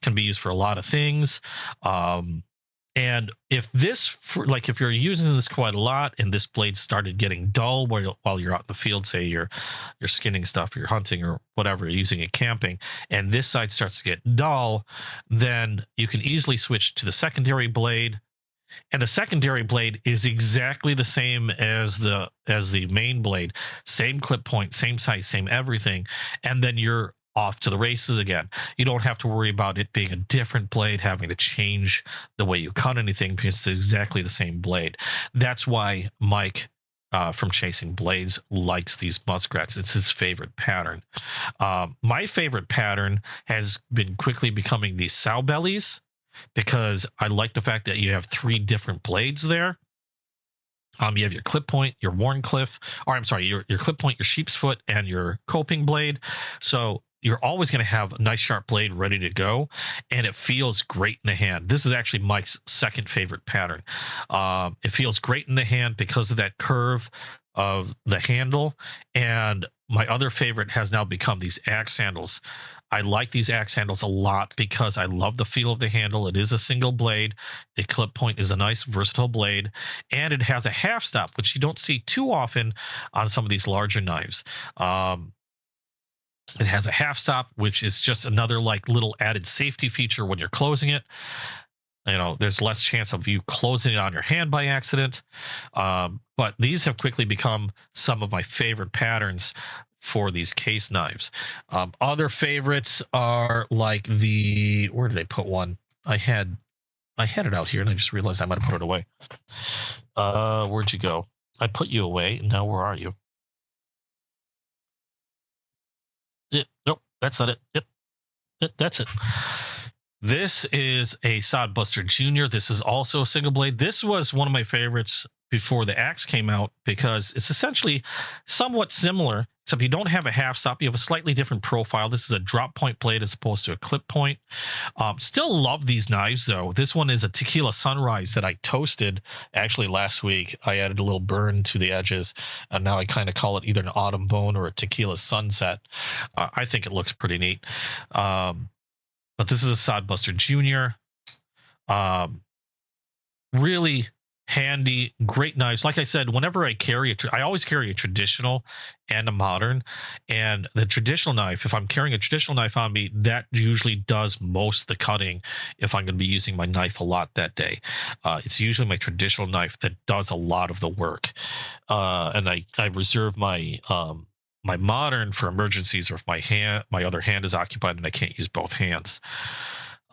can be used for a lot of things. And if you're using this quite a lot and this blade started getting dull while you're out in the field, say you're skinning stuff, you're hunting or whatever, you're using it camping, and this side starts to get dull, then you can easily switch to the secondary blade. And the secondary blade is exactly the same as the main blade, same clip point, same size, same everything, and then you're off to the races again. You don't have to worry about it being a different blade, having to change the way you cut anything, because it's exactly the same blade. That's why Mike from Chasing Blades likes these muskrats. It's his favorite pattern. My favorite pattern has been quickly becoming these sow bellies, because I like the fact that you have three different blades there. You have your clip point, your Warncliffe, or I'm sorry, your clip point, your sheep's foot, and your coping blade. So you're always going to have a nice sharp blade ready to go, and it feels great in the hand. This is actually Mike's second favorite pattern. It feels great in the hand because of that curve of the handle. And my other favorite has now become these axe handles. I like these axe handles a lot because I love the feel of the handle. It is a single blade. The clip point is a nice versatile blade, and it has a half stop, which you don't see too often on some of these larger knives. It has a half stop, which is just another like little added safety feature when you're closing it. There's less chance of you closing it on your hand by accident. But these have quickly become some of my favorite patterns for these case knives. Other favorites are like where did I put one? I had it out here and I just realized I might have put it away. Where'd you go? I put you away, and now where are you? Nope, that's not it. Yep, that's it. This is a Sodbuster Junior. This is also a single blade. This was one of my favorites before the axe came out because it's essentially somewhat similar, except you don't have a half stop. You have a slightly different profile. This is a drop point blade as opposed to a clip point. Still love these knives, though. This one is a Tequila Sunrise that I toasted actually last week. I added a little burn to the edges, and now I kind of call it either an Autumn Bone or a Tequila Sunset. I think it looks pretty neat. But this is a Sodbuster Junior. Really handy, great knives. Like I said, whenever I carry I always carry a traditional and a modern. And the traditional knife, if I'm carrying a traditional knife on me, that usually does most of the cutting if I'm going to be using my knife a lot that day. It's usually my traditional knife that does a lot of the work. And I reserve my my modern for emergencies, or if my other hand is occupied and I can't use both hands.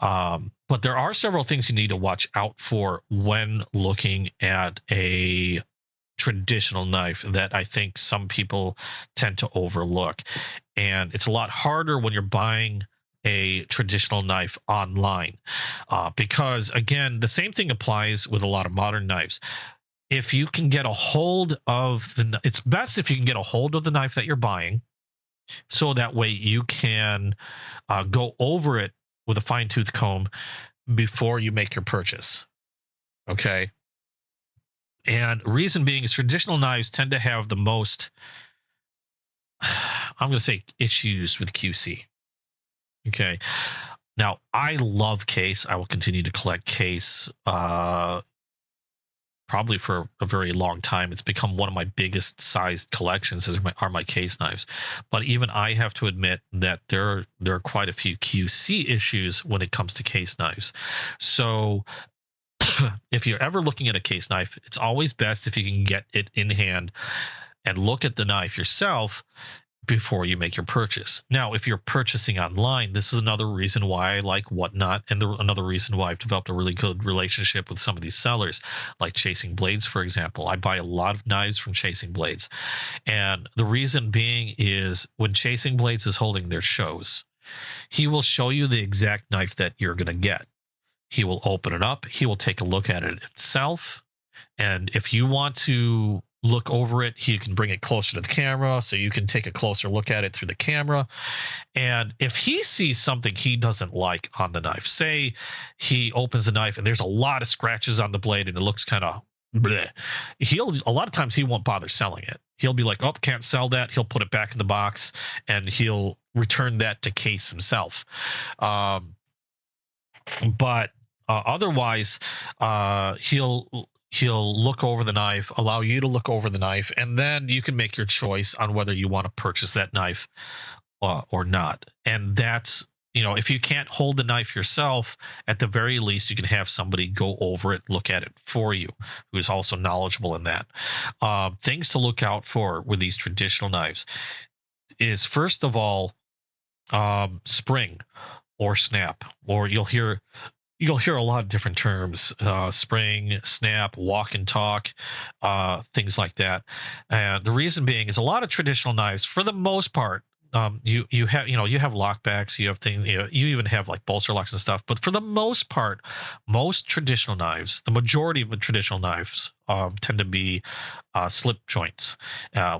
But there are several things you need to watch out for when looking at a traditional knife that I think some people tend to overlook. And it's a lot harder when you're buying a traditional knife online, because, again, the same thing applies with a lot of modern knives. If you can get a hold of it's best if you can get a hold of the knife that you're buying, so that way you can go over it with a fine-tooth comb before you make your purchase. Okay? And reason being is traditional knives tend to have the most, I'm going to say, issues with QC. Okay? Now, I love case. I will continue to collect case probably for a very long time. It's become one of my biggest sized collections are my case knives. But even I have to admit that there are quite a few QC issues when it comes to case knives. So if you're ever looking at a case knife, it's always best if you can get it in hand and look at the knife yourself before you make your purchase. Now, if you're purchasing online, this is another reason why I like Whatnot, and another reason why I've developed a really good relationship with some of these sellers, like Chasing Blades, for example. I buy a lot of knives from Chasing Blades, and the reason being is when Chasing Blades is holding their shows, he will show you the exact knife that you're going to get. He will open it up. He will take a look at it himself, and if you want to look over it, he can bring it closer to the camera so you can take a closer look at it through the camera. And if he sees something he doesn't like on the knife, say he opens the knife and there's a lot of scratches on the blade and it looks kind of bleh, a lot of times he won't bother selling it. He'll be like, oh, can't sell that. He'll put it back in the box and he'll return that to case himself. But otherwise, he'll look over the knife, allow you to look over the knife, and then you can make your choice on whether you want to purchase that knife or not. And that's, if you can't hold the knife yourself, at the very least, you can have somebody go over it, look at it for you, who is also knowledgeable in that. Things to look out for with these traditional knives is, first of all, spring or snap, or you'll hear a lot of different terms, spring, snap, walk and talk, things like that. And the reason being is a lot of traditional knives, for the most part, you have lockbacks, you have things, you even have like bolster locks and stuff. But for the most part, most traditional knives, the majority of the traditional knives tend to be slip joints,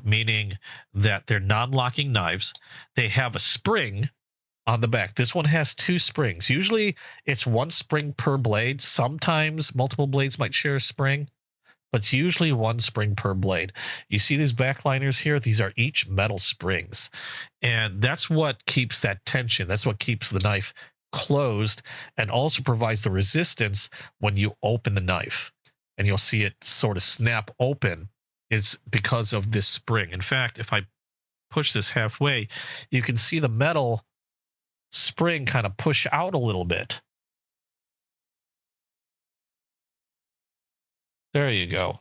meaning that they're non-locking knives. They have a spring on the back. This one has 2 springs. Usually it's 1 spring per blade. Sometimes multiple blades might share a spring, but it's usually 1 spring per blade. You see these backliners here? These are each metal springs. And that's what keeps that tension. That's what keeps the knife closed and also provides the resistance when you open the knife. And you'll see it sort of snap open. It's because of this spring. In fact, if I push this halfway, you can see the metal spring kind of push out a little bit. There you go.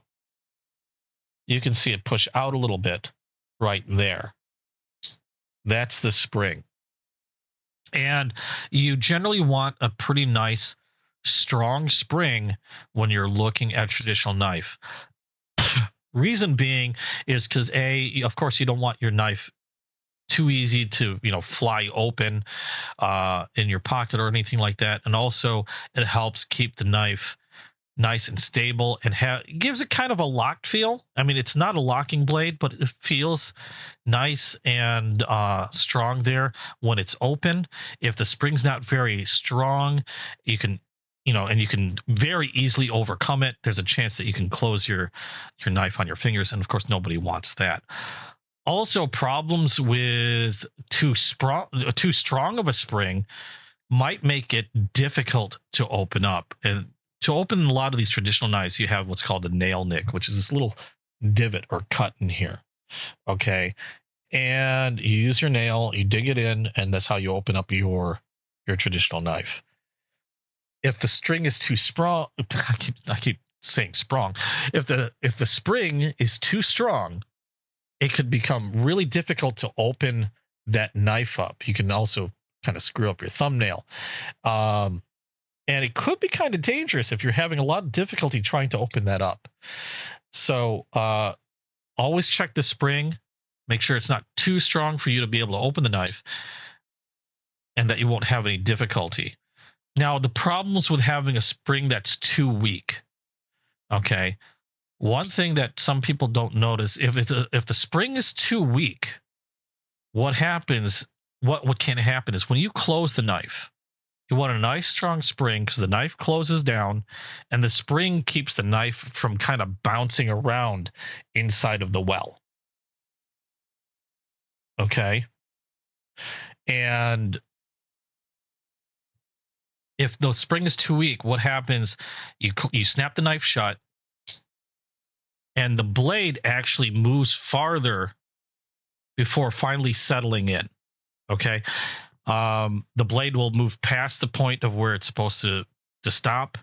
You can see it push out a little bit right there. That's the spring. And you generally want a pretty nice, strong spring when you're looking at traditional knife. Reason being is because, of course, you don't want your knife too easy to, fly open in your pocket or anything like that. And also, it helps keep the knife nice and stable, and gives it kind of a locked feel. I mean, it's not a locking blade, but it feels nice and strong there when it's open. If the spring's not very strong, you can, and you can very easily overcome it. There's a chance that you can close your knife on your fingers, and of course, nobody wants that. Also, problems with too strong of a spring might make it difficult to open up. And to open a lot of these traditional knives, you have what's called a nail nick, which is this little divot or cut in here. Okay. And you use your nail, you dig it in, and that's how you open up your traditional knife. If the string is too strong, I keep saying strong. If the spring is too strong, it could become really difficult to open that knife up. You can also kind of screw up your thumbnail. And it could be kind of dangerous if you're having a lot of difficulty trying to open that up. So always check the spring. Make sure it's not too strong for you to be able to open the knife, and that you won't have any difficulty. Now, the problems with having a spring that's too weak. Okay. One thing that some people don't notice, if the spring is too weak, what happens, what can happen is when you close the knife, you want a nice strong spring because the knife closes down and the spring keeps the knife from kind of bouncing around inside of the well. Okay. And if the spring is too weak, what happens, you snap the knife shut, and the blade actually moves farther before finally settling in. Okay. The blade will move past the point of where it's supposed to stop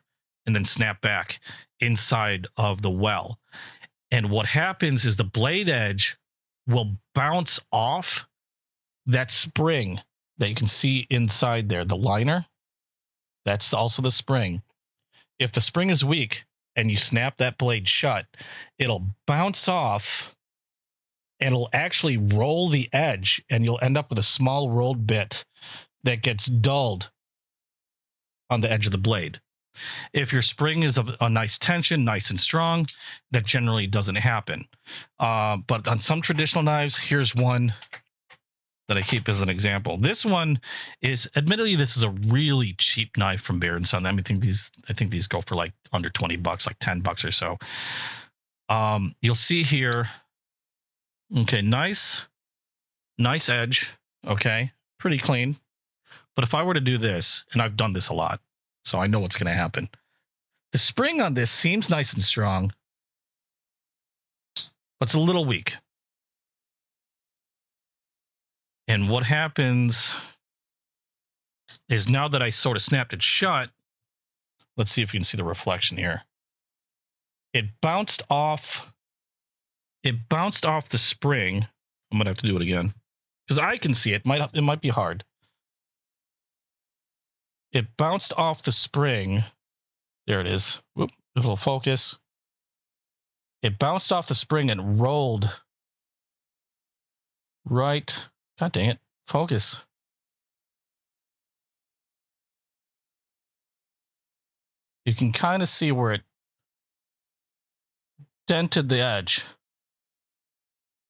and then snap back inside of the well. And what happens is the blade edge will bounce off that spring that you can see inside there, the liner. That's also the spring. If the spring is weak and you snap that blade shut, it'll bounce off and it'll actually roll the edge, and you'll end up with a small rolled bit that gets dulled on the edge of the blade. If your spring is of a nice tension, nice and strong, that generally doesn't happen. But on some traditional knives, here's one that I keep as an example. This one is, admittedly, this is a really cheap knife from Bear & Son. I think these go for like under $20, like $10 or so. You'll see here, okay, nice edge, okay, pretty clean. But if I were to do this, and I've done this a lot, so I know what's going to happen. The spring on this seems nice and strong, but it's a little weak. And what happens is, now that I sort of snapped it shut, let's see if you can see the reflection here. It bounced off the spring. I'm going to have to do it again because I can see it. It might be hard. It bounced off the spring. There it is. Whoop, it'll focus. It bounced off the spring and rolled right. God dang it. Focus. You can kind of see where it dented the edge.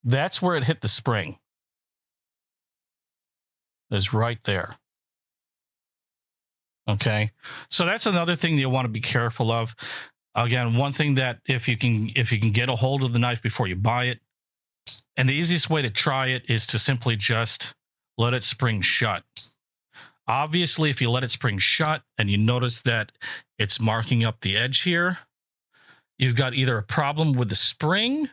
That's where it hit the spring. It's right there. Okay. So that's another thing you'll want to be careful of. Again, one thing that if you can get a hold of the knife before you buy it, and the easiest way to try it is to simply just let it spring shut. Obviously, if you let it spring shut and you notice that it's marking up the edge here, you've got either a problem with the spring,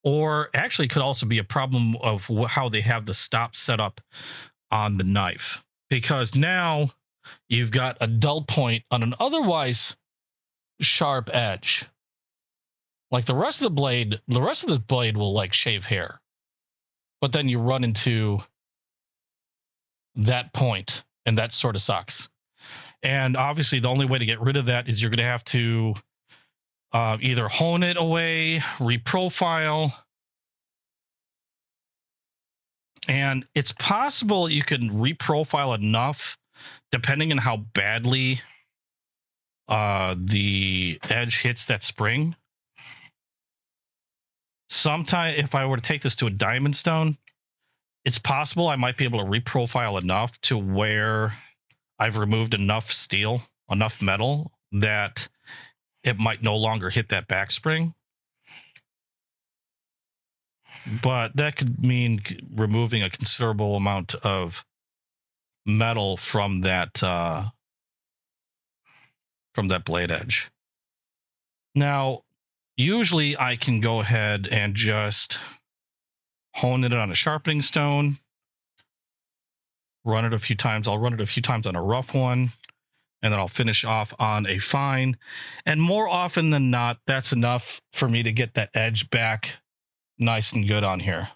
or actually could also be a problem of how they have the stop set up on the knife. Because now you've got a dull point on an otherwise sharp edge. Like the rest of the blade will like shave hair. But then you run into that point, and that sort of sucks. And obviously the only way to get rid of that is you're going to have to either hone it away, reprofile, And it's possible you can reprofile enough, depending on how badly the edge hits that spring. Sometime, if I were to take this to a diamond stone, it's possible I might be able to reprofile enough to where I've removed enough steel, enough metal, that it might no longer hit that back spring. But that could mean removing a considerable amount of metal from that blade edge. Now, usually I can go ahead and just hone it on a sharpening stone, run it a few times. I'll run it a few times on a rough one, and then I'll finish off on a fine. And more often than not, that's enough for me to get that edge back nice and good on here.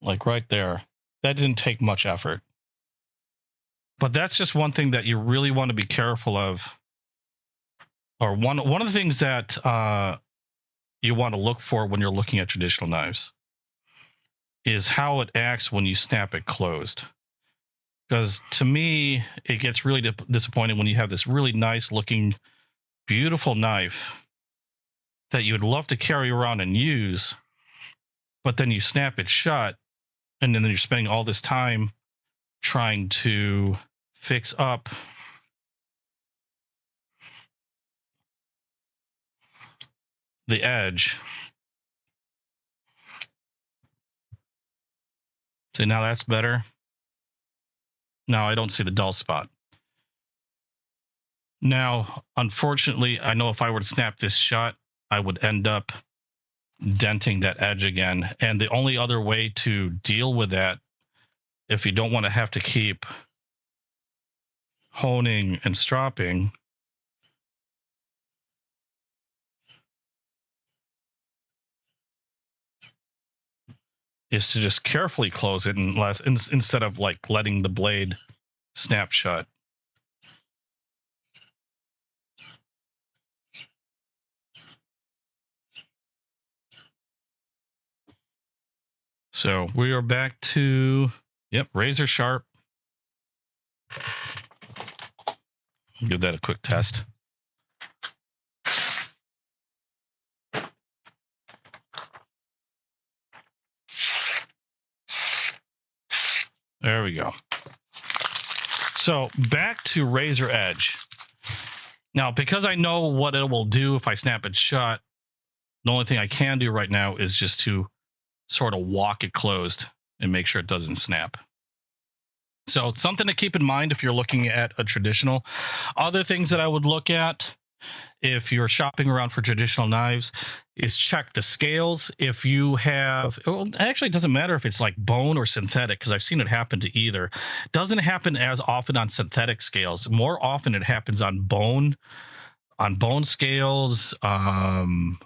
Like right there. That didn't take much effort. But that's just one thing that you really want to be careful of. Or one of the things that you want to look for when you're looking at traditional knives is how it acts when you snap it closed. Because to me, it gets really disappointing when you have this really nice looking, beautiful knife that you would love to carry around and use, but then you snap it shut, and then you're spending all this time trying to fix up the edge. So now that's better. Now I don't see the dull spot. Now, unfortunately, I know if I were to snap this shut, I would end up denting that edge again. And the only other way to deal with that, if you don't want to have to keep honing and stropping, is to just carefully close it instead of like letting the blade snap shut. So we are back to, razor sharp. Give that a quick test. There we go. So back to razor edge. Now, because I know what it will do if I snap it shut, the only thing I can do right now is just to sort of walk it closed and make sure it doesn't snap. So something to keep in mind if you're looking at a traditional. Other things that I would look at if you're shopping around for traditional knives is check the scales. If you have, actually it doesn't matter if it's like bone or synthetic, because I've seen it happen to either. It doesn't happen as often on synthetic scales. More often it happens on bone scales, on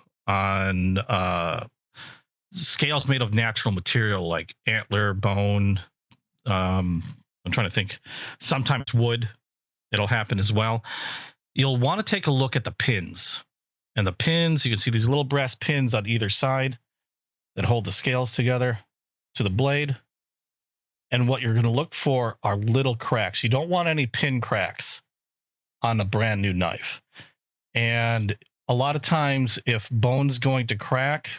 scales made of natural material like antler, bone. I'm trying to think. Sometimes wood, it'll happen as well. You'll want to take a look at the pins. And the pins, you can see these little brass pins on either side that hold the scales together to the blade. And what you're going to look for are little cracks. You don't want any pin cracks on a brand new knife. And a lot of times, if bone's going to crack,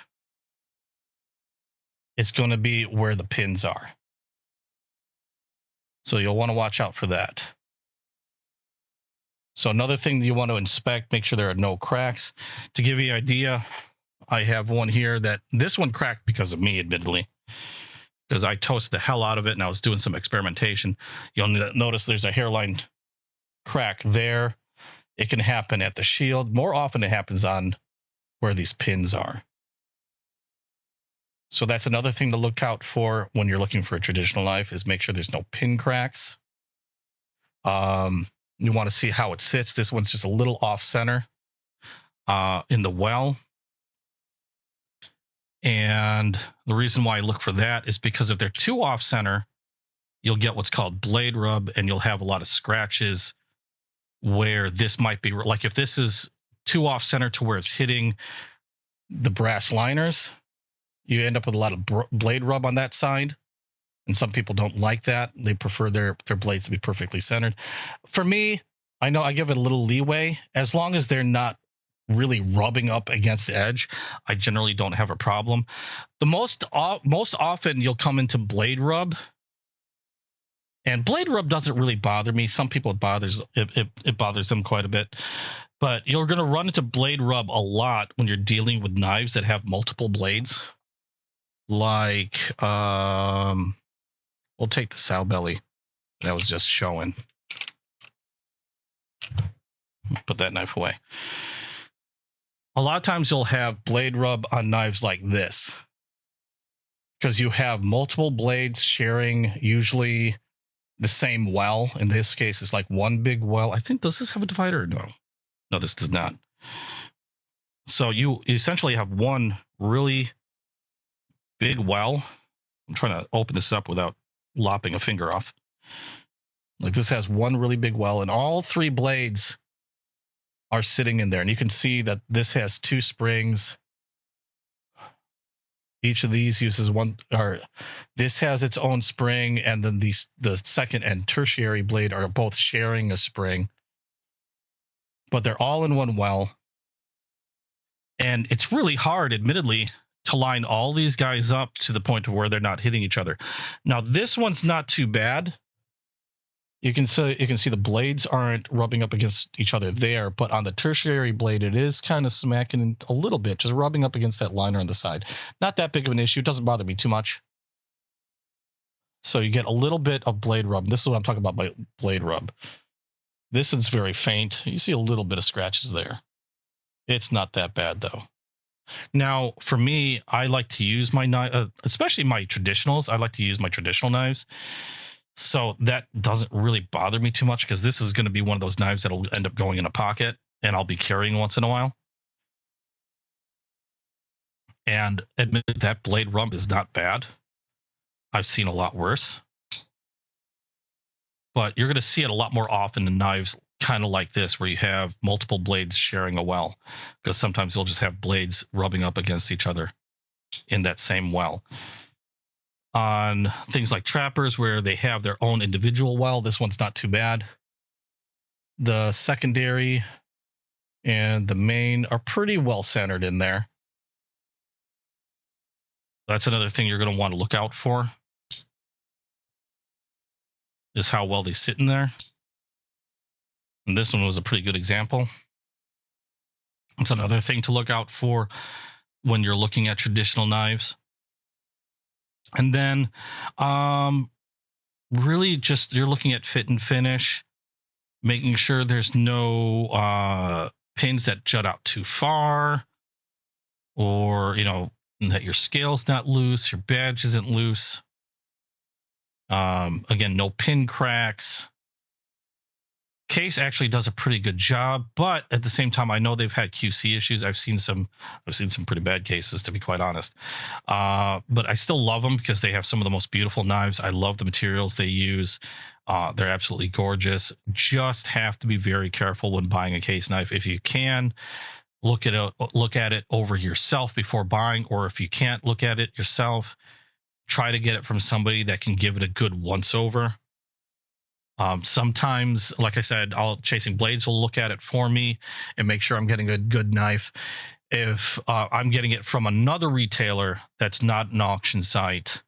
it's going to be where the pins are. So you'll want to watch out for that. So another thing that you want to inspect, make sure there are no cracks. To give you an idea, I have one here that this one cracked because of me, admittedly, because I toasted the hell out of it and I was doing some experimentation. You'll notice there's a hairline crack there. It can happen at the shield. More often it happens on where these pins are. So that's another thing to look out for when you're looking for a traditional knife, is make sure there's no pin cracks. You want to see how it sits. This one's just a little off center in the well. And the reason why I look for that is because if they're too off center, you'll get what's called blade rub, and you'll have a lot of scratches where this might be, like if this is too off center to where it's hitting the brass liners, you end up with a lot of blade rub on that side. And some people don't like that. They prefer their blades to be perfectly centered. For me, I know I give it a little leeway. As long as they're not really rubbing up against the edge, I generally don't have a problem. The most often you'll come into blade rub, and blade rub doesn't really bother me. Some people it bothers them quite a bit. But you're going to run into blade rub a lot when you're dealing with knives that have multiple blades. Like, we'll take the sow belly that was just showing. Put that knife away. A lot of times you'll have blade rub on knives like this because you have multiple blades sharing usually the same well. In this case, it's like one big well. I think, does this have a divider? No. No, this does not. So you essentially have one really big well. I'm trying to open this up without lopping a finger off. Like this has one really big well, and all three blades are sitting in there. And you can see that this has two springs. Each of these uses one, or this has its own spring, and then the second and tertiary blade are both sharing a spring. But they're all in one well. And it's really hard, admittedly, to line all these guys up to the point of where they're not hitting each other. Now, this one's not too bad. You can see the blades aren't rubbing up against each other there, but on the tertiary blade, it is kind of smacking a little bit, just rubbing up against that liner on the side. Not that big of an issue. It doesn't bother me too much. So you get a little bit of blade rub. This is what I'm talking about by blade rub. This is very faint. You see a little bit of scratches there. It's not that bad, though. Now, for me, I like to use my knife, especially my traditionals. I like to use my traditional knives. So that doesn't really bother me too much because this is going to be one of those knives that'll end up going in a pocket and I'll be carrying once in a while. And admit that blade rub is not bad. I've seen a lot worse. But you're going to see it a lot more often in knives kind of like this, where you have multiple blades sharing a well, because sometimes you'll just have blades rubbing up against each other in that same well. On things like trappers, where they have their own individual well, this one's not too bad. The secondary and the main are pretty well centered in there. That's another thing you're going to want to look out for, is how well they sit in there. And this one was a pretty good example. It's another thing to look out for when you're looking at traditional knives. And then really just you're looking at fit and finish, making sure there's no pins that jut out too far, or, that your scale's not loose, your badge isn't loose. Again, no pin cracks. Case actually does a pretty good job, but at the same time, I know they've had QC issues. I've seen some pretty bad cases, to be quite honest. But I still love them because they have some of the most beautiful knives. I love the materials they use. They're absolutely gorgeous. Just have to be very careful when buying a case knife. If you can, look at it over yourself before buying, or if you can't look at it yourself, try to get it from somebody that can give it a good once over. Sometimes, like I said, Chasing Blades will look at it for me and make sure I'm getting a good knife. If I'm getting it from another retailer that's not an auction site,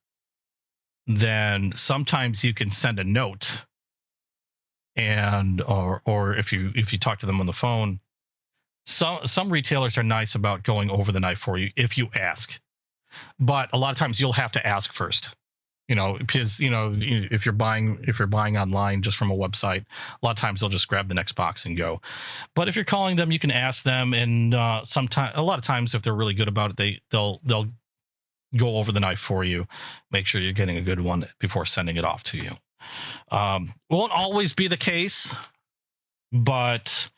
then sometimes you can send a note, and or if you talk to them on the phone, some retailers are nice about going over the knife for you if you ask, but a lot of times you'll have to ask first. Because if you're buying online just from a website, a lot of times they'll just grab the next box and go. But if you're calling them, you can ask them, and a lot of times if they're really good about it, they'll go over the knife for you, make sure you're getting a good one before sending it off to you. Won't always be the case, but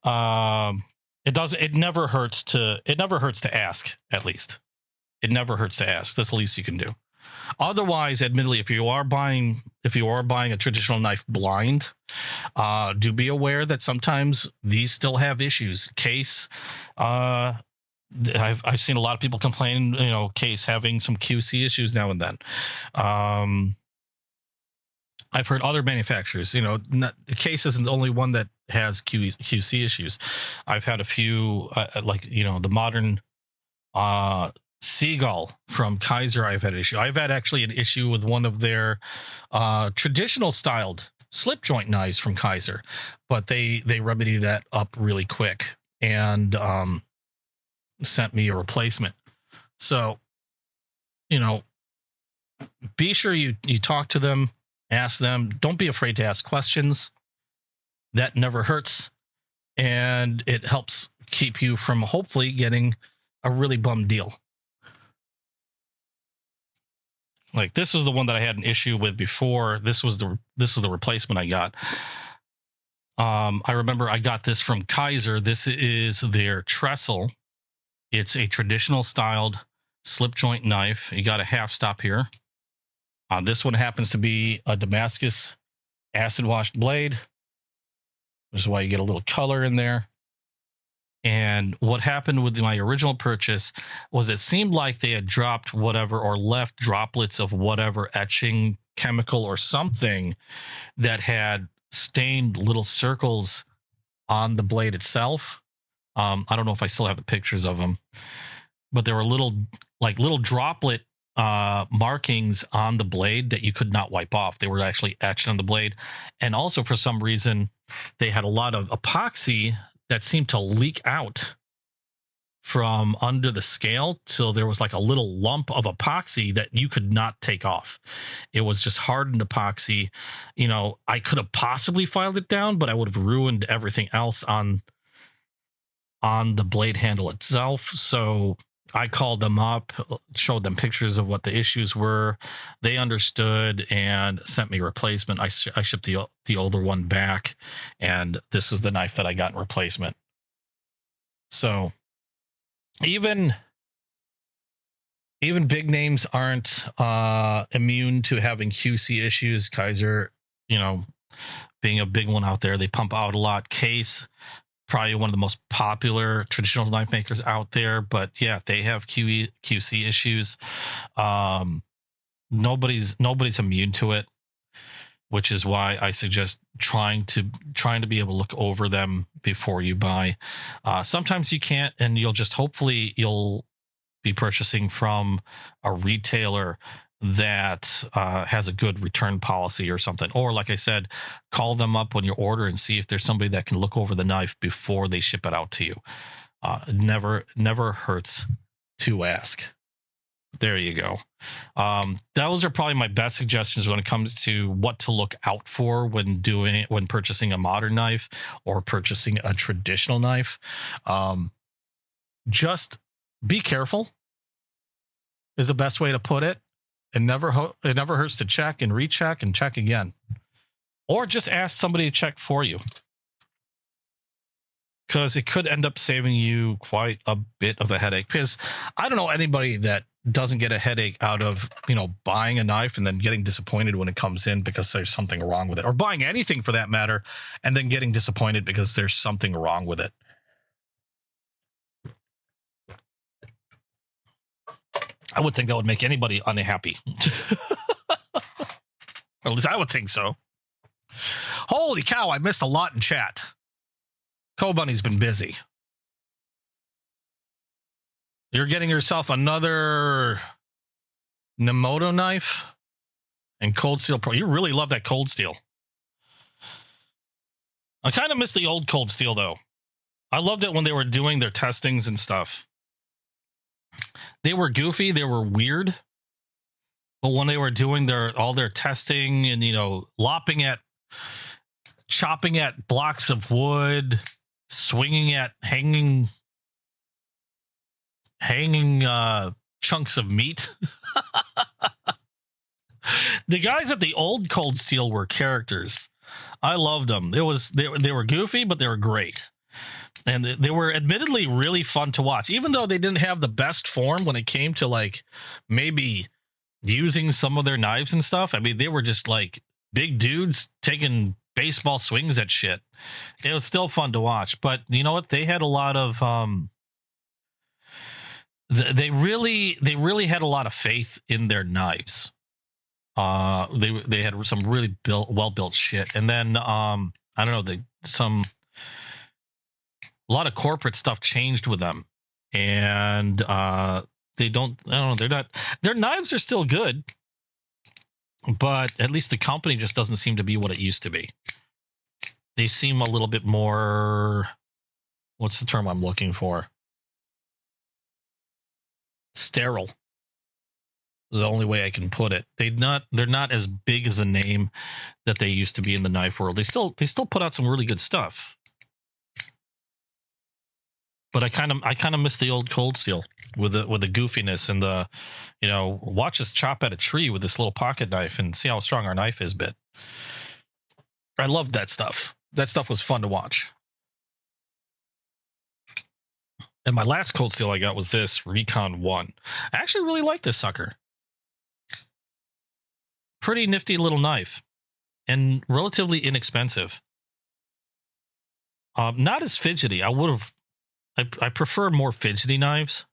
it never hurts to ask. At least it never hurts to ask. That's the least you can do. Otherwise, admittedly, if you are buying a traditional knife blind, do be aware that sometimes these still have issues. Case I've seen a lot of people complain, Case having some QC issues now and then. I've heard other manufacturers, Case isn't the only one that has QC issues. I've had a few, the modern Seagull from Kaiser. I've had an issue. I've had actually an issue with one of their traditional styled slip joint knives from Kaiser, but they remedied that up really quick and sent me a replacement. So, be sure you talk to them, ask them. Don't be afraid to ask questions. That never hurts, and it helps keep you from hopefully getting a really bum deal. Like, this is the one that I had an issue with before. This is the replacement I got. I remember I got this from Kaiser. This is their trestle. It's a traditional styled slip joint knife. You got a half stop here. This one happens to be a Damascus acid washed blade, which is why you get a little color in there. And what happened with my original purchase was it seemed like they had dropped whatever or left droplets of whatever etching chemical or something that had stained little circles on the blade itself. I don't know if I still have the pictures of them, but there were little droplet markings on the blade that you could not wipe off. They were actually etched on the blade. And also, for some reason, they had a lot of epoxy that seemed to leak out from under the scale till there was like a little lump of epoxy that you could not take off. It was just hardened epoxy. I could have possibly filed it down, but I would have ruined everything else on the blade handle itself. So I called them up, showed them pictures of what the issues were. They understood and sent me a replacement. I shipped the older one back, and this is the knife that I got in replacement. So even big names aren't immune to having QC issues. Kaiser, being a big one out there, they pump out a lot. Case, probably one of the most popular traditional knife makers out there, but yeah, they have QC issues. Nobody's immune to it, which is why I suggest trying to be able to look over them before you buy. Sometimes you can't, and hopefully you'll be purchasing from a retailer that has a good return policy or something. Or, like I said, call them up when you order and see if there's somebody that can look over the knife before they ship it out to you. Never hurts to ask. There you go. Those are probably my best suggestions when it comes to what to look out for when purchasing a modern knife or purchasing a traditional knife. Just be careful is the best way to put it. It never hurts to check and recheck and check again. Or just ask somebody to check for you, because it could end up saving you quite a bit of a headache. Because I don't know anybody that doesn't get a headache out of, buying a knife and then getting disappointed when it comes in because there's something wrong with it, or buying anything for that matter and then getting disappointed because there's something wrong with it. I would think that would make anybody unhappy. Or at least I would think so. Holy cow, I missed a lot in chat. Cobunny's been busy. You're getting yourself another Nemoto knife and Cold Steel Pro. You really love that Cold Steel. I kind of miss the old Cold Steel, though. I loved it when they were doing their testings and stuff. They were goofy, they were weird, but when they were doing all their testing and chopping at blocks of wood, swinging at hanging chunks of meat, the guys at the old Cold Steel were characters. I loved them. They were goofy, but they were great. And they were admittedly really fun to watch, even though they didn't have the best form when it came to maybe using some of their knives and stuff. I mean, they were just big dudes taking baseball swings at shit. It was still fun to watch, but you know what? They had a lot of they really had a lot of faith in their knives. They had some really well built shit, and then I don't know, a lot of corporate stuff changed with them, and they don't. I don't know. They're not. Their knives are still good, but at least the company just doesn't seem to be what it used to be. They seem a little bit more. What's the term I'm looking for? Sterile is the only way I can put it. They're not as big as a name that they used to be in the knife world. They still put out some really good stuff. But I kind of miss the old Cold Steel with the goofiness and the, watch us chop at a tree with this little pocket knife and see how strong our knife is bit. I loved that stuff. That stuff was fun to watch. And my last Cold Steel I got was this Recon 1. I actually really like this sucker. Pretty nifty little knife. And relatively inexpensive. Not as fidgety. I prefer more fidgety knives.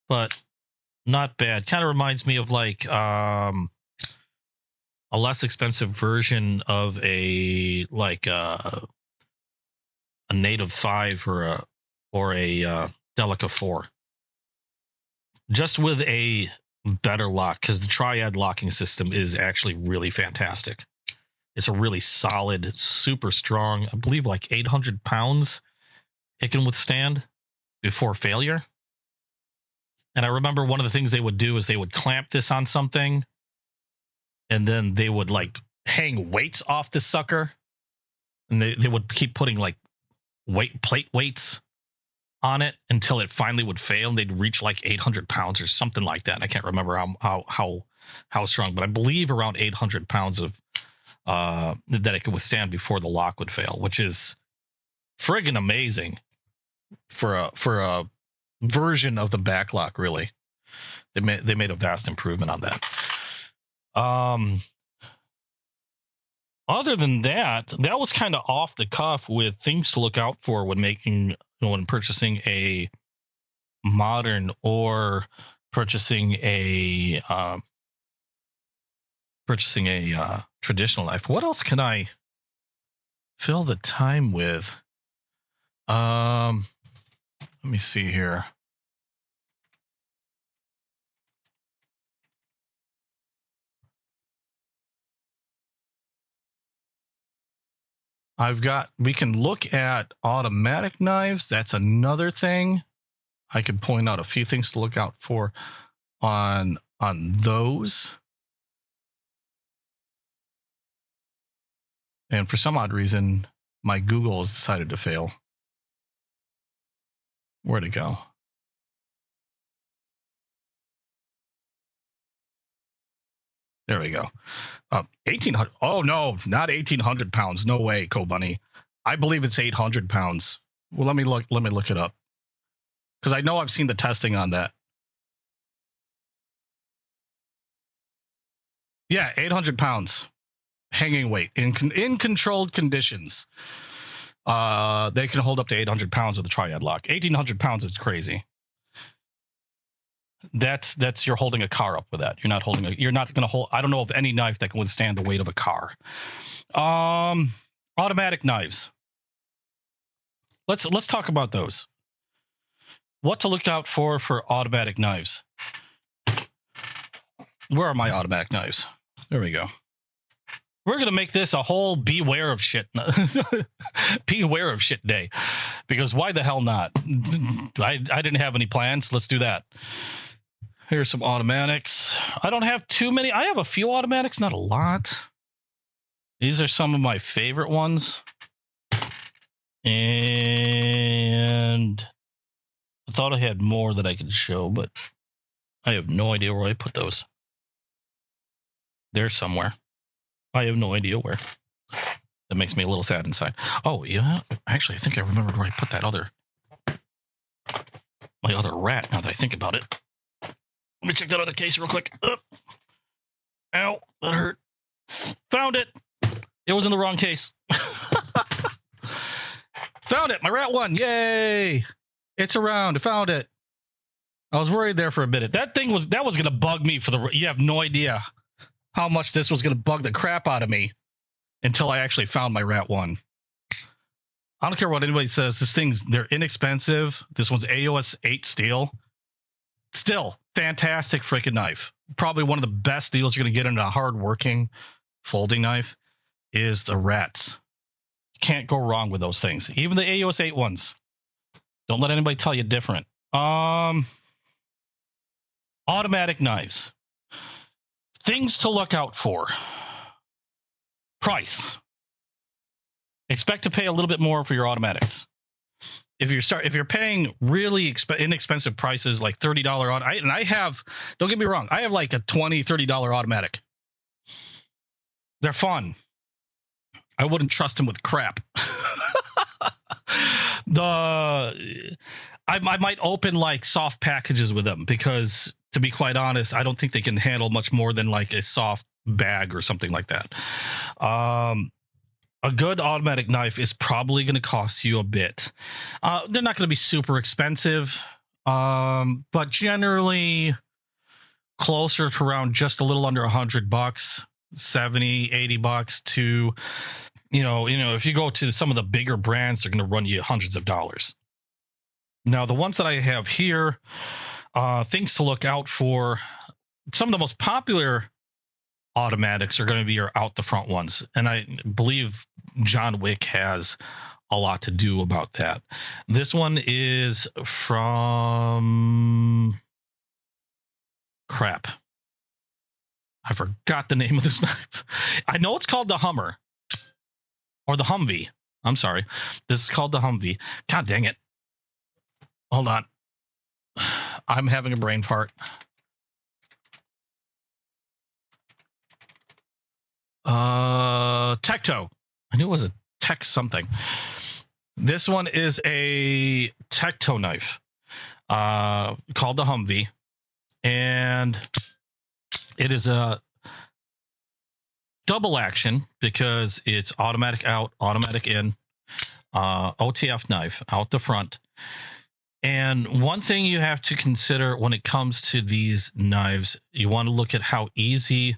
But not bad. Kind of reminds me of like a less expensive version of a Native 5 or a Delica 4. Just with a better lock, because the triad locking system is actually really fantastic. It's a really solid, super strong, I believe like 800 pounds it can withstand before failure. And I remember one of the things they would do is they would clamp this on something, and then they would like hang weights off the sucker, and they would keep putting like plate weights on it until it finally would fail, and they'd reach like 800 pounds or something like that. And I can't remember how strong, but I believe around 800 pounds of that it could withstand before the lock would fail, which is friggin' amazing for a version of the back lock. Really, they made a vast improvement on that. Other than that was kind of off the cuff with things to look out for when purchasing a modern or purchasing a traditional knife. What else can I fill the time with? Let me see here. We can look at automatic knives. That's another thing. I could point out a few things to look out for on those. And for some odd reason, my Google has decided to fail. Where'd it go? There we go. 1,800. Oh, no, not 1,800 pounds. No way, Co-Bunny. I believe it's 800 pounds. Well, let me look it up, because I know I've seen the testing on that. Yeah, 800 pounds hanging weight in controlled conditions. They can hold up to 800 pounds with a triad lock. 1,800 pounds is crazy. That's you're holding a car up with that. You're not going to hold. I don't know of any knife that can withstand the weight of a car. Automatic knives. Let's talk about those. What to look out for automatic knives. Where are my automatic knives? There we go. We're going to make this a whole beware of shit day, because why the hell not? I didn't have any plans. Let's do that. Here's some automatics. I don't have too many. I have a few automatics, not a lot. These are some of my favorite ones. And I thought I had more that I could show, but I have no idea where I put those. They're somewhere. I have no idea where. That makes me a little sad inside. Oh, yeah. Actually, I think I remembered where I put my other rat, now that I think about it. Let me check that other case real quick. Ow, that hurt. Found it. It was in the wrong case. Found it. My rat won. Yay. It's around. I found it. I was worried there for a minute. That was going to bug me you have no idea how much this was going to bug the crap out of me until I actually found my Rat 1. I don't care what anybody says. They're inexpensive. This one's AOS 8 steel. Still, fantastic freaking knife. Probably one of the best deals you're going to get in a hard-working folding knife is the Rats. You can't go wrong with those things. Even the AOS 8 ones. Don't let anybody tell you different. Automatic knives. Things to look out for. Price. Expect to pay a little bit more for your automatics. If you're paying really inexpensive prices like $30 and I have, don't get me wrong, I have like a $20, $30 automatic. They're fun. I wouldn't trust them with crap. I might open like soft packages with them because, to be quite honest, I don't think they can handle much more than like a soft bag or something like that. A good automatic knife is probably going to cost you a bit. They're not going to be super expensive, but generally closer to around just a little under $100, $70, $80 to, if you go to some of the bigger brands, they're going to run you hundreds of dollars. Now, the ones that I have here, things to look out for, some of the most popular automatics are going to be your out the front ones. And I believe John Wick has a lot to do about that. This one is from crap. I forgot the name of this knife. I know it's called the Hummer or the Humvee. I'm sorry. This is called the Humvee. God dang it. Hold on. I'm having a brain fart. Tecto. I knew it was a Tech something. This one is a Tecto knife called the Humvee, and it is a double action because it's automatic out, automatic in, OTF knife out the front. And one thing you have to consider when it comes to these knives, you want to look at how easy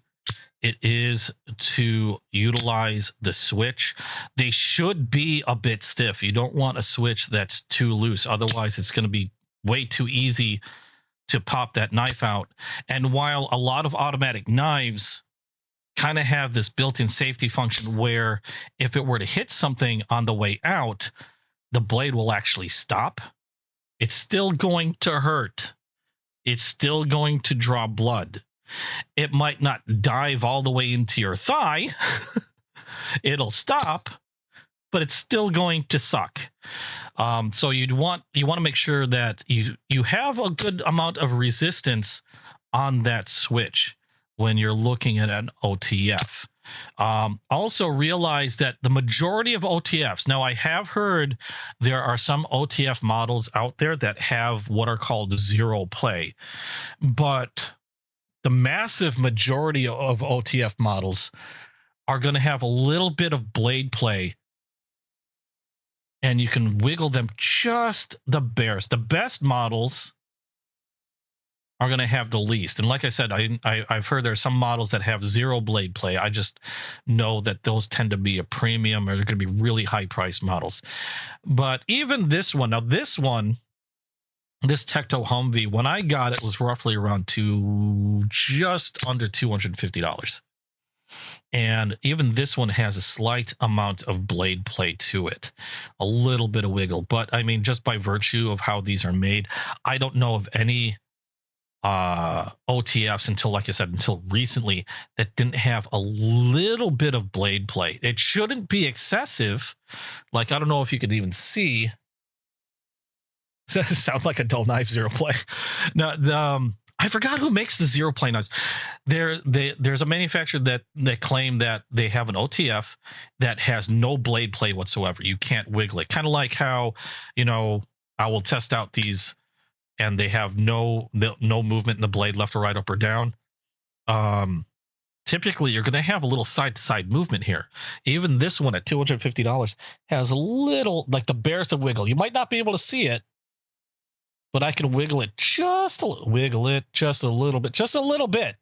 it is to utilize the switch. They should be a bit stiff. You don't want a switch that's too loose. Otherwise, it's going to be way too easy to pop that knife out. And while a lot of automatic knives kind of have this built-in safety function where if it were to hit something on the way out, the blade will actually stop, it's still going to hurt. It's still going to draw blood. It might not dive all the way into your thigh. It'll stop, but it's still going to suck. So you want to make sure that you have a good amount of resistance on that switch when you're looking at an OTF. Also realize that the majority of OTFs, now I have heard there are some OTF models out there that have what are called zero play, but the massive majority of OTF models are going to have a little bit of blade play, and you can wiggle them just the barest. The best models are going to have the least. And like I said, I've heard there are some models that have zero blade play. I just know that those tend to be a premium, or they're going to be really high-priced models. But even this one, this Tecto Humvee, when I got it, was roughly around just under $250. And even this one has a slight amount of blade play to it, a little bit of wiggle. But I mean, just by virtue of how these are made, I don't know of any OTFs until recently that didn't have a little bit of blade play. It shouldn't be excessive. Like, I don't know if you could even see. Sounds like a dull knife, zero play. Now, I forgot who makes the zero play knives. There's a manufacturer that claim that they have an OTF that has no blade play whatsoever. You can't wiggle it. Kind of like how, I will test out these and they have no movement in the blade left or right, up or down. Typically, you're going to have a little side-to-side movement here. Even this one at $250 has a little, like the barest of wiggle. You might not be able to see it, but I can wiggle it just a little bit.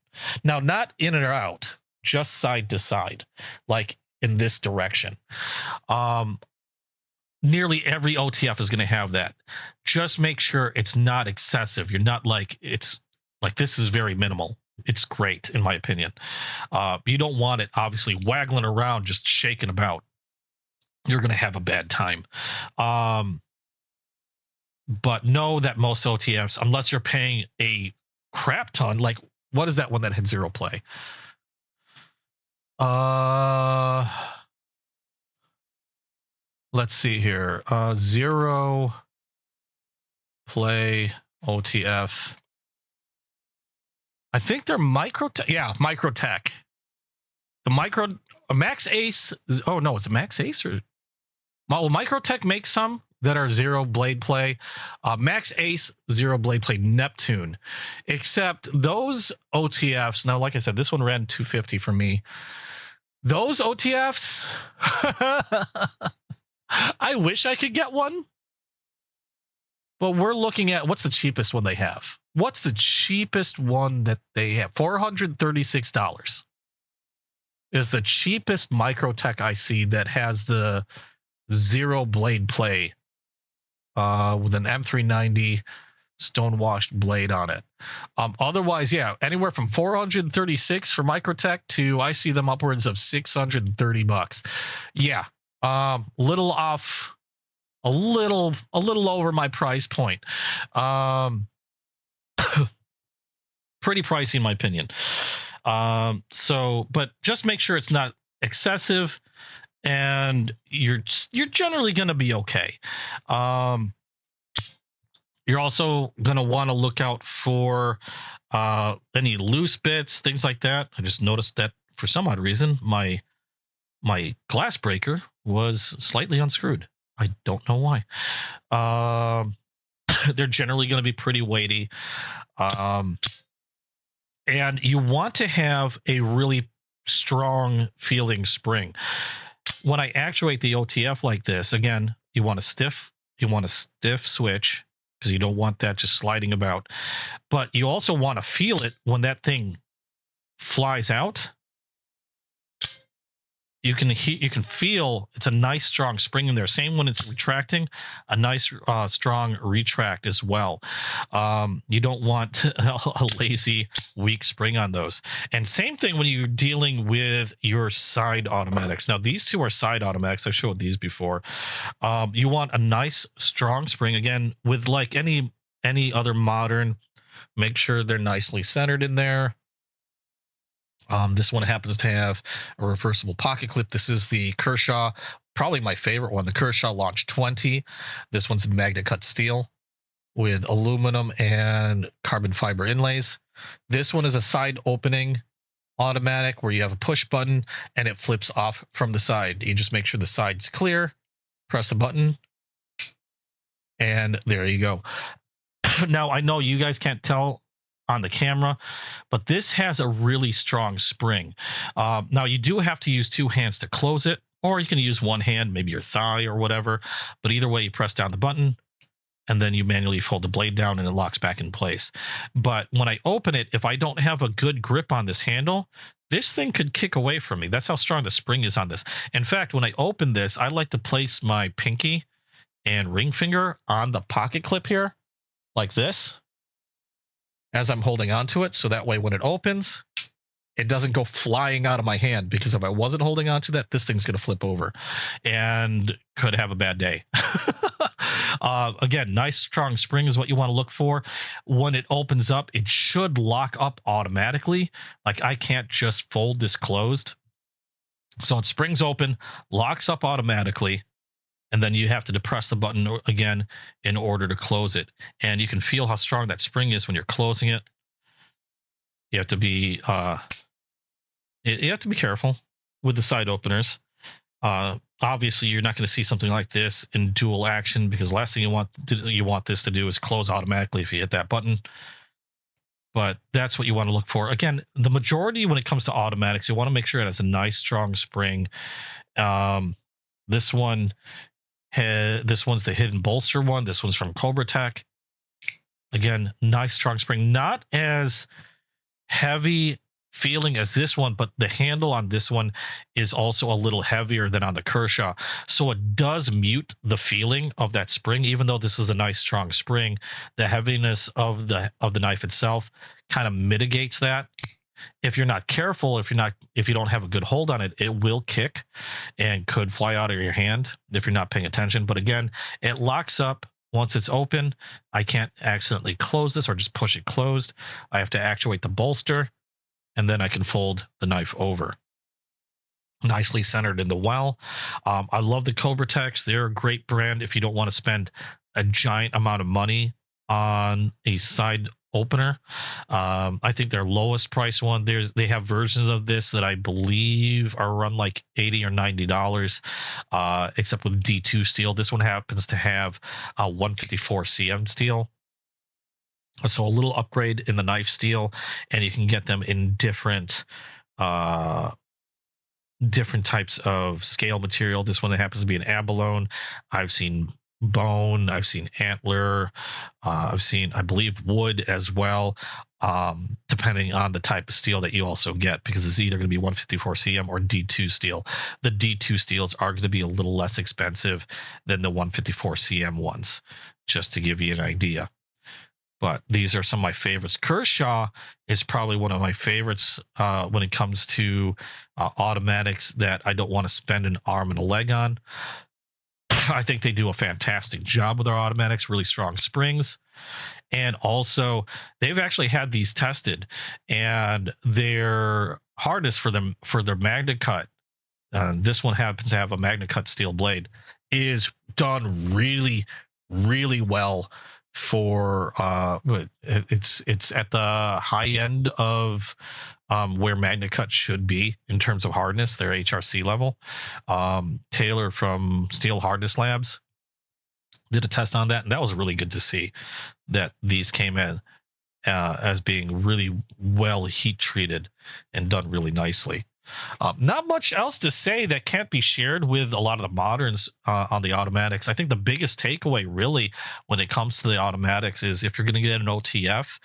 Now, not in or out, just side to side, like in this direction. Nearly every OTF is going to have that. Just make sure it's not excessive. You're not like, it's like, this is very minimal. It's great, in my opinion. You don't want it, obviously, waggling around, just shaking about. You're going to have a bad time. But know that most OTFs, unless you're paying a crap ton, like, what is that one that had zero play? Let's see here. Zero play OTF. I think they're Microtech. Yeah, Microtech. The Max Ace. Oh no, is it Max Ace or? Well, Microtech makes some that are zero blade play. Max Ace, zero blade play Neptune. Except those OTFs. Now, like I said, this one ran 250 for me. Those OTFs. I wish I could get one. But we're looking at, what's the cheapest one they have? What's the cheapest one that they have? $436 is the cheapest Microtech I see that has the zero blade play with an M390 stonewashed blade on it. Otherwise, yeah, anywhere from $436 for Microtech to I see them upwards of $630. Yeah, little off. A little over my price point. Pretty pricey in my opinion. But just make sure it's not excessive, and you're generally going to be okay. You're also going to want to look out for any loose bits, things like that. I just noticed that for some odd reason, my glass breaker was slightly unscrewed. I don't know why. They're generally going to be pretty weighty. And you want to have a really strong feeling spring. When I actuate the OTF like this, again, you want a stiff switch because you don't want that just sliding about. But you also want to feel it when that thing flies out. You can feel it's a nice strong spring in there. Same when it's retracting, a nice strong retract as well. You don't want a lazy weak spring on those. And same thing when you're dealing with your side automatics. Now these two are side automatics. I've showed these before. You want a nice strong spring again with like any other modern. Make sure they're nicely centered in there. This one happens to have a reversible pocket clip. This is the Kershaw, probably my favorite one, the Kershaw Launch 20. This one's in magnet cut steel with aluminum and carbon fiber inlays. This one is a side opening automatic where you have a push button and it flips off from the side. You just make sure the side's clear, press the button, and there you go. Now, I know you guys can't tell on the camera, but this has a really strong spring. Now you do have to use two hands to close it, or you can use one hand, maybe your thigh or whatever, but either way you press down the button and then you manually hold the blade down and it locks back in place. But when I open it, if I don't have a good grip on this handle, this thing could kick away from me. That's how strong the spring is on this. In fact, when I open this, I like to place my pinky and ring finger on the pocket clip here like this as I'm holding onto it, so that way when it opens, it doesn't go flying out of my hand, because if I wasn't holding onto that, this thing's going to flip over and could have a bad day. Again, nice strong spring is what you want to look for. When it opens up, it should lock up automatically. Like I can't just fold this closed. So it springs open, locks up automatically, and then you have to depress the button again in order to close it. And you can feel how strong that spring is when you're closing it. You have to be careful with the side openers. Obviously, you're not going to see something like this in dual action, because the last thing you want this to do is close automatically if you hit that button. But that's what you want to look for. Again, the majority when it comes to automatics, you want to make sure it has a nice strong spring. This one's the hidden bolster one. This one's from Cobra Tech. Again, nice strong spring, not as heavy feeling as this one, but the handle on this one is also a little heavier than on the Kershaw, so it does mute the feeling of that spring. Even though this is a nice strong spring, the heaviness of the knife itself kind of mitigates that. If you're not careful, if you don't have a good hold on it, it will kick and could fly out of your hand if you're not paying attention. But again, it locks up once it's open. I can't accidentally close this or just push it closed. I have to actuate the bolster, and then I can fold the knife over. Nicely centered in the well. I love the Cobra Techs. They're a great brand if you don't want to spend a giant amount of money on a side opener. I think their lowest price one, they have versions of this that I believe are run like $80 or $90, except with D2 steel. This one happens to have a 154 cm steel. So a little upgrade in the knife steel, and you can get them in different types of scale material. This one that happens to be an abalone. I've seen bone, I've seen antler, I've seen, I believe, wood as well, depending on the type of steel that you also get, because it's either going to be 154 cm or D2 steel. The D2 steels are going to be a little less expensive than the 154 cm ones, just to give you an idea. But these are some of my favorites. Kershaw is probably one of my favorites when it comes to automatics that I don't want to spend an arm and a leg on. I think they do a fantastic job with their automatics, really strong springs. And also, they've actually had these tested, and their hardness for their Magna Cut, this one happens to have a Magna Cut steel blade, is done really, really well. For it's at the high end of where Magna Cut should be in terms of hardness, their HRC level. Taylor from Steel Hardness Labs did a test on that, and that was really good to see that these came in as being really well heat treated and done really nicely. Not much else to say that can't be shared with a lot of the moderns on the automatics. I think the biggest takeaway really when it comes to the automatics is if you're going to get an OTF,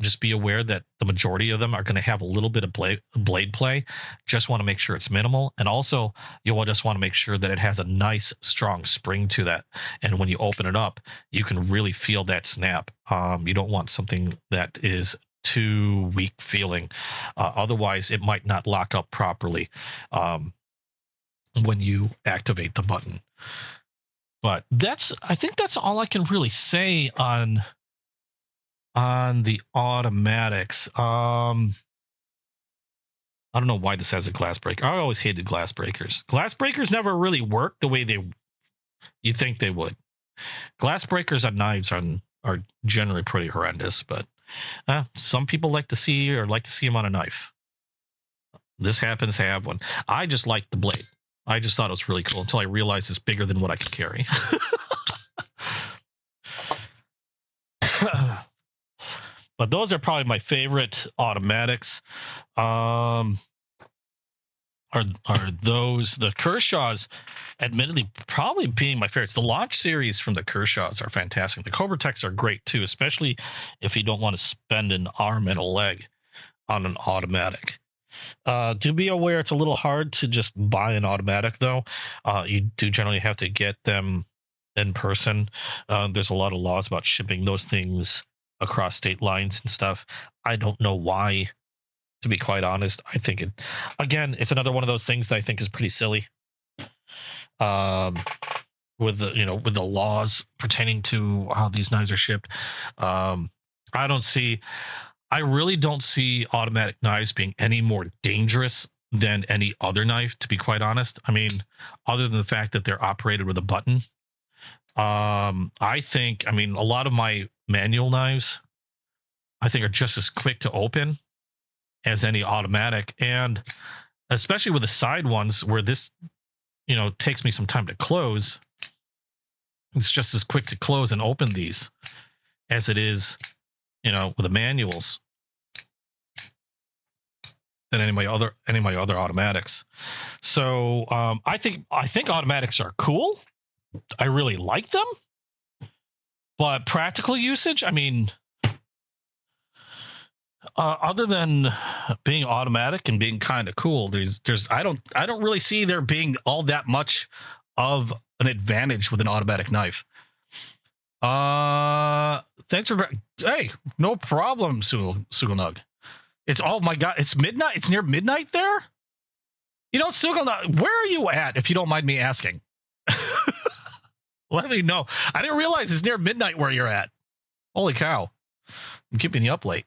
just be aware that the majority of them are going to have a little bit of blade play. Just want to make sure it's minimal. And also you'll just want to make sure that it has a nice strong spring to that. And when you open it up, you can really feel that snap. You don't want something that is too weak feeling, otherwise it might not lock up properly when you activate the button. But I think that's all I can really say on the automatics. I don't know why this has a glass breaker. I always hated glass breakers. Glass breakers never really work the way you think they would. Glass breakers on knives are generally pretty horrendous, but some people like to see them on a knife. This happens to have one. I just liked the blade. I just thought it was really cool until I realized it's bigger than what I could carry. But those are probably my favorite automatics. Are those the Kershaws? Admittedly, probably being my favorites. The launch series from the Kershaws are fantastic. The Cobra Techs are great too, especially if you don't want to spend an arm and a leg on an automatic. Do be aware it's a little hard to just buy an automatic though. You do generally have to get them in person. There's a lot of laws about shipping those things across state lines and stuff. I don't know why. To be quite honest, I think it's another one of those things that I think is pretty silly. With the laws pertaining to how these knives are shipped, I really don't see automatic knives being any more dangerous than any other knife, to be quite honest. I mean, other than the fact that they're operated with a button. I think, a lot of my manual knives, I think, are just as quick to open as any automatic, and especially with the side ones where this takes me some time to close, it's just as quick to close and open these as it is with the manuals than any of my other automatics. So I think automatics are cool. I really like them, But practical usage, I mean, other than being automatic and being kind of cool, I don't really see there being all that much of an advantage with an automatic knife. Thanks for, hey, no problem, Sugalnug. It's, oh my god, it's midnight. It's near midnight there. You know, Sugalnug, where are you at? If you don't mind me asking, let me know. I didn't realize it's near midnight where you're at. Holy cow, I'm keeping you up late.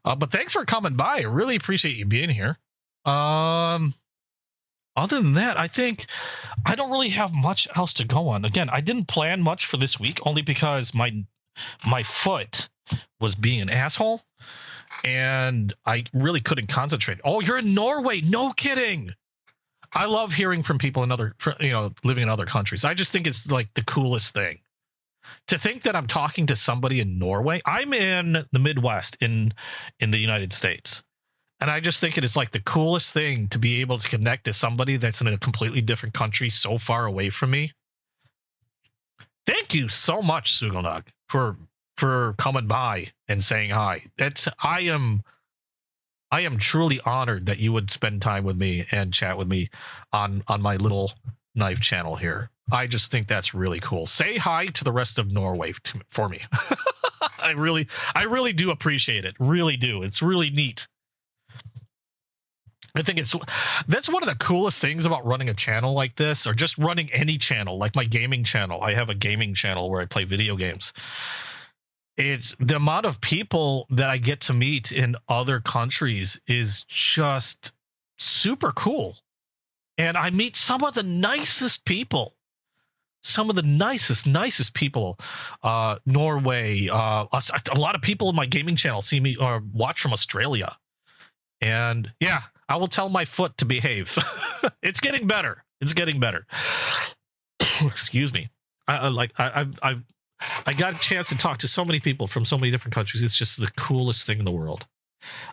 But thanks for coming by. I really appreciate you being here. Other than that, I think I don't really have much else to go on. Again, I didn't plan much for this week only because my foot was being an asshole and I really couldn't concentrate. Oh, you're in Norway. No kidding. I love hearing from people in living in other countries. I just think it's like the coolest thing. To think that I'm talking to somebody in Norway. I'm in the Midwest in the United States. And I just think it is like the coolest thing to be able to connect to somebody that's in a completely different country so far away from me. Thank you so much, Sugalnug, for coming by and saying hi. I am truly honored that you would spend time with me and chat with me on my little knife channel here. I just think that's really cool. Say hi to the rest of Norway for me. I really do appreciate it. Really do. It's really neat. I think that's one of the coolest things about running a channel like this, or just running any channel, like my gaming channel. I have a gaming channel where I play video games. It's the amount of people that I get to meet in other countries is just super cool. And I meet some of the nicest people. Some of the nicest people. Norway. A lot of people in my gaming channel see me or watch from Australia. And yeah, I will tell my foot to behave. It's getting better. It's getting better. Excuse me. I got a chance to talk to so many people from so many different countries. It's just the coolest thing in the world.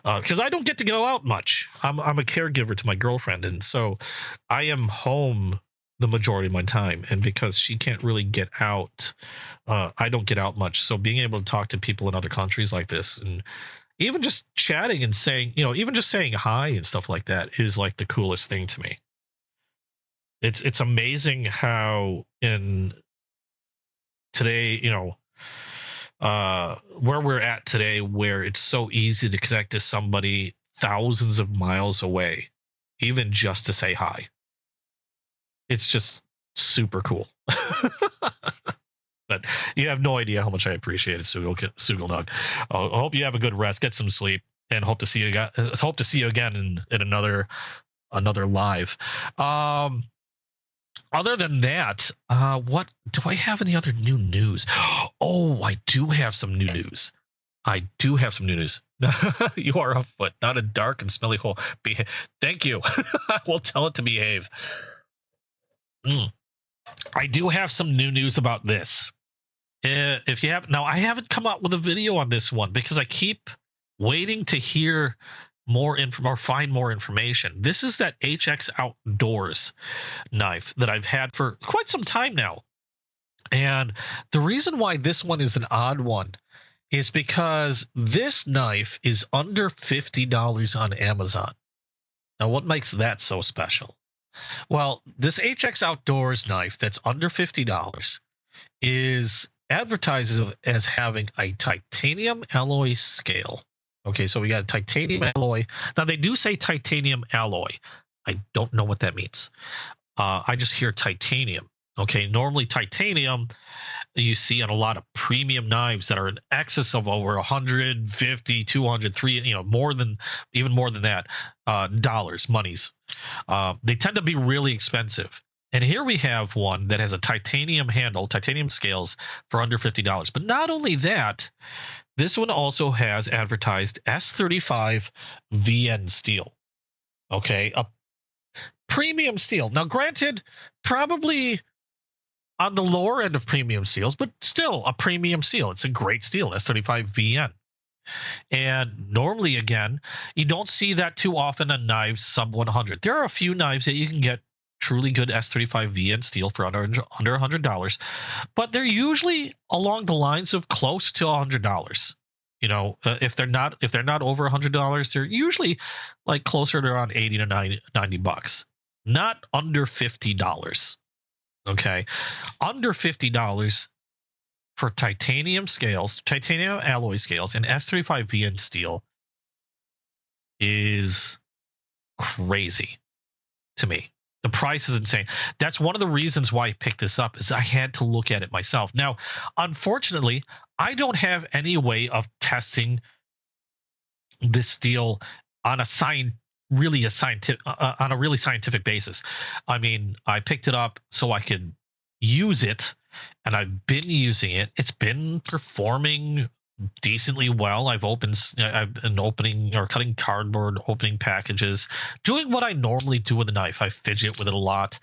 Because I don't get to go out much. I'm a caregiver to my girlfriend, and so I am home the majority of my time. And because she can't really get out, I don't get out much. So being able to talk to people in other countries like this, and even just chatting and saying, even just saying hi and stuff like that is like the coolest thing to me. It's amazing how in today, where we're at today, where it's so easy to connect to somebody thousands of miles away, even just to say hi. It's just super cool. But you have no idea how much I appreciate it, Sugalnug. I hope you have a good rest, get some sleep, and hope to see you again in another live. Other than that, what do I have? Any other new news? Oh, I do have some new news. You are a foot, not a dark and smelly hole. Thank you. I will tell it to behave. I do have some new news about this. If you have, now I haven't come out with a video on this one because I keep waiting to hear more or find more information. This is that HX Outdoors knife that I've had for quite some time now. And the reason why this one is an odd one is because this knife is under $50 on Amazon. Now, what makes that so special? Well, this HX Outdoors knife that's under $50 is advertised as having a titanium alloy scale. Okay, so we got a titanium alloy. Now, they do say titanium alloy. I don't know what that means. I just hear titanium. Okay, normally titanium you see on a lot of premium knives that are in excess of over 150, 200, 300, even more than that, monies. They tend to be really expensive. And here we have one that has a titanium handle, titanium scales for under $50. But not only that, this one also has advertised S35 VN steel. Okay, a premium steel. Now, granted, probably on the lower end of premium steels, but still a premium steel. It's a great steel, S35 VN. And normally, again, you don't see that too often on knives sub 100. There are a few knives that you can get truly good S35V and steel for under $100, but they're usually along the lines of close to $100. If they're not over $100, they're usually like closer to around 80 to 90 bucks, not under $50. Okay, under $50 for titanium alloy scales, and S35V and steel is crazy to me. The price is insane. That's one of the reasons why I picked this up, is I had to look at it myself. Now, unfortunately, I don't have any way of testing this steel on a really scientific basis. I mean, I picked it up so I could use it, and I've been using it. It's been performing decently well. I've been opening or cutting cardboard, opening packages, doing what I normally do with a knife. I fidget with it a lot.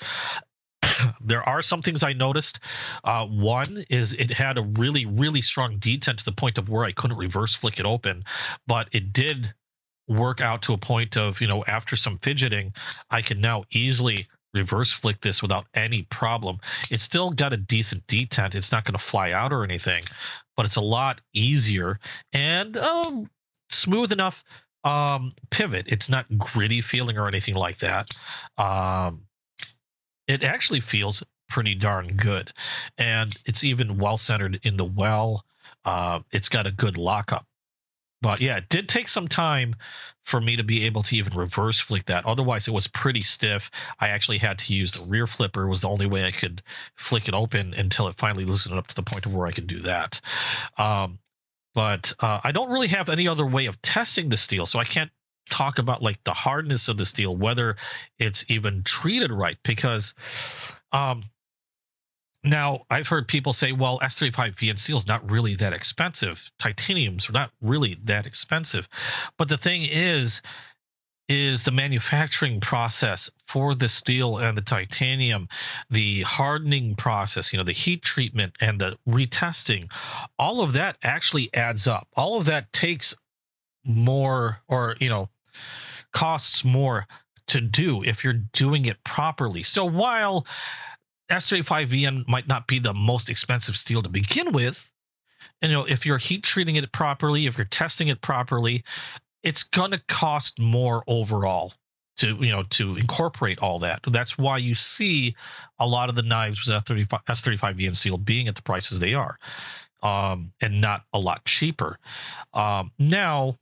There are some things I noticed. One is it had a really, really strong detent to the point of where I couldn't reverse flick it open, but it did work out to a point of, after some fidgeting, I can now easily reverse flick this without any problem. It's still got a decent detent. It's not going to fly out or anything, but it's a lot easier and smooth enough pivot. It's not gritty feeling or anything like that. It actually feels pretty darn good, and it's even well centered in the well. It's got a good lockup. But yeah, it did take some time for me to be able to even reverse flick that. Otherwise, it was pretty stiff. I actually had to use the rear flipper. Was the only way I could flick it open until it finally loosened up to the point of where I could do that. But I don't really have any other way of testing the steel, so I can't talk about like the hardness of the steel, whether it's even treated right, because now, I've heard people say, well, S35V and steel is not really that expensive. Titaniums are not really that expensive. But the thing is the manufacturing process for the steel and the titanium, the hardening process, the heat treatment and the retesting, all of that actually adds up. All of that takes more, or, costs more to do if you're doing it properly. So while S35VN might not be the most expensive steel to begin with, if you're heat treating it properly, if you're testing it properly, it's going to cost more overall to incorporate all that. That's why you see a lot of the knives with S35VN steel being at the prices they are, and not a lot cheaper. Now,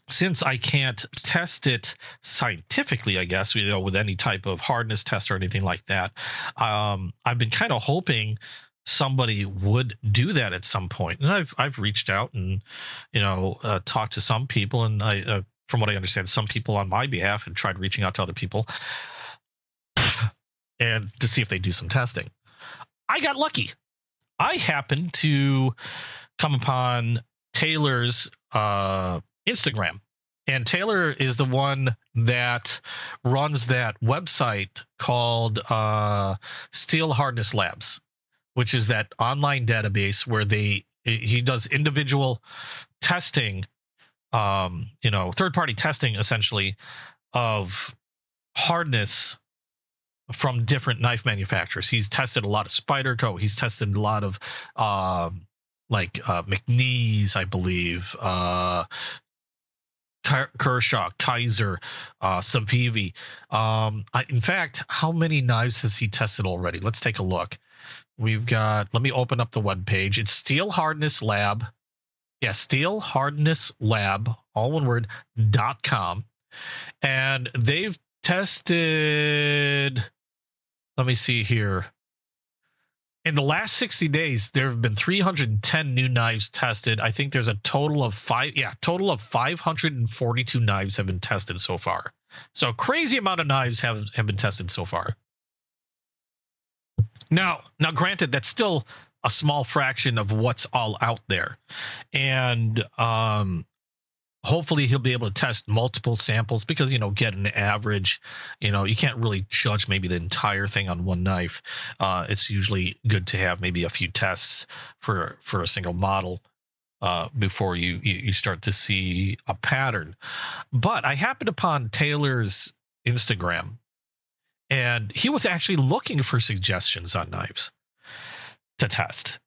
since I can't test it scientifically, I guess, with any type of hardness test or anything like that, I've been kind of hoping somebody would do that at some point. And I've reached out and, talked to some people, and from what I understand, some people on my behalf had tried reaching out to other people and to see if they do some testing. I got lucky. I happened to come upon Taylor's Instagram, and Taylor is the one that runs that website called Steel Hardness Labs, which is that online database where he does individual testing, third-party testing essentially of hardness from different knife manufacturers. He's tested a lot of Spyderco. He's tested a lot of McNeese, I believe, Kershaw, Kaiser, Savivi. In fact, how many knives has he tested already? Let's take a look. We've got, let me open up the web page. It's Steel Hardness Lab. Yeah, Steel Hardness Lab, all one word, .com. And they've tested, let me see here. In the last 60 days, there have been 310 new knives tested. I think there's a total of 542 knives have been tested so far. So a crazy amount of knives have been tested so far. Now, granted, that's still a small fraction of what's all out there. And hopefully he'll be able to test multiple samples because, get an average. You can't really judge maybe the entire thing on one knife. It's usually good to have maybe a few tests for a single model before you start to see a pattern. But I happened upon Taylor's Instagram, and he was actually looking for suggestions on knives to test.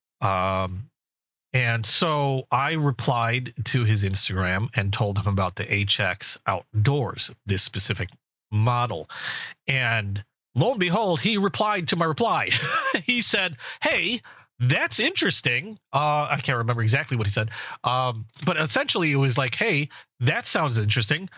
And so I replied to his Instagram and told him about the HX Outdoors, this specific model. And lo and behold, he replied to my reply. He said, "Hey, that's interesting." I can't remember exactly what he said. But essentially it was like, "Hey, that sounds interesting.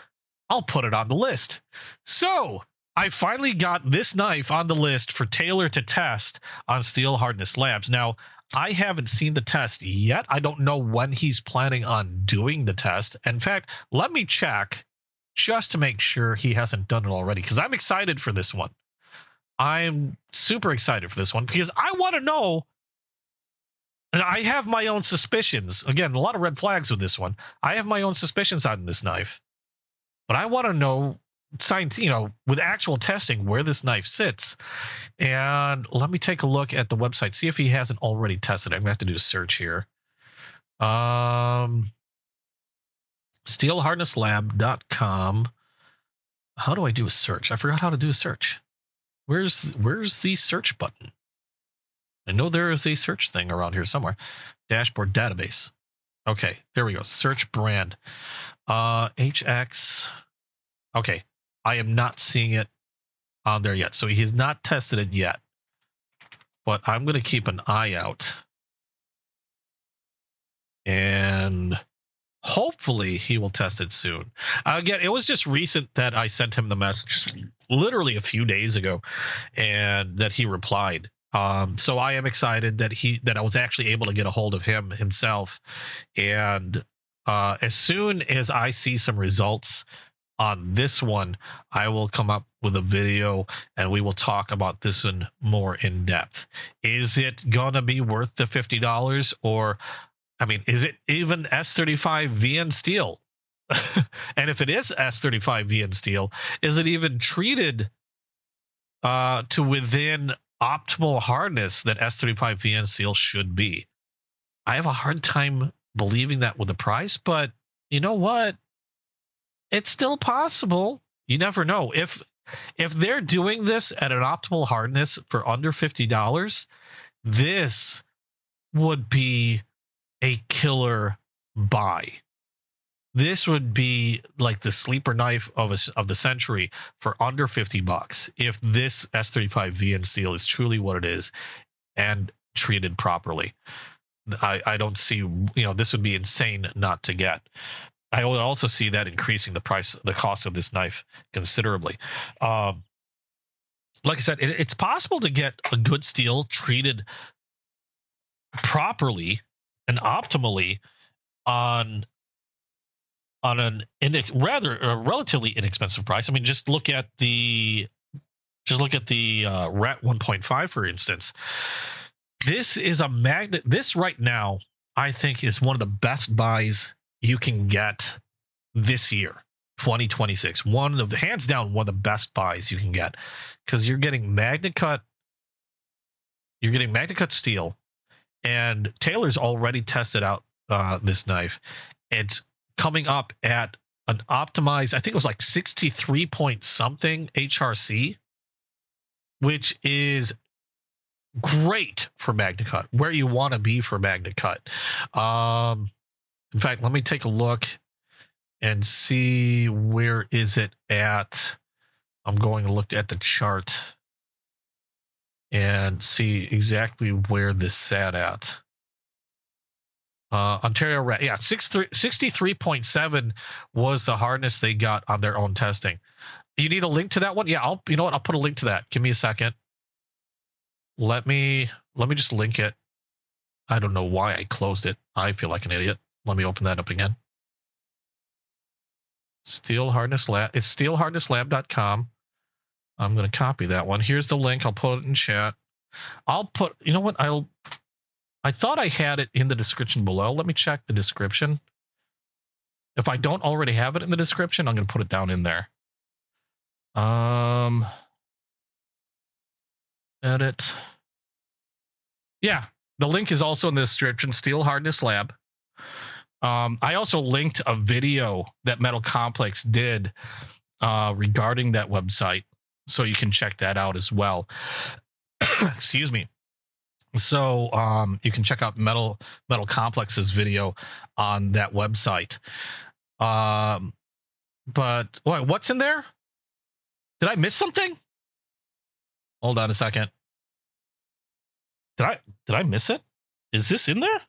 I'll put it on the list." So I finally got this knife on the list for Taylor to test on Steel Hardness Labs. Now, I haven't seen the test yet. I don't know when he's planning on doing the test. In fact, let me check just to make sure he hasn't done it already, because I'm excited for this one. I'm super excited for this one because I want to know, and I have my own suspicions. Again, a lot of red flags with this one. I have my own suspicions on this knife, but I want to know, with actual testing, where this knife sits. And let me take a look at the website, see if he hasn't already tested it. I'm gonna have to do a search here. Steelhardnesslab.com. How do I do a search? I forgot how to do a search. Where's the search button? I know there is a search thing around here somewhere. Dashboard database. Okay, there we go. Search brand. HX. Okay, I am not seeing it on there yet. So he has not tested it yet. But I'm going to keep an eye out. And hopefully he will test it soon. Again, it was just recent that I sent him the message, literally a few days ago, and that he replied. So I am excited that I was actually able to get a hold of him himself. And as soon as I see some results on this one, I will come up with a video and we will talk about this one more in depth. Is it gonna be worth the $50? Or, I mean, is it even S35 VN steel? And if it is S35 VN steel, is it even treated to within optimal hardness that S35 VN steel should be? I have a hard time believing that with the price, but you know what? It's still possible. You never know. If they're doing this at an optimal hardness for under $50, this would be a killer buy. This would be like the sleeper knife of the century for under $50 if this S35 VN steel is truly what it is and treated properly. I don't see, this would be insane not to get. I would also see that increasing the cost of this knife considerably. Like I said, it's possible to get a good steel treated properly and optimally on a relatively inexpensive price. I mean, just look at the Rat 1.5, for instance. This is a magnet. This right now, I think, is one of the best buys you can get this year, 2026. Hands down, one of the best buys you can get, because you're getting magnet cut steel, and Taylor's already tested out this knife. It's coming up at an optimized, I think it was like 63 point something HRC, which is great for magnet cut, where you want to be for magnet cut. In fact, let me take a look and see where is it at. I'm going to look at the chart and see exactly where this sat at. Ontario Rat, yeah, 63.7 was the hardness they got on their own testing. You need a link to that one? Yeah, you know what? I'll put a link to that. Give me a second. Let me just link it. I don't know why I closed it. I feel like an idiot. Let me open that up again. Steel Hardness Lab. It's steelhardnesslab.com. I'm going to copy that one. Here's the link. I'll put it in chat. You know what? I thought I had it in the description below. Let me check the description. If I don't already have it in the description, I'm going to put it down in there. Edit. Yeah, the link is also in the description, Steel Hardness Lab. I also linked a video that Metal Complex did regarding that website. So you can check that out as well. Excuse me. So you can check out Metal Complex's video on that website. But what's in there? Did I miss something? Hold on a second. Did I miss it? Is this in there?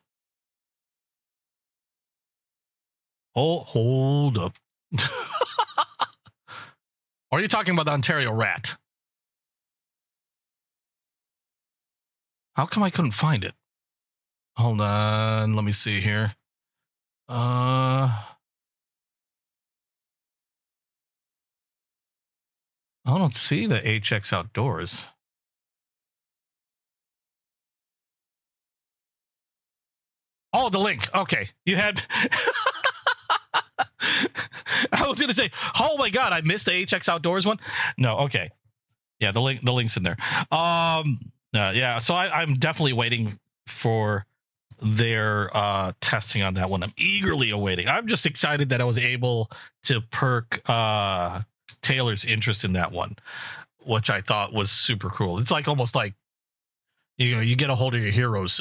Hold up. Are you talking about the Ontario Rat? How come I couldn't find it? Hold on, let me see here. I don't see the HX Outdoors. Oh, the link. Okay, you had. I was gonna say, oh my god, I missed the HX Outdoors one. No, okay, yeah, the link's in there. Yeah, so I'm definitely waiting for their testing on that one. I'm eagerly awaiting. I'm just excited that I was able to perk Taylor's interest in that one, which I thought was super cool. It's like almost like you get a hold of your heroes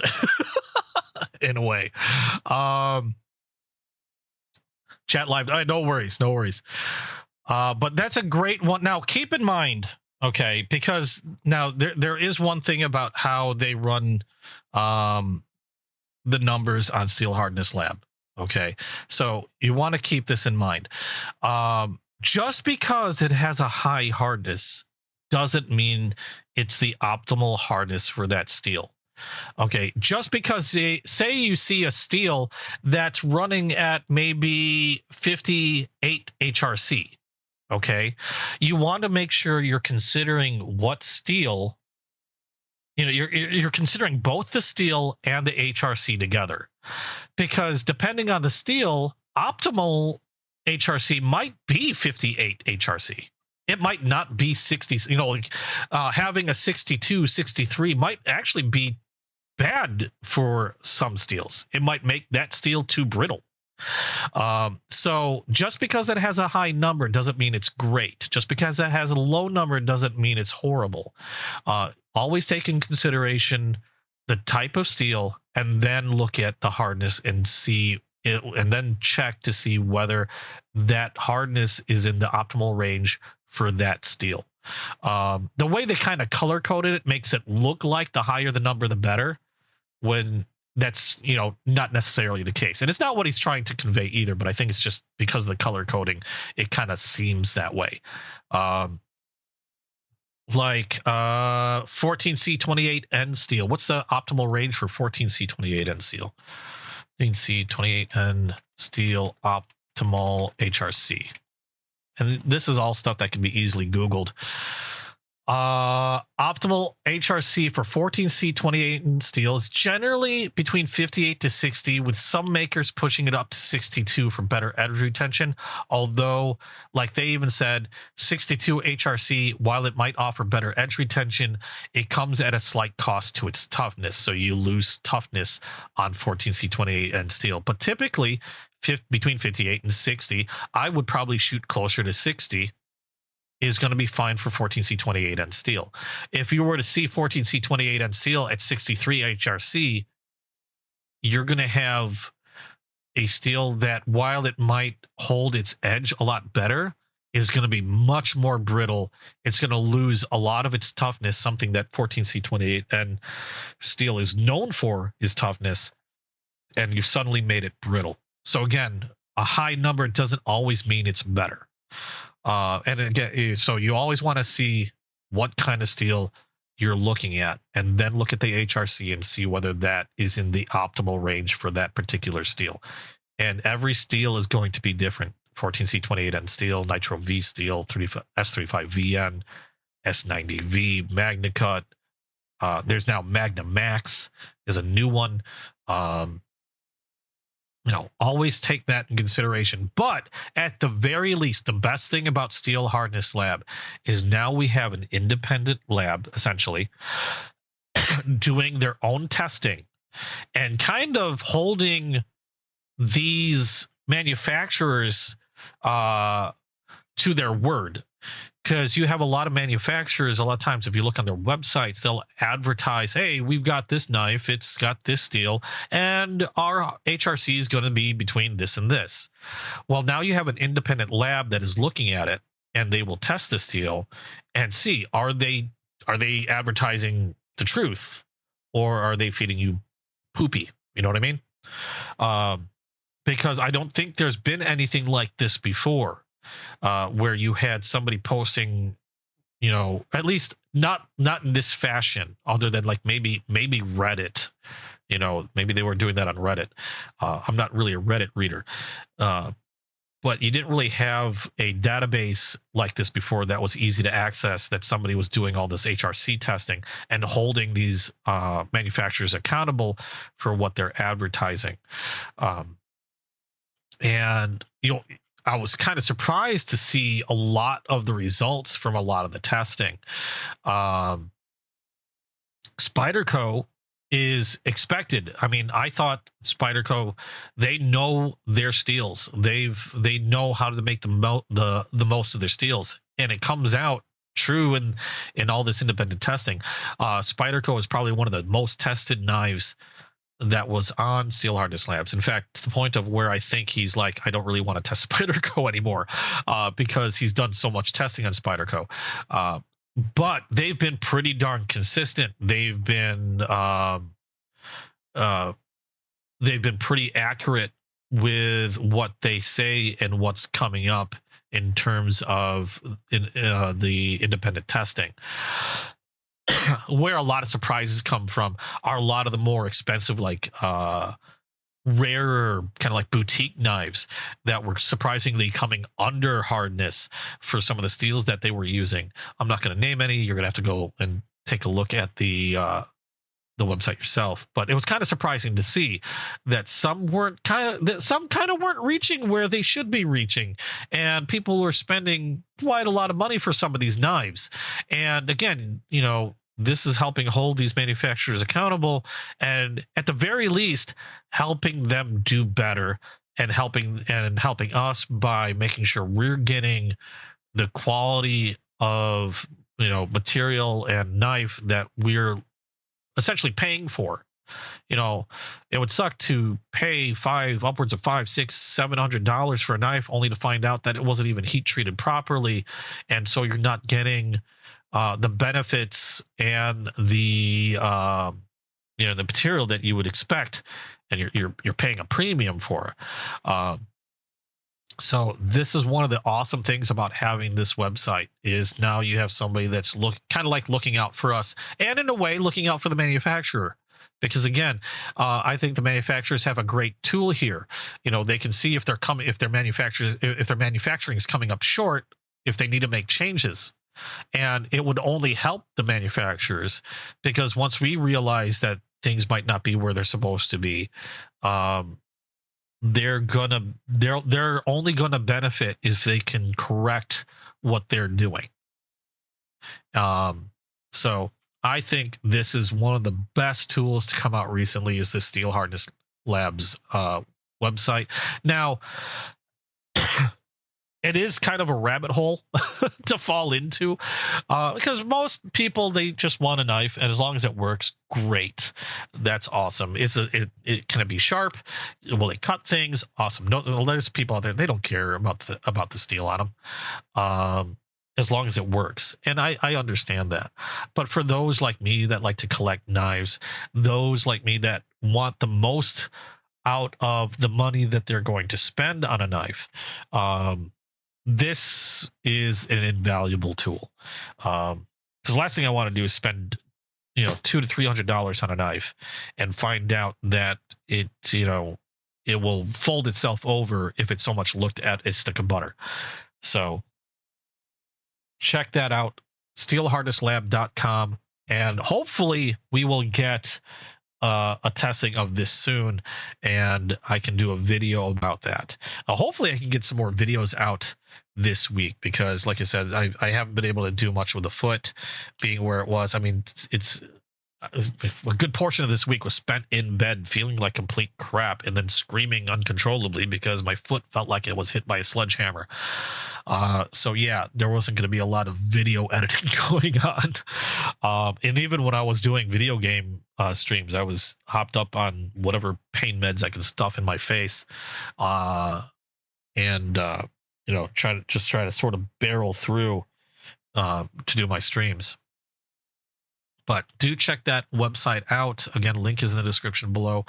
in a way. Chat live. No worries. But that's a great one. Now keep in mind, okay, because now there is one thing about how they run the numbers on Steel Hardness Lab. Okay, so you want to keep this in mind. Just because it has a high hardness doesn't mean it's the optimal hardness for that steel. Okay, just because say you see a steel that's running at maybe 58 HRC, okay, you want to make sure you're considering what steel. You're considering both the steel and the HRC together, because depending on the steel, optimal HRC might be 58 HRC. It might not be 60. Having a 62, 63 might actually be bad for some steels. It might make that steel too brittle. So just because it has a high number doesn't mean it's great. Just because it has a low number doesn't mean it's horrible. Always take in consideration the type of steel, and then look at the hardness and see it, and then check to see whether that hardness is in the optimal range for that steel. The way they kind of color coded it makes it look like the higher the number, the better, when that's not necessarily the case. And it's not what he's trying to convey either, but I think it's just because of the color coding, it kind of seems that way. Like 14C28N steel. What's the optimal range for 14C28N steel? 14C28N steel optimal HRC. And this is all stuff that can be easily Googled. Optimal HRC for 14C28 steel is generally between 58 to 60, with some makers pushing it up to 62 for better edge retention. Although, like they even said, 62 HRC, while it might offer better edge retention, it comes at a slight cost to its toughness. So you lose toughness on 14C28N steel. But typically, between 58 and 60, I would probably shoot closer to 60. Is going to be fine for 14C28N steel. If you were to see 14C28N steel at 63 HRC, you're going to have a steel that, while it might hold its edge a lot better, is going to be much more brittle. It's going to lose a lot of its toughness, something that 14C28N steel is known for, is toughness, and you've suddenly made it brittle. So again, a high number doesn't always mean it's better. And again, so you always want to see what kind of steel you're looking at, and then look at the HRC and see whether that is in the optimal range for that particular steel. And every steel is going to be different. 14C28N steel, Nitro V steel, S35VN, S90V, MagnaCut. There's now Magna Max is a new one. Always take that in consideration. But at the very least, the best thing about Steel Hardness Lab is now we have an independent lab, essentially, doing their own testing and kind of holding these manufacturers to their word. because you have a lot of manufacturers. A lot of times, if you look on their websites, they'll advertise, hey, we've got this knife, it's got this steel, and our HRC is going to be between this and this. Well, now you have an independent lab that is looking at it, and they will test the steel and see, are they advertising the truth, or are they feeding you poopy? You know what I mean? Because I don't think there's been anything like this before, where you had somebody posting, at least not in this fashion, other than like maybe Reddit. Maybe they were doing that on Reddit. I'm not really a Reddit reader, but you didn't really have a database like this before that was easy to access, that somebody was doing all this HRC testing and holding these manufacturers accountable for what they're advertising. And I was kind of surprised to see a lot of the results from a lot of the testing. Spyderco is expected. I mean, I thought Spyderco, they know their steels. They know how to make the most of their steels, and it comes out true in all this independent testing. Spyderco is probably one of the most tested knives that was on Steel Hardness Labs. In fact, to the point of where I think he's like, I don't really want to test Spyderco anymore, because he's done so much testing on Spyderco. But they've been pretty darn consistent. They've been pretty accurate with what they say and what's coming up in terms of the independent testing. Where a lot of surprises come from are a lot of the more expensive, like rarer, kind of like boutique knives that were surprisingly coming under hardness for some of the steels that they were using. I'm not going to name any. You're going to have to go and take a look at the website yourself. But it was kind of surprising to see that some kind of weren't reaching where they should be reaching, and people were spending quite a lot of money for some of these knives. And again, this is helping hold these manufacturers accountable, and at the very least helping them do better, and helping us by making sure we're getting the quality of material and knife that we're essentially paying for. It would suck to pay upwards of $500, $600, $700 for a knife only to find out that it wasn't even heat treated properly, and so you're not getting the benefits and the the material that you would expect, and you're paying a premium for. So this is one of the awesome things about having this website, is now you have somebody that's kind of like looking out for us, and in a way looking out for the manufacturer. Because again, I think the manufacturers have a great tool here. They can see if their manufacturing is coming up short, if they need to make changes. And it would only help the manufacturers, because once we realize that things might not be where they're supposed to be, they're only gonna benefit if they can correct what they're doing. So I think this is one of the best tools to come out recently, is the Steel Hardness Labs website. Now, it is kind of a rabbit hole to fall into, because most people, they just want a knife, and as long as it works, great. That's awesome. It can it be sharp? Will it cut things? Awesome. No, there's people out there, they don't care about the steel on them, as long as it works. And I understand that. But for those like me that like to collect knives, those like me that want the most out of the money that they're going to spend on a knife, this is an invaluable tool. Because the last thing I want to do is spend $200 to $300 on a knife and find out that it will fold itself over if it's so much looked at as stick of butter. So check that out, steelhardnesslab.com, and hopefully we will get a testing of this soon, and I can do a video about that. Hopefully I can get some more videos out this week, because like I said, I haven't been able to do much with the foot being where it was. I mean, a good portion of this week was spent in bed feeling like complete crap and then screaming uncontrollably because my foot felt like it was hit by a sledgehammer. So yeah, there wasn't going to be a lot of video editing going on. And even when I was doing video game streams, I was hopped up on whatever pain meds I could stuff in my face, and try to sort of barrel through to do my streams. But do check that website out. Again, link is in the description below.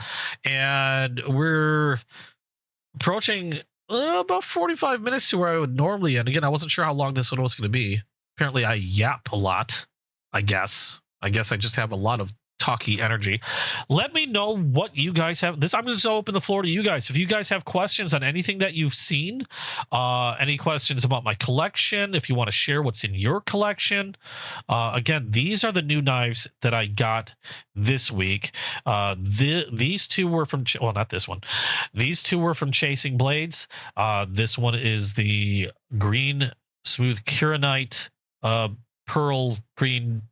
And we're approaching about 45 minutes to where I would normally end. Again, I wasn't sure how long this one was going to be. Apparently, I yap a lot, I guess. I just have a lot of talky energy. Let me know what you guys have. I'm just going to open the floor to you guys. If you guys have questions on anything that you've seen, any questions about my collection, if you want to share what's in your collection. Again, these are the new knives that I got this week. These two were from, well, not this one. These two were from Chasing Blades. This one is the green smooth Kiranite pearl green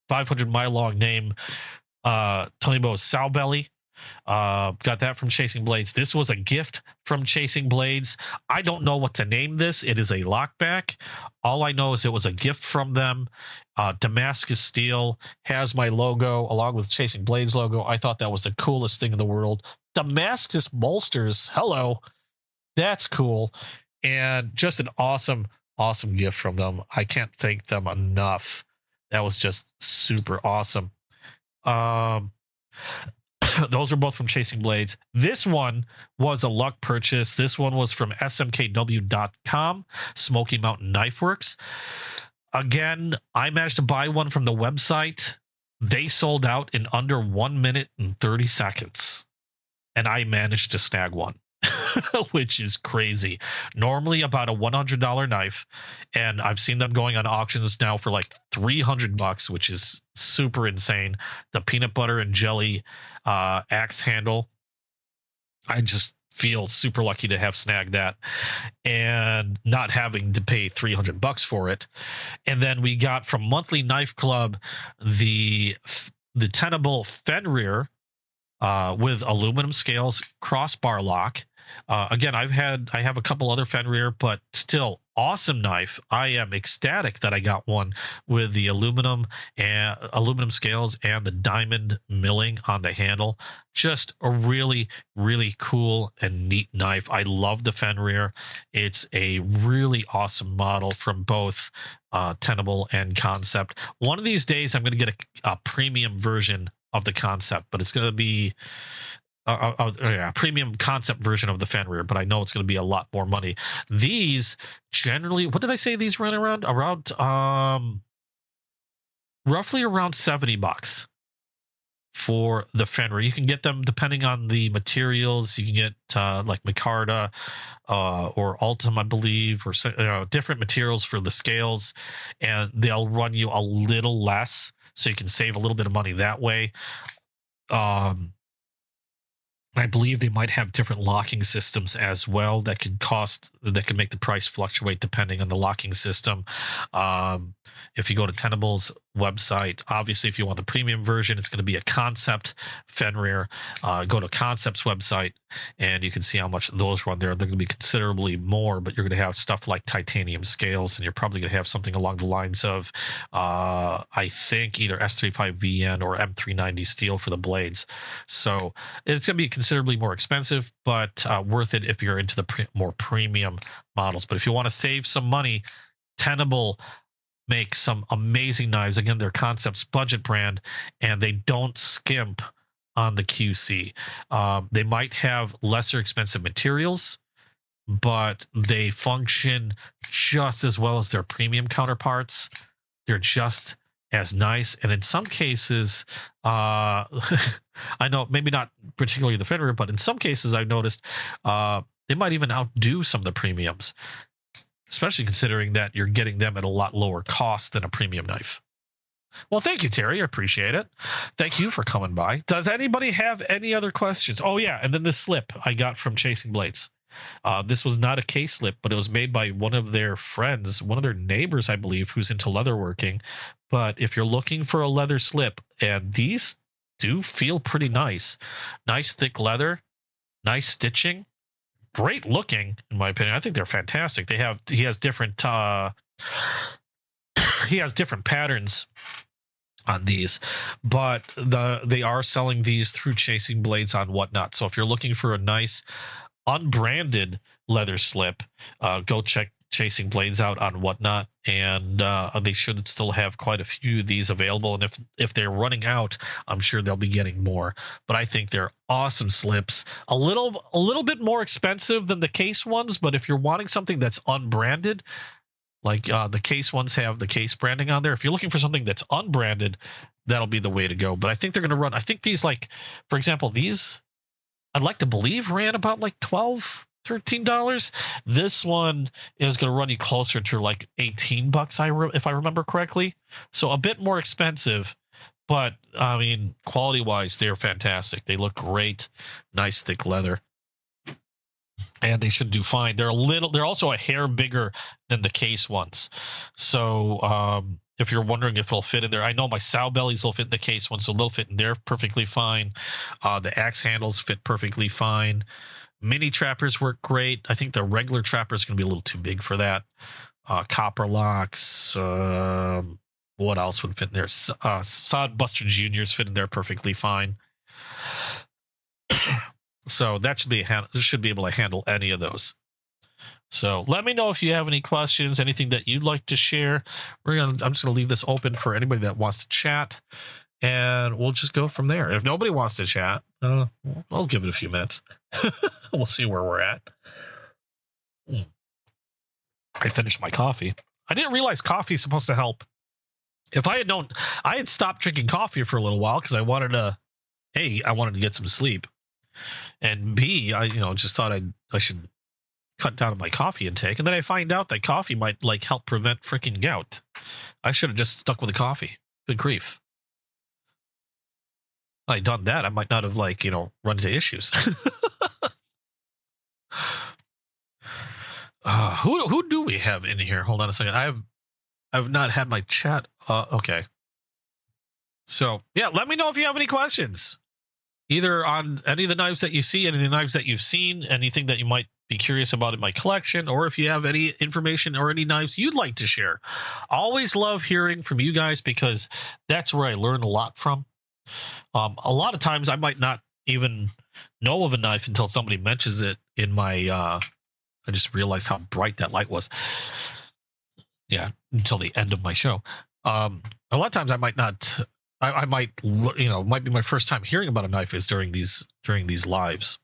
500 mile long name, Tony Bo's Sow Belly. Got that from Chasing Blades. This was a gift from Chasing Blades. I don't know what to name this. It is a lockback. All I know is it was a gift from them. Damascus steel, has my logo along with Chasing Blades logo. I thought that was the coolest thing in the world. Damascus bolsters. Hello. That's cool. And just an awesome gift from them. I can't thank them enough. That was just super awesome. Those are both from Chasing Blades. This one was a luck purchase. This one was from smkw.com, Smoky Mountain Knife Works. Again, I managed to buy one from the website. They sold out in under 1 minute and 30 seconds. And I managed to snag one. Which is crazy. Normally about a $100 knife, and I've seen them going on auctions now for like $300, which is super insane. The peanut butter and jelly axe handle, I just feel super lucky to have snagged that and not having to pay $300 for it. And then we got from Monthly Knife Club the Tenable Fenrir with aluminum scales, crossbar lock. Again, I have a couple other Fenrir, but still awesome knife. I am ecstatic that I got one with the aluminum scales and the diamond milling on the handle. Just a really, really cool and neat knife. I love the Fenrir. It's a really awesome model from both Tenable and Concept. One of these days, I'm going to get a premium version of the Concept, but it's going to be premium Concept version of the Fenrir, but I know it's going to be a lot more money. These generally, what did I say these run around? Roughly around $70 for the Fenrir. You can get them depending on the materials. You can get like micarta or Ultim, I believe, or different materials for the scales, and they'll run you a little less, so you can save a little bit of money that way. I believe they might have different locking systems as well that could make the price fluctuate depending on the locking system. If you go to Tenable's website, obviously if you want the premium version, it's going to be a Concept Fenrir. Go to Concept's website and you can see how much those run there. They're going to be considerably more, but you're going to have stuff like titanium scales, and you're probably going to have something along the lines of I think either S35VN or M390 steel for the blades. So it's going to be considerably more expensive, but worth it if you're into the more premium models. But if you want to save some money, Tenable make some amazing knives. Again, they're Concept's budget brand, and they don't skimp on the QC. They might have lesser expensive materials, but they function just as well as their premium counterparts. They're just as nice, and in some cases, I know maybe not particularly the Fenrir, but in some cases I've noticed they might even outdo some of the premiums, especially considering that you're getting them at a lot lower cost than a premium knife. Well, thank you, Terry. I appreciate it. Thank you for coming by. Does anybody have any other questions? Oh, yeah, and then this slip I got from Chasing Blades. This was not a case slip, but it was made by one of their friends, one of their neighbors, I believe, who's into leatherworking. But if you're looking for a leather slip, and these do feel pretty nice, nice thick leather, nice stitching, great looking, in my opinion. I think they're fantastic. He has different patterns on these, but they are selling these through Chasing Blades on Whatnot. So if you're looking for a nice unbranded leather slip, go check Chasing Blades out on Whatnot, and they should still have quite a few of these available. And if they're running out, I'm sure they'll be getting more. But I think they're awesome slips. A little bit more expensive than the case ones, but if you're wanting something that's unbranded, like the case ones have the case branding on there. If you're looking for something that's unbranded, that'll be the way to go. But I think they're going to run. I think these, like, for example, these, I'd like to believe, ran about like $12, $13. This one is going to run you closer to like $18, if I remember correctly. So a bit more expensive, but I mean, quality wise, they're fantastic. They look great, nice thick leather. And they should do fine. They're also a hair bigger than the case ones. So if you're wondering if it'll fit in there, I know my sow bellies will fit in the case ones, so they'll fit in there perfectly fine. The axe handles fit perfectly fine. Mini trappers work great. I think the regular trapper is going to be a little too big for that. Copper locks. What else would fit in there? Sod Buster Juniors fit in there perfectly fine. So that should be able to handle any of those. So let me know if you have any questions, anything that you'd like to share. I'm just gonna leave this open for anybody that wants to chat, and we'll just go from there. If nobody wants to chat, I'll give it a few minutes. We'll see where we're at. I finished my coffee. I didn't realize coffee is supposed to help. If I had known, I had stopped drinking coffee for a little while because I wanted to get some sleep. And B, I just thought I should cut down on my coffee intake, and then I find out that coffee might like help prevent freaking gout. I should have just stuck with the coffee. Good grief! If I'd done that, I might not have run into issues. Who do we have in here? Hold on a second. I've not had my chat. Okay. So yeah, let me know if you have any questions. Either on any of the knives that you see, any of the knives that you've seen, anything that you might be curious about in my collection, or if you have any information or any knives you'd like to share. Always love hearing from you guys because that's where I learn a lot from. A lot of times I might not even know of a knife until somebody mentions it in my I just realized how bright that light was. Yeah, until the end of my show. A lot of times I might not... I might, might be my first time hearing about a knife is during these lives,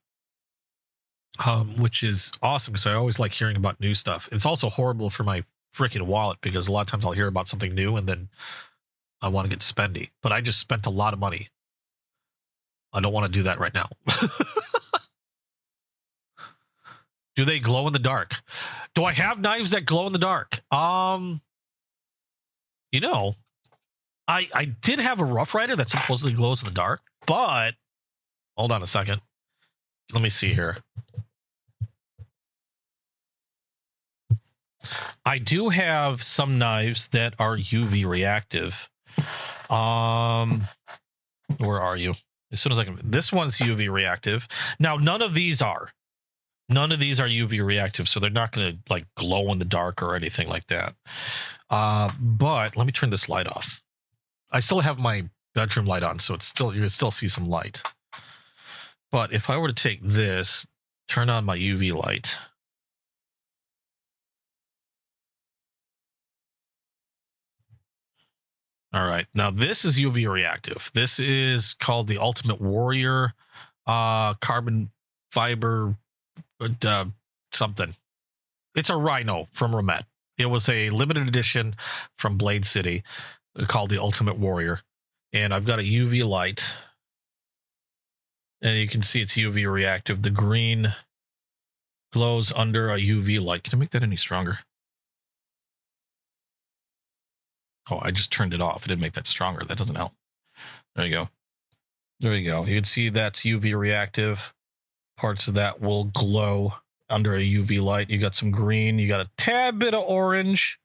which is awesome because I always like hearing about new stuff. It's also horrible for my freaking wallet because a lot of times I'll hear about something new and then I want to get spendy. But I just spent a lot of money. I don't want to do that right now. Do they glow in the dark? Do I have knives that glow in the dark? I did have a Rough Rider that supposedly glows in the dark, but hold on a second. Let me see here. I do have some knives that are UV reactive. Where are you? As soon as I can. This one's UV reactive. Now, none of these are. None of these are UV reactive, so they're not going to glow in the dark or anything like that. But let me turn this light off. I still have my bedroom light on, so you can still see some light. But if I were to take this, turn on my UV light. All right, now this is UV reactive. This is called the Ultimate Warrior carbon fiber something. It's a Rhino from Ramet. It was a limited edition from Blade City called the Ultimate Warrior, and I've got a UV light, and you can see it's UV reactive. The green glows under a UV light. Can I make that any stronger? Oh, I just turned it off. I didn't make that stronger. That doesn't help. There you go. There you go. You can see that's UV reactive. Parts of that will glow under a UV light. You got some green. You got a tad bit of orange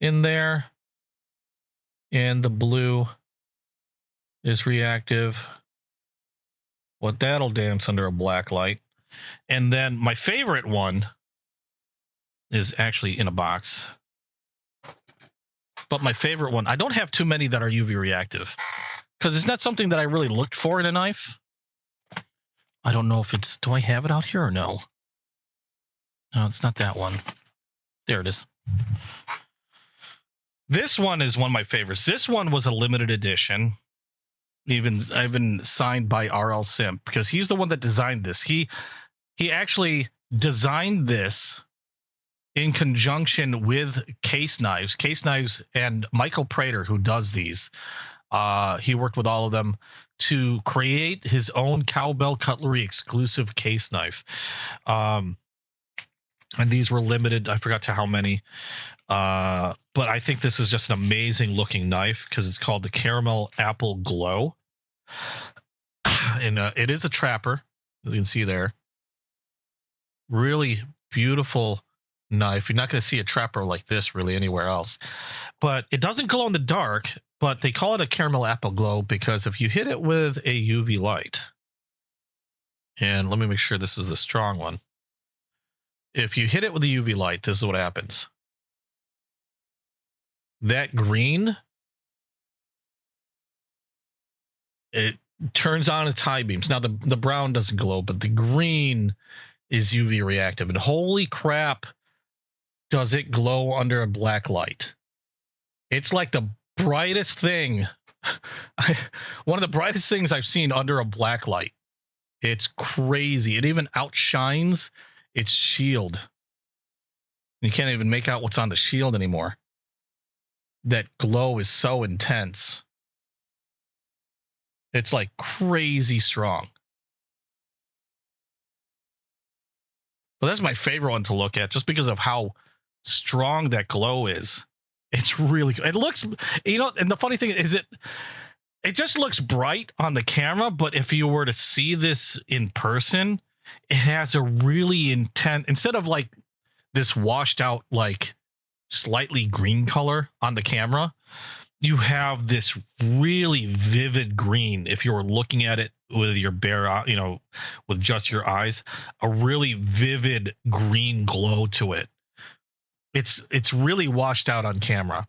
in there. And the blue is reactive. Well, that'll dance under a black light. And then my favorite one is actually in a box. But my favorite one, I don't have too many that are UV reactive because it's not something that I really looked for in a knife. I don't know if it's, do I have it out here or no? No, it's not that one. There it is. This one is one of my favorites. This one was a limited edition. Even signed by RL Simp because he's the one that designed this. He actually designed this in conjunction with Case Knives, and Michael Prater, who does these. He worked with all of them to create his own Cowbell Cutlery exclusive case knife. And these were limited. I forgot to how many. But I think this is just an amazing looking knife because it's called the Caramel Apple Glow. And it is a trapper, as you can see there. Really beautiful knife. You're not going to see a trapper like this really anywhere else. But it doesn't glow in the dark, but they call it a Caramel Apple Glow because if you hit it with a UV light, and let me make sure this is the strong one. If you hit it with a UV light, this is what happens. That green, it turns on its high beams. Now, the brown doesn't glow, but the green is UV reactive. And holy crap, does it glow under a black light. It's like the brightest thing. One of the brightest things I've seen under a black light. It's crazy. It even outshines its shield. You can't even make out what's on the shield anymore. That glow is so intense. It's like crazy strong. Well, that's my favorite one to look at just because of how strong that glow is. It's really good. It looks, you know, and the funny thing is it just looks bright on the camera, but if you were to see this in person, it has a really intense, instead of like this washed out, like slightly green color on the camera, you have this really vivid green. If you were looking at it with your bare, you know, with just your eyes, a really vivid green glow to it. It's really washed out on camera,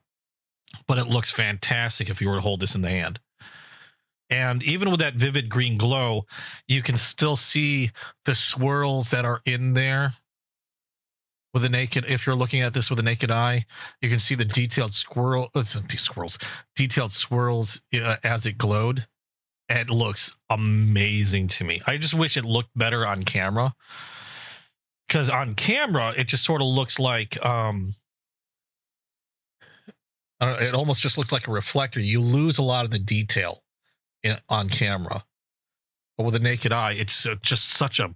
but it looks fantastic if you were to hold this in the hand. And even with that vivid green glow, you can still see the swirls that are in there with a naked. If you're looking at this with a naked eye, you can see the detailed detailed swirls as it glowed. It looks amazing to me. I just wish it looked better on camera, because on camera it just sort of looks like it almost just looks like a reflector. You lose a lot of the detail on camera, but with a naked eye, it's just a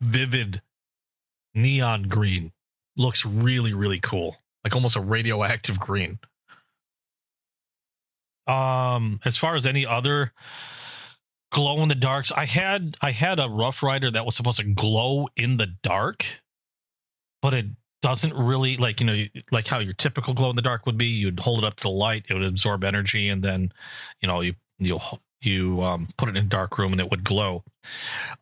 vivid neon green. Looks really, really cool, like almost a radioactive green. As far as any other glow in the darks, I had a Rough Rider that was supposed to glow in the dark, but it doesn't really, like, you know, like how your typical glow in the dark would be. You'd hold it up to the light, it would absorb energy, and then, you know, you put it in a dark room and it would glow.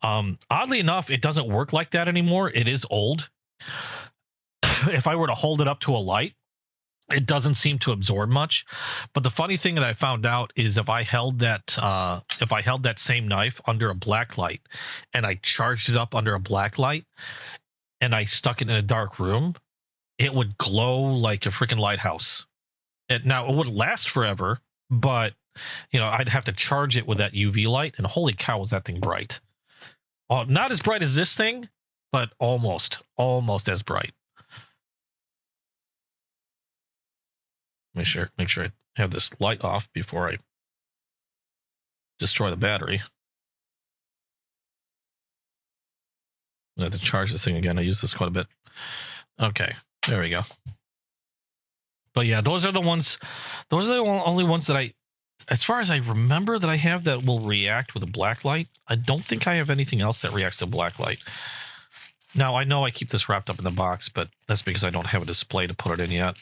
Oddly enough, it doesn't work like that anymore. It is old. If I were to hold it up to a light, it doesn't seem to absorb much. But the funny thing that I found out is if I held that same knife under a black light and I charged it up under a black light and I stuck it in a dark room, it would glow like a freaking lighthouse. Now, it wouldn't last forever, but, you know, I'd have to charge it with that UV light, and holy cow, was that thing bright. Not as bright as this thing, but almost as bright. Make sure I have this light off before I destroy the battery. I have to charge this thing again. I use this quite a bit. Okay, there we go. But yeah, those are the ones. Those are the only ones that as far as I remember that I have that will react with a black light. I don't think I have anything else that reacts to black light. Now, I know I keep this wrapped up in the box, but that's because I don't have a display to put it in yet.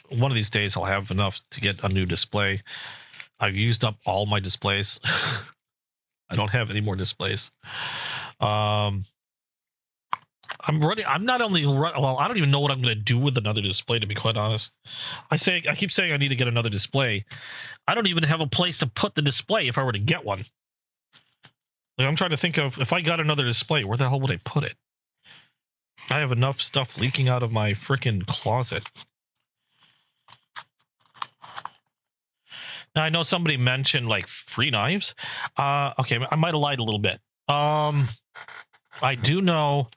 One of these days, I'll have enough to get a new display. I've used up all my displays. I don't have any more displays. I'm not only well, I don't even know what I'm going to do with another display, to be quite honest. I keep saying I need to get another display. I don't even have a place to put the display if I were to get one. Like, I'm trying to think of, if I got another display, where the hell would I put it? I have enough stuff leaking out of my freaking closet. Now, I know somebody mentioned like free knives. Okay, I might have lied a little bit. I do know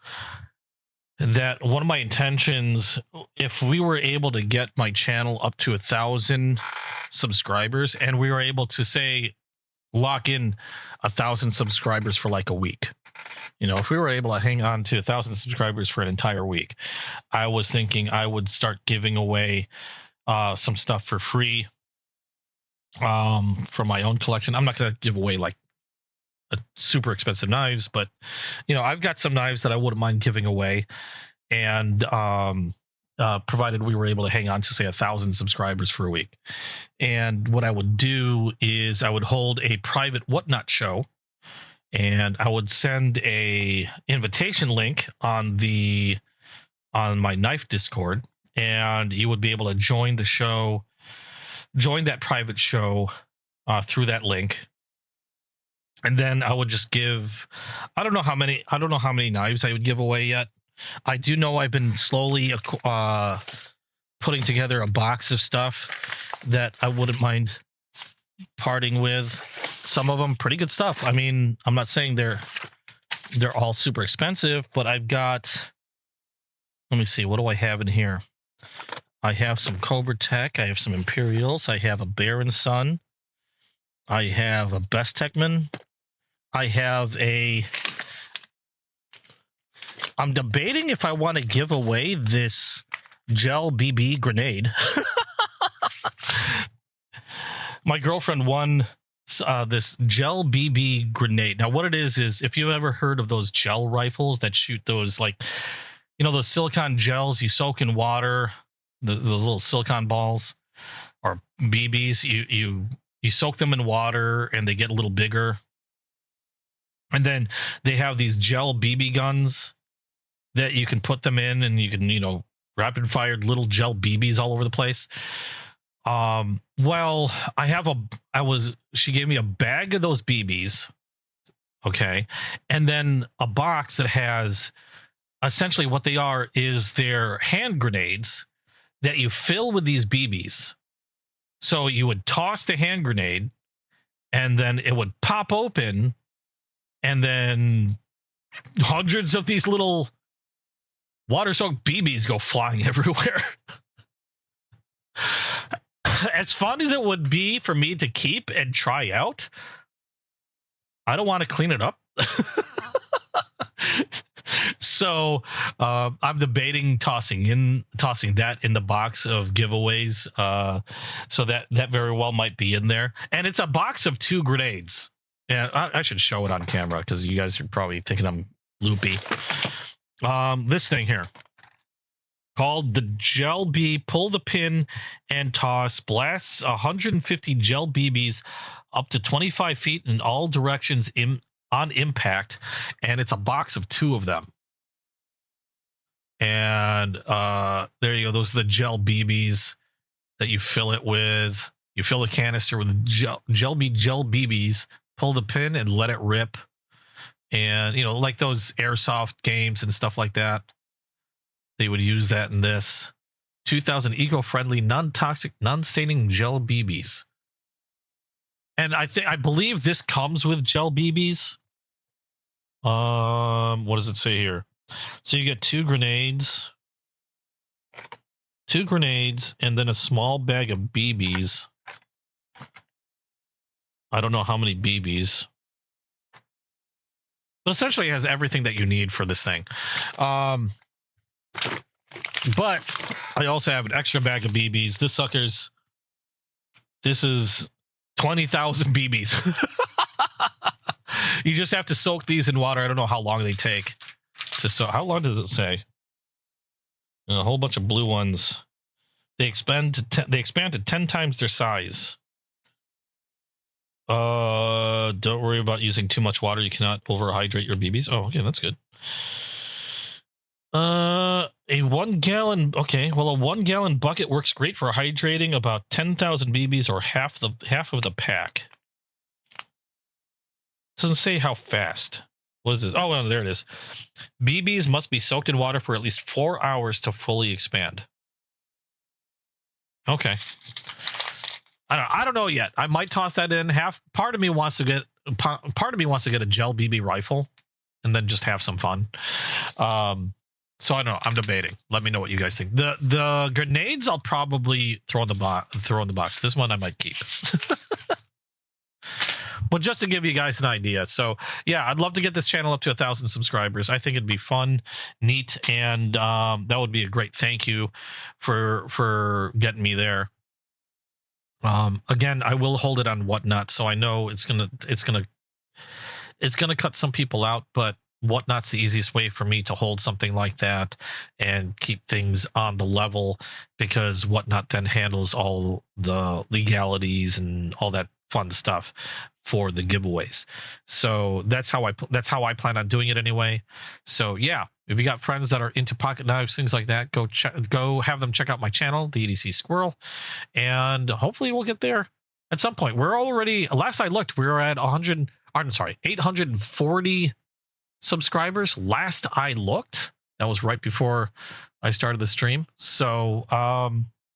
that one of my intentions, if we were able to get my channel up to 1,000 subscribers, and we were able to say lock in 1,000 subscribers for like a week. You know, if we were able to hang on to 1,000 subscribers for an entire week, I was thinking I would start giving away some stuff for free from my own collection. I'm not going to give away like super expensive knives, but you know, I've got some knives that I wouldn't mind giving away, and provided we were able to hang on to say 1,000 subscribers for a week. And what I would do is I would hold a private whatnot show, and I would send a invitation link on my knife Discord, and you would be able to join the show, join that private show through that link. And then I would just give, I don't know how many knives I would give away yet. I do know I've been slowly putting together a box of stuff that I wouldn't mind parting with. Some of them pretty good stuff. I mean, I'm not saying they're all super expensive, but I've got, let me see, what do I have in here? I have some Cobra Tech, I have some Imperials, I have a Baron Sun, I have a Best Techman, I have I'm debating if I want to give away this gel BB grenade. My girlfriend won this gel BB grenade. Now, what it is if you've ever heard of those gel rifles that shoot those, like, you know, those silicone gels you soak in water, those little silicone balls or BBs, you soak them in water and they get a little bigger. And then they have these gel BB guns that you can put them in, and you can, you know, rapid fired little gel BBs all over the place. Well, she gave me a bag of those BBs. Okay. And then a box that has, essentially what they are is they're hand grenades that you fill with these BBs. So you would toss the hand grenade, and then it would pop open, and then hundreds of these little water-soaked BBs go flying everywhere. As fun as it would be for me to keep and try out, I don't want to clean it up. So I'm debating tossing that in the box of giveaways. So that very well might be in there. And it's a box of 2 grenades. Yeah, I should show it on camera because you guys are probably thinking I'm loopy. This thing here, called the Gel B, pull the pin and toss, blasts 150 gel BBs up to 25 feet in all directions on impact, and it's a box of 2 of them. And there you go. Those are the gel BBs that you fill it with. You fill the canister with gel BBs, pull the pin and let it rip. And, you know, like those airsoft games and stuff like that, they would use that in this. 2,000 eco-friendly, non-toxic, non-staining gel BBs. And I believe this comes with gel BBs. What does it say here? So you get 2 grenades, and then a small bag of BBs. I don't know how many BBs. But essentially it has everything that you need for this thing. But I also have an extra bag of BBs. This is 20,000 BBs. You just have to soak these in water. I don't know how long they take to soak. How long does it say? A whole bunch of blue ones. They expand to 10 times their size. Don't worry about using too much water. You cannot overhydrate your BBs. Oh, okay, that's good. A 1 gallon. Okay, well, a 1 gallon bucket works great for hydrating about 10,000 BBs or half of the pack. Doesn't say how fast. What is this? Oh, well, there it is. BBs must be soaked in water for at least 4 hours to fully expand. Okay. I don't know yet. I might toss that in. Part of me wants to get a gel BB rifle, and then just have some fun. So I don't know. I'm debating. Let me know what you guys think. The grenades I'll probably throw in the box. This one I might keep. But just to give you guys an idea. So yeah, I'd love to get this channel up to 1,000 subscribers. I think it'd be fun, neat, and that would be a great thank you for getting me there. Again, I will hold it on Whatnot, so I know it's gonna cut some people out, but Whatnot's the easiest way for me to hold something like that and keep things on the level, because Whatnot then handles all the legalities and all that fun stuff for the giveaways. So that's how I plan on doing it anyway. So yeah, if you got friends that are into pocket knives, things like that, go have them check out my channel, the EDC Squirrel, and hopefully we'll get there at some point. We're already, last I looked, we were at 840 subscribers last I looked. That was right before I started the stream. So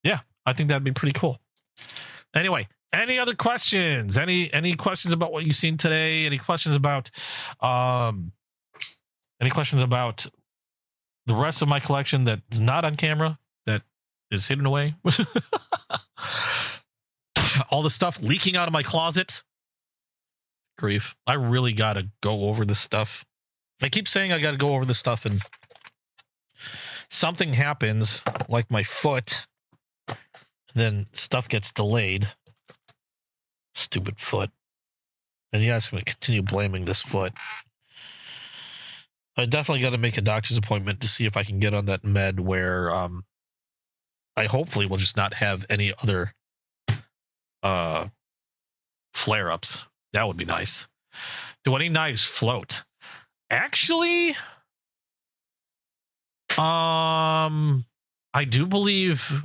yeah, I think that'd be pretty cool. Anyway, any other questions? Any questions about what you've seen today? Any questions about the rest of my collection that is not on camera, that is hidden away? All the stuff leaking out of my closet. Grief. I really gotta go over this stuff. I keep saying I gotta go over this stuff, and something happens, like my foot, and then stuff gets delayed. Stupid foot. And yes, I'm going to continue blaming this foot. I definitely got to make a doctor's appointment to see if I can get on that med where I hopefully will just not have any other flare-ups. That would be nice. Do any knives float? Actually, I do believe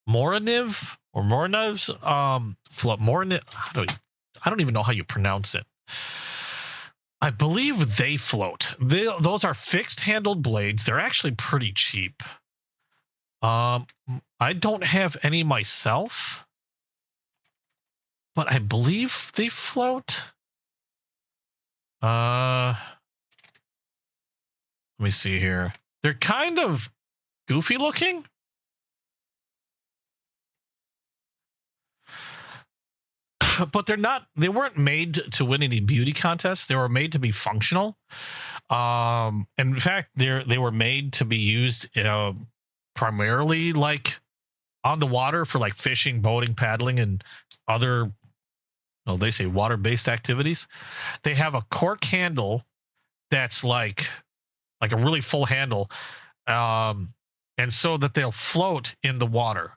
Moriniv or Morinivs float. Moriniv, I don't even know how you pronounce it. I believe they float. Those are fixed handled blades. They're actually pretty cheap. I don't have any myself, but I believe they float. Let me see here. They're kind of goofy looking. But they weren't made to win any beauty contests. They were made to be functional. And in fact, they were made to be used primarily like on the water for like fishing, boating, paddling, and other, well, they say water-based activities. They have a cork handle that's like a really full handle, and so that they'll float in the water.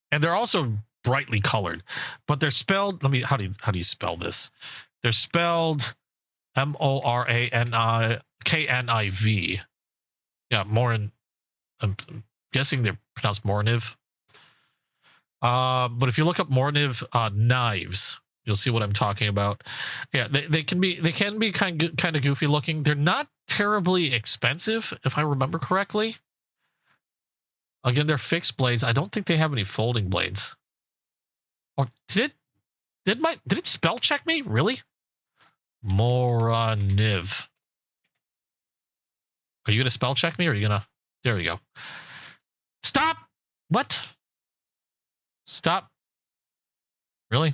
And they're also brightly colored, but they're spelled. How do you spell this? They're spelled Morankniv. Yeah, Morin. I'm guessing they're pronounced Moriniv. But if you look up Moriniv knives, you'll see what I'm talking about. Yeah, they can be kind of goofy looking. They're not terribly expensive, if I remember correctly. Again, they're fixed blades. I don't think they have any folding blades. Or did it spell check me? Really? Moriniv. Are you gonna spell check me, or are you gonna? There we go. Stop. What? Stop. Really?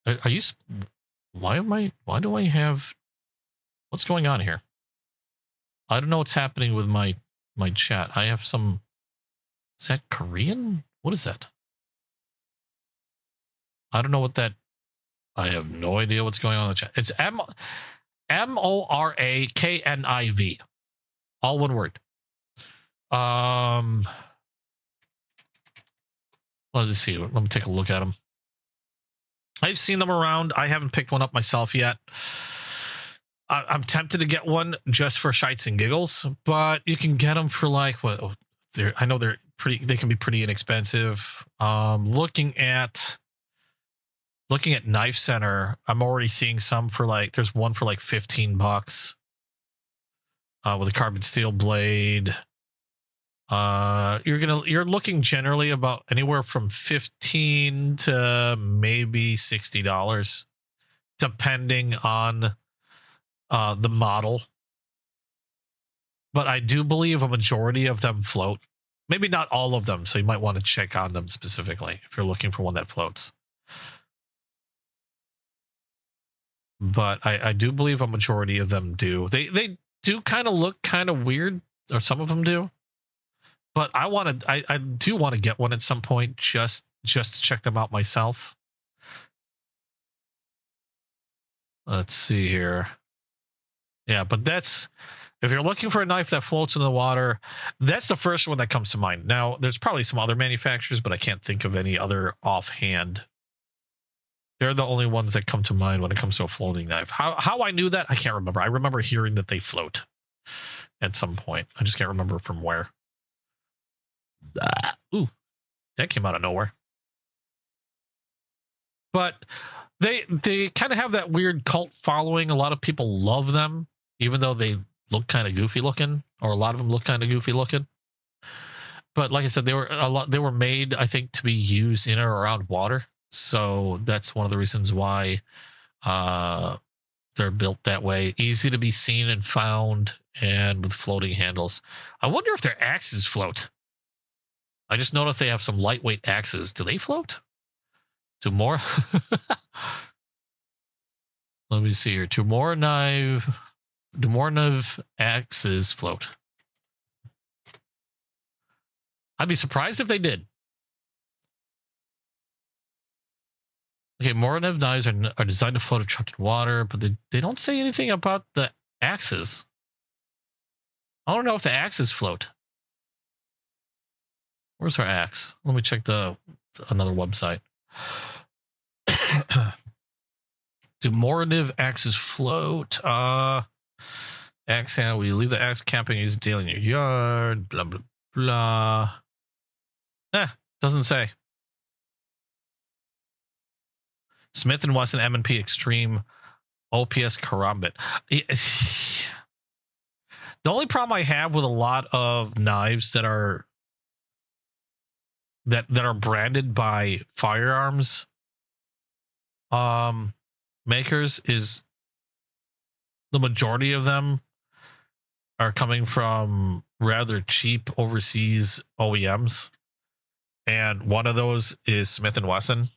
Are you? Why do I have? What's going on here? I don't know what's happening with my chat. I have some. Is that Korean? What is that? I don't know what that. I have no idea what's going on in the chat. It's MORAKNIV, all one word. Let's see. Let me take a look at them. I've seen them around. I haven't picked one up myself yet. I'm tempted to get one just for shites and giggles, but you can get them for like what? I know they're pretty. They can be pretty inexpensive. Looking at Knife Center, I'm already seeing some for like. There's one for like $15, with a carbon steel blade. You're looking generally about anywhere from $15 to maybe $60, depending on the model. But I do believe a majority of them float. Maybe not all of them, so you might want to check on them specifically if you're looking for one that floats. But I do believe a majority of them do. They do kind of look kind of weird, or some of them do. But I do want to get one at some point just to check them out myself. Let's see here. Yeah, but if you're looking for a knife that floats in the water, that's the first one that comes to mind. Now, there's probably some other manufacturers, but I can't think of any other offhand. They're the only ones that come to mind when it comes to a floating knife. How I knew that, I can't remember. I remember hearing that they float at some point. I just can't remember from where. Ooh, that came out of nowhere. But they kind of have that weird cult following. A lot of people love them, even though they look kind of goofy looking, or a lot of them look kind of goofy looking. But like I said, they were made, I think, to be used in or around water. So that's one of the reasons why they're built that way. Easy to be seen and found, and with floating handles. I wonder if their axes float. I just noticed they have some lightweight axes. Do they float? Do more? Let me see here. Do more knife axes float? I'd be surprised if they did. Okay, Moranev knives are designed to float if trapped in water, but they don't say anything about the axes. I don't know if the axes float. Where's our axe? Let me check another website. Do Moranev axes float? Axe hand. We leave the axe camping, use it daily in your yard. Blah blah blah. Doesn't say. Smith & Wesson M&P Extreme OPS Karambit. The only problem I have with a lot of knives that are branded by firearms makers is the majority of them are coming from rather cheap overseas OEMs, and one of those is Smith & Wesson.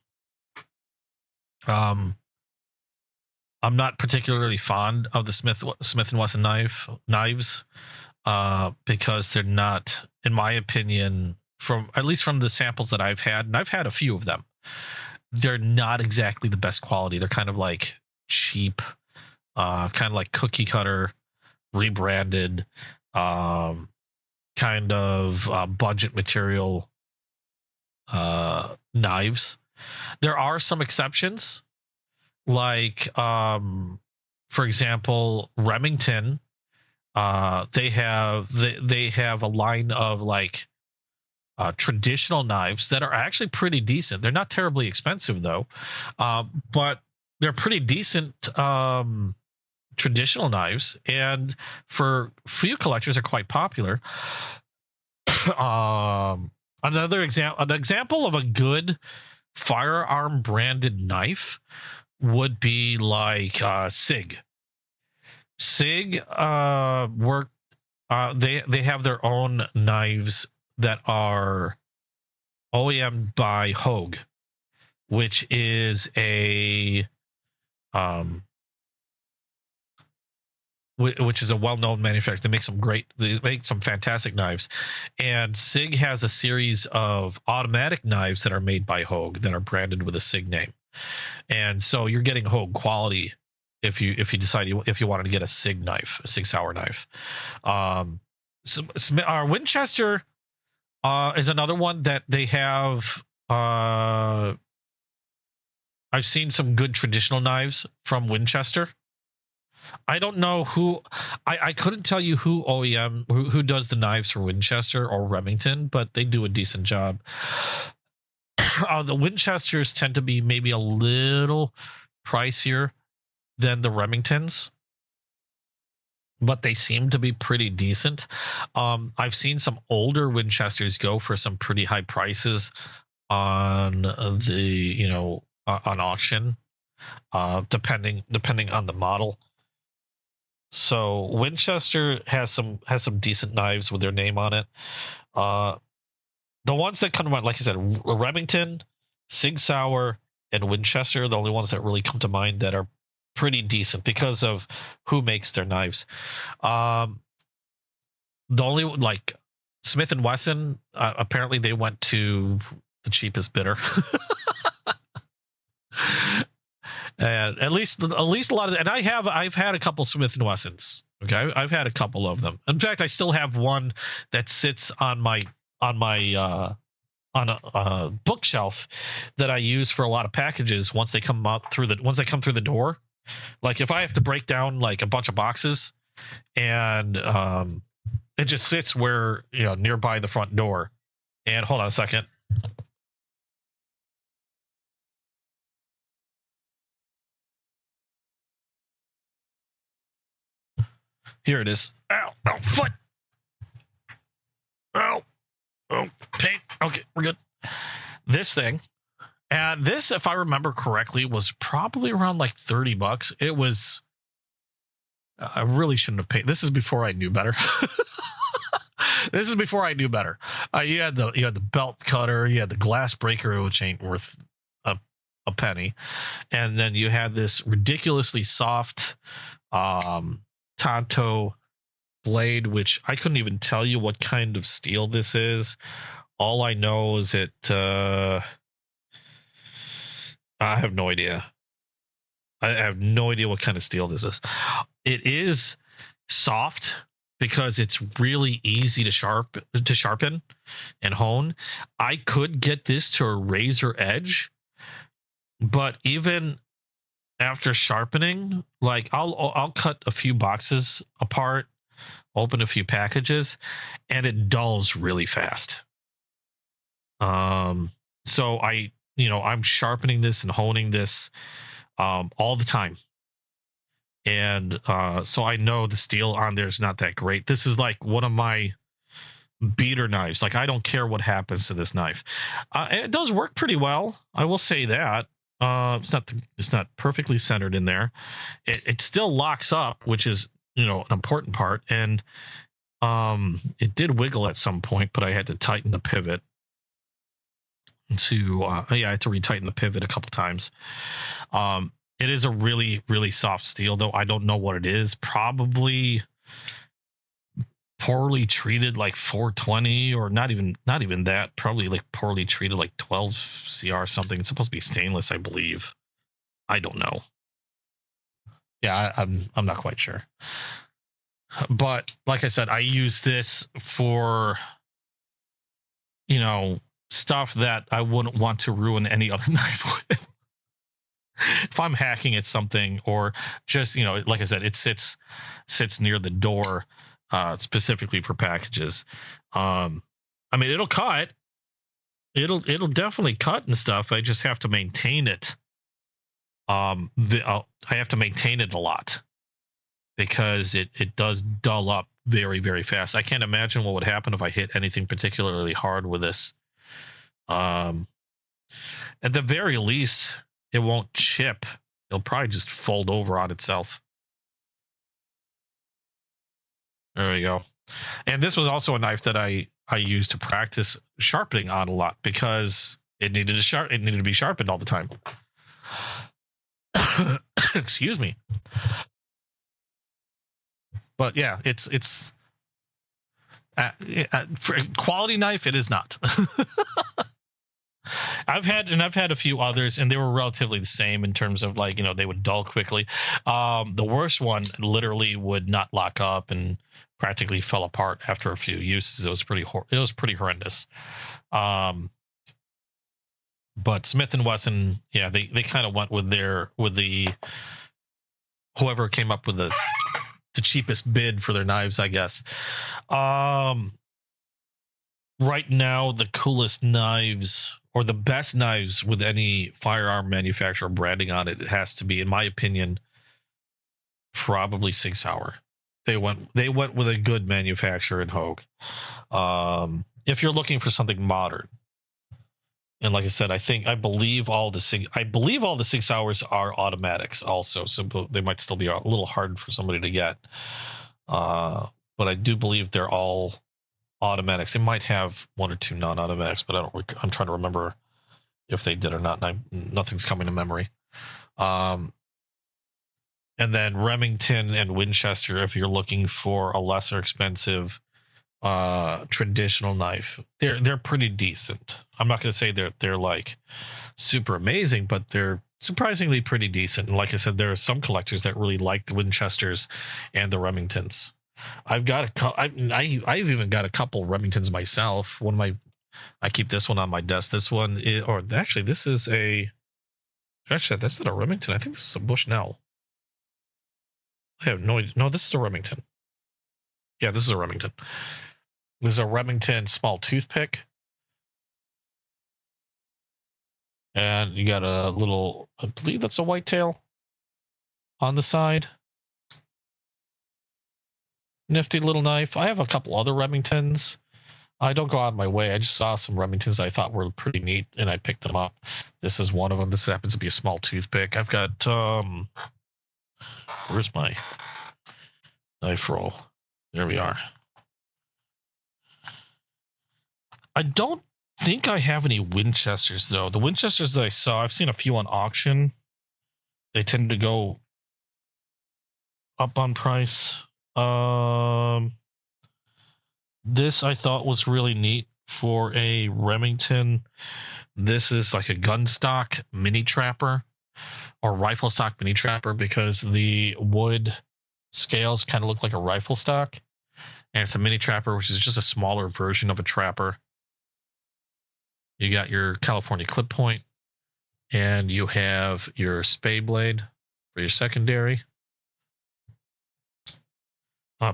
I'm not particularly fond of the Smith & Wesson knives because they're not, in my opinion, at least from the samples that I've had, and I've had a few of them, they're not exactly the best quality. They're kind of like cheap, kind of like cookie cutter, rebranded, kind of budget material knives. There are some exceptions, like for example, Remington. They have a line of like traditional knives that are actually pretty decent. They're not terribly expensive though, but they're pretty decent traditional knives, and for few collectors are quite popular. An example of a good firearm branded knife would be like SIG. SIG work. They have their own knives that are OEM by Hogue, which is a well-known manufacturer. They make some fantastic knives, and SIG has a series of automatic knives that are made by Hogue that are branded with a SIG name. and so you're getting home quality if you decide if you wanted to get a Sig Sauer knife. Our Winchester is another one that they have. I've seen some good traditional knives from Winchester. I don't know who. I couldn't tell you who OEM who does the knives for Winchester or Remington, but they do a decent job. The Winchesters tend to be maybe a little pricier than the Remingtons, but they seem to be pretty decent. I've seen some older Winchesters go for some pretty high prices on the on auction, depending on the model. So Winchester has some decent knives with their name on it. The ones that come to mind, like I said, Remington, Sig Sauer, and Winchester are the only ones that really come to mind that are pretty decent because of who makes their knives. The only, like, Smith & Wesson, apparently they went to the cheapest bidder. And at least a lot of, and I've had a couple Smith & Wessons. Okay, I've had a couple of them. In fact, I still have one that sits on a bookshelf that I use for a lot of packages once they come through the door. Like if I have to break down like a bunch of boxes, and it just sits where nearby the front door. And hold on a second. Here it is. Ow, foot. Ow, pain. Okay, we're good. This thing, and this, if I remember correctly, was probably around like $30. It was. I really shouldn't have paid. This is before I knew better. This is before I knew better. You had the belt cutter, you had the glass breaker, which ain't worth a penny, and then you had this ridiculously soft Tonto blade, which I couldn't even tell you what kind of steel this is. All I know is I have no idea. I have no idea what kind of steel this is. It is soft because it's really easy to sharpen and hone. I could get this to a razor edge, but even after sharpening, like I'll cut a few boxes apart, open a few packages, and it dulls really fast. So I'm sharpening this and honing this all the time. And so I know the steel on there is not that great. This is like one of my beater knives. Like I don't care what happens to this knife. It does work pretty well. I will say that. It's not perfectly centered in there. It still locks up, which is an important part. And it did wiggle at some point, but I had to tighten the pivot. I had to retighten the pivot a couple times. It is a really, really soft steel, though. I don't know what it is. Probably poorly treated, like 420, or not even that. Probably like poorly treated, like 12 CR something. It's supposed to be stainless, I believe. I don't know. Yeah, I'm not quite sure. But like I said, I use this for stuff that I wouldn't want to ruin any other knife with. If I'm hacking at something, or just like I said, it sits near the door, specifically for packages. I mean, it'll cut. It'll definitely cut and stuff. I just have to maintain it. I have to maintain it a lot because it does dull up very, very fast. I can't imagine what would happen if I hit anything particularly hard with this. At the very least, it won't chip. It'll probably just fold over on itself. There we go. And this was also a knife that I used to practice sharpening on a lot because it needed to be sharpened all the time. Excuse me. But yeah, it's for a quality knife. It is not. I've had a few others, and they were relatively the same in terms of like, they would dull quickly. The worst one literally would not lock up and practically fell apart after a few uses. It was pretty horrendous. But Smith and Wesson, yeah, they kind of went with the whoever came up with the cheapest bid for their knives, I guess. Right now, the coolest knives or the best knives with any firearm manufacturer branding on it has to be, in my opinion, probably Sig Sauer. They went with a good manufacturer in Hogue. If you're looking for something modern, and like I said, I believe all the Sig Sauers are automatics also, so they might still be a little hard for somebody to get. But I do believe they're all automatics. They might have one or two non-automatics, but I'm trying to remember if they did or not, and nothing's coming to memory. And then Remington and Winchester, if you're looking for a lesser expensive traditional knife, they're pretty decent. I'm not going to say they're like super amazing, but they're surprisingly pretty decent. And like I said, there are some collectors that really like the Winchesters and the Remingtons. I've even got a couple Remingtons myself. I keep this one on my desk. This one this is that's not a Remington. I think this is a Bushnell. I have no idea. No, this is a Remington. Yeah, this is a Remington. This is a Remington small toothpick. And you got a little, I believe that's a whitetail on the side. Nifty little knife. I have a couple other Remingtons. I don't go out of my way. I just saw some Remingtons I thought were pretty neat, and I picked them up. This is one of them. This happens to be a small toothpick. I've got, where's my knife roll? There we are. I don't think I have any Winchesters, though. The Winchesters that I saw, I've seen a few on auction. They tend to go up on price. This I thought was really neat for a Remington. This is like a gun stock mini trapper or rifle stock mini trapper, because the wood scales kind of look like a rifle stock, and it's a mini trapper, which is just a smaller version of a trapper. You got your California clip point, and you have your spade blade for your secondary.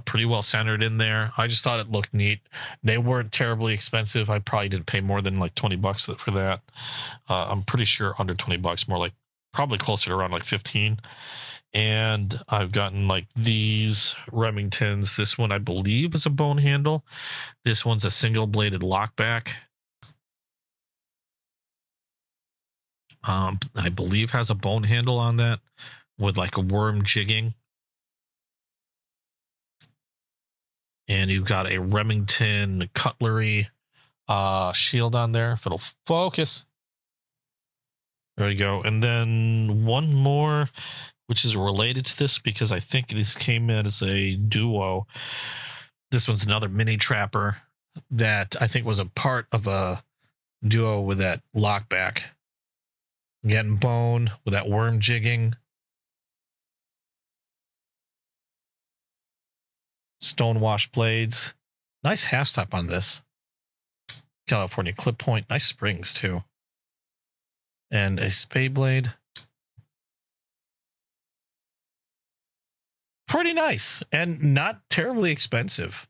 Pretty well centered in there. I just thought it looked neat. They weren't terribly expensive. I probably didn't pay more than like $20 for that. I'm pretty sure under $20, more like probably closer to around like 15. And I've gotten like these Remingtons. This one I believe is a bone handle. This one's a single bladed lockback. I believe has a bone handle on that with like a worm jigging. And you've got a Remington cutlery shield on there. If it'll focus. There we go. And then one more, which is related to this because I think this came in as a duo. This one's another mini trapper that I think was a part of a duo with that lockback. Again, bone with that worm jigging. Stonewash blades. Nice half stop on this. California clip point. Nice springs too. And a spade blade. Pretty nice and not terribly expensive.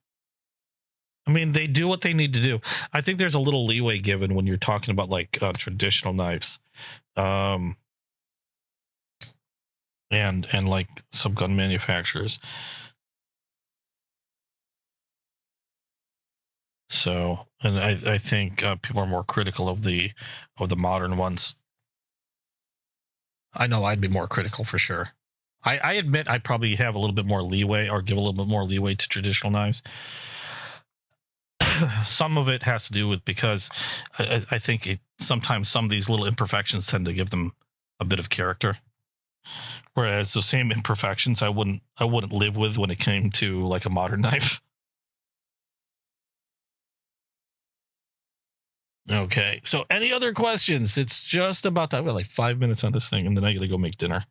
I mean, they do what they need to do. I think there's a little leeway given when you're talking about like traditional knives. And like some gun manufacturers. So, and I think people are more critical of the modern ones. I know I'd be more critical for sure. I admit I probably have a little bit more leeway, or give a little bit more leeway to traditional knives. Some of it has to do with because I think sometimes some of these little imperfections tend to give them a bit of character. Whereas the same imperfections I wouldn't live with when it came to like a modern knife. Okay. So any other questions? It's just about time. I've got like 5 minutes on this thing, and then I got to go make dinner.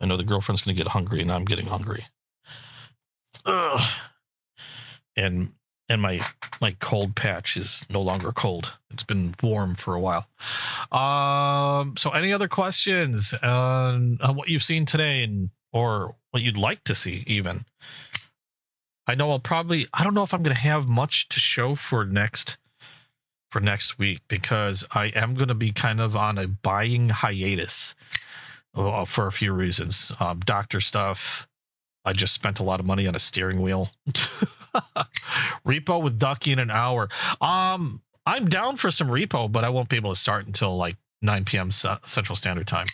I know the girlfriend's going to get hungry, and I'm getting hungry. Ugh. And my cold patch is no longer cold. It's been warm for a while. So any other questions on what you've seen today, or what you'd like to see even? I know I don't know if I'm going to have much to show for next week, because I am going to be kind of on a buying hiatus for a few reasons. Doctor stuff. I just spent a lot of money on a steering wheel. Repo with Ducky in an hour. I'm down for some repo, but I won't be able to start until like 9 p.m. Central Standard Time.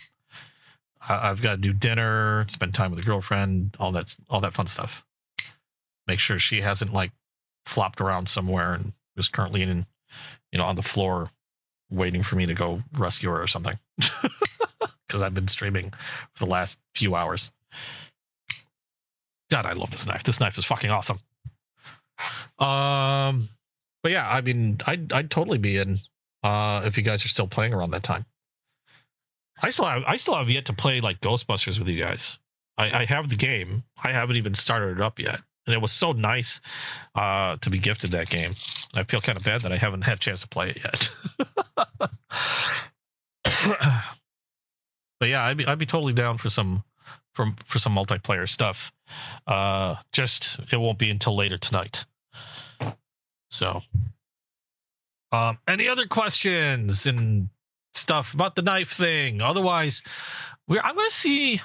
I've got to do dinner, spend time with the girlfriend, all that fun stuff. Make sure she hasn't like flopped around somewhere and is currently on the floor waiting for me to go rescue her or something. Because I've been streaming for the last few hours. God, I love this knife. This knife is fucking awesome. But yeah, I mean, I'd totally be in if you guys are still playing around that time. I still have yet to play like Ghostbusters with you guys. I have the game. I haven't even started it up yet. And it was so nice to be gifted that game. I feel kind of bad that I haven't had a chance to play it yet. But yeah, I'd be totally down for some multiplayer stuff. Just it won't be until later tonight. So, any other questions and stuff about the knife thing? Otherwise, I'm going to see.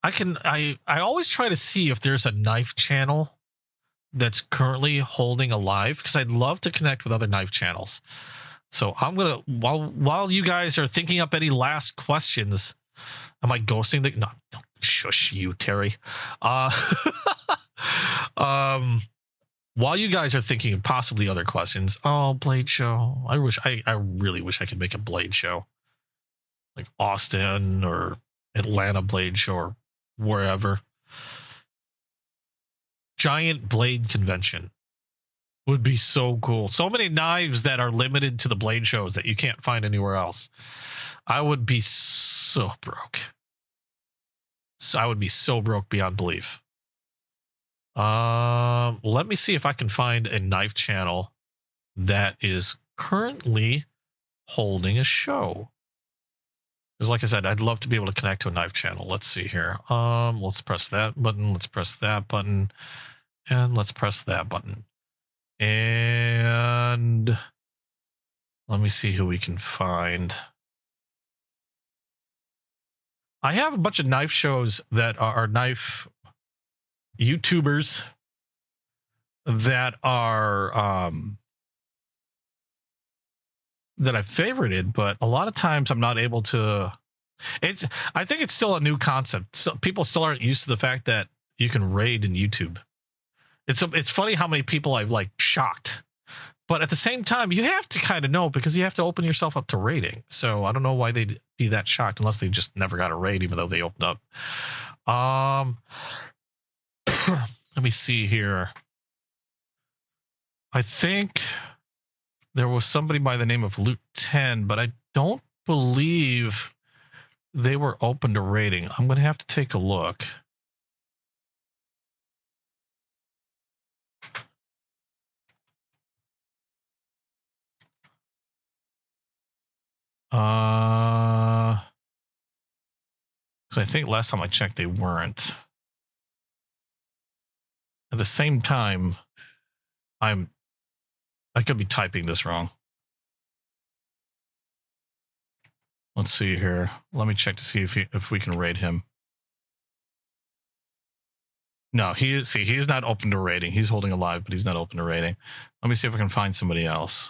I always try to see if there's a knife channel that's currently holding alive, because I'd love to connect with other knife channels. So I'm gonna while you guys are thinking up any last questions. Am I ghosting the? No, don't shush you, Terry. While you guys are thinking of possibly other questions, Blade Show. I really wish I could make a Blade Show, like Austin or Atlanta Blade Show or wherever. Giant Blade Convention would be so cool. So many knives that are limited to the Blade shows that you can't find anywhere else. I would be so broke. So I would be so broke beyond belief. Let me see if I can find a knife channel that is currently holding a show. Because like I said, I'd love to be able to connect to a knife channel. Let's see here. Let's press that button. Let's press that button. And let's press that button. And let me see who we can find. I have a bunch of knife shows that are knife YouTubers that are that I've favorited, but a lot of times I'm not able to. I think it's still a new concept. So people still aren't used to the fact that you can raid in YouTube. It's funny how many people I've like shocked, but at the same time you have to kind of know, because you have to open yourself up to raiding. So I don't know why they'd be that shocked unless they just never got a raid, even though they opened up. Let me see here. I think there was somebody by the name of Loot 10, but I don't believe they were open to raiding. I'm going to have to take a look. So I think last time I checked, they weren't. At the same time, I could be typing this wrong. Let's see here. Let me check to see if we can raid him. No, he's not open to raiding. He's holding alive, but he's not open to raiding. Let me see if I can find somebody else.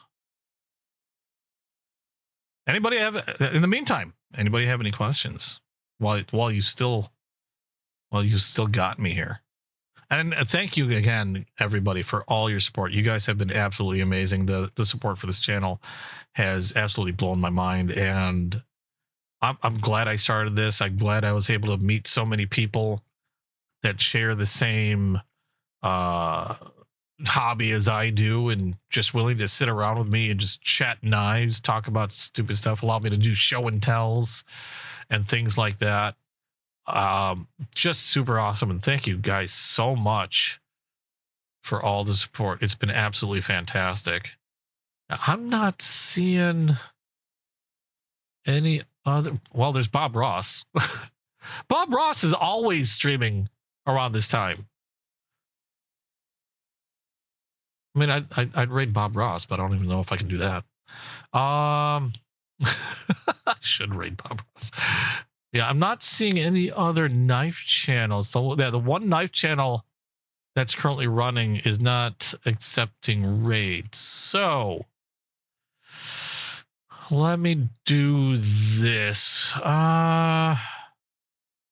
Anybody have, in the meantime, anybody have any questions while you still got me here? And thank you again, everybody, for all your support. You guys have been absolutely amazing. The support for this channel has absolutely blown my mind, and I'm glad I started this. I'm glad I was able to meet so many people that share the same hobby as I do and just willing to sit around with me and just chat knives, talk about stupid stuff, allow me to do show and tells and things like that. Just super awesome. And thank you guys so much for all the support. It's been absolutely fantastic. I'm not seeing any other. Well, there's Bob Ross. Bob Ross is always streaming around this time. I mean, I'd raid Bob Ross, but I don't even know if I can do that. I should raid Bob Ross. Yeah, I'm not seeing any other knife channels. So the one knife channel that's currently running is not accepting raids. So let me do this.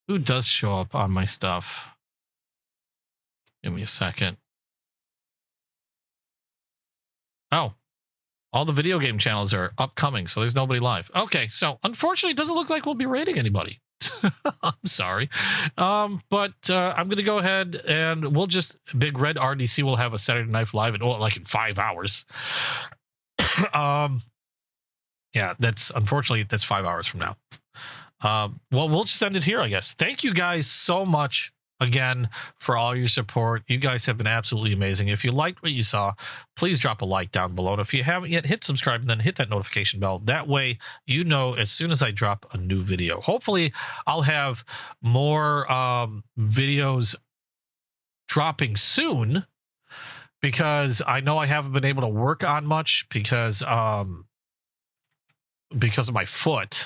Who does show up on my stuff? Give me a second. Oh, all the video game channels are upcoming, so there's nobody live. Okay, so unfortunately, it doesn't look like we'll be raiding anybody. I'm sorry. But I'm going to go ahead and we'll just, Big Red RDC will have a Saturday Night Live in 5 hours. Yeah, unfortunately, that's 5 hours from now. Well, we'll just end it here, I guess. Thank you guys so much again for all your support. You guys have been absolutely amazing. If you liked what you saw, please drop a like down below. And if you haven't yet, hit subscribe and then hit that notification bell. That way, you know as soon as I drop a new video. Hopefully, I'll have more videos dropping soon because I know I haven't been able to work on much because of my foot,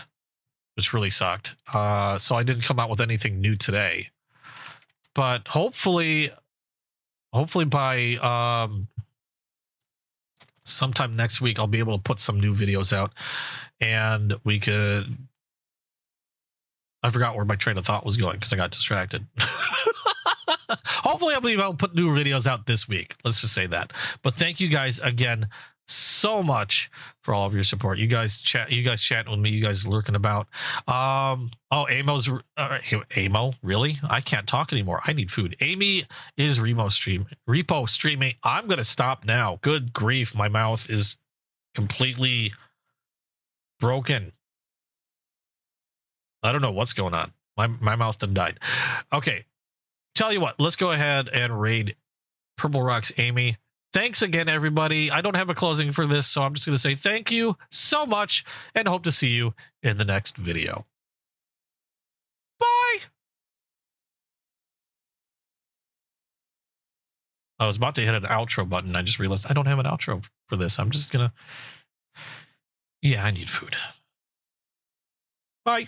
which really sucked. So I didn't come out with anything new today. But hopefully by sometime next week, I'll be able to put some new videos out, and we could. I forgot where my train of thought was going because I got distracted. Hopefully, I'll be able to put new videos out this week. Let's just say that. But thank you guys again so much for all of your support. You guys chatting with me, you guys lurking about. Amo's Amo, really? I can't talk anymore. I need food. Amy is repo streaming. I'm gonna stop now. Good grief, my mouth is completely broken. I don't know what's going on. My mouth done died. Okay, tell you what, let's go ahead and raid Purple Rocks Amy. Thanks again, everybody. I don't have a closing for this, so I'm just going to say thank you so much and hope to see you in the next video. Bye. I was about to hit an outro button. I just realized I don't have an outro for this. I'm just going to... Yeah, I need food. Bye.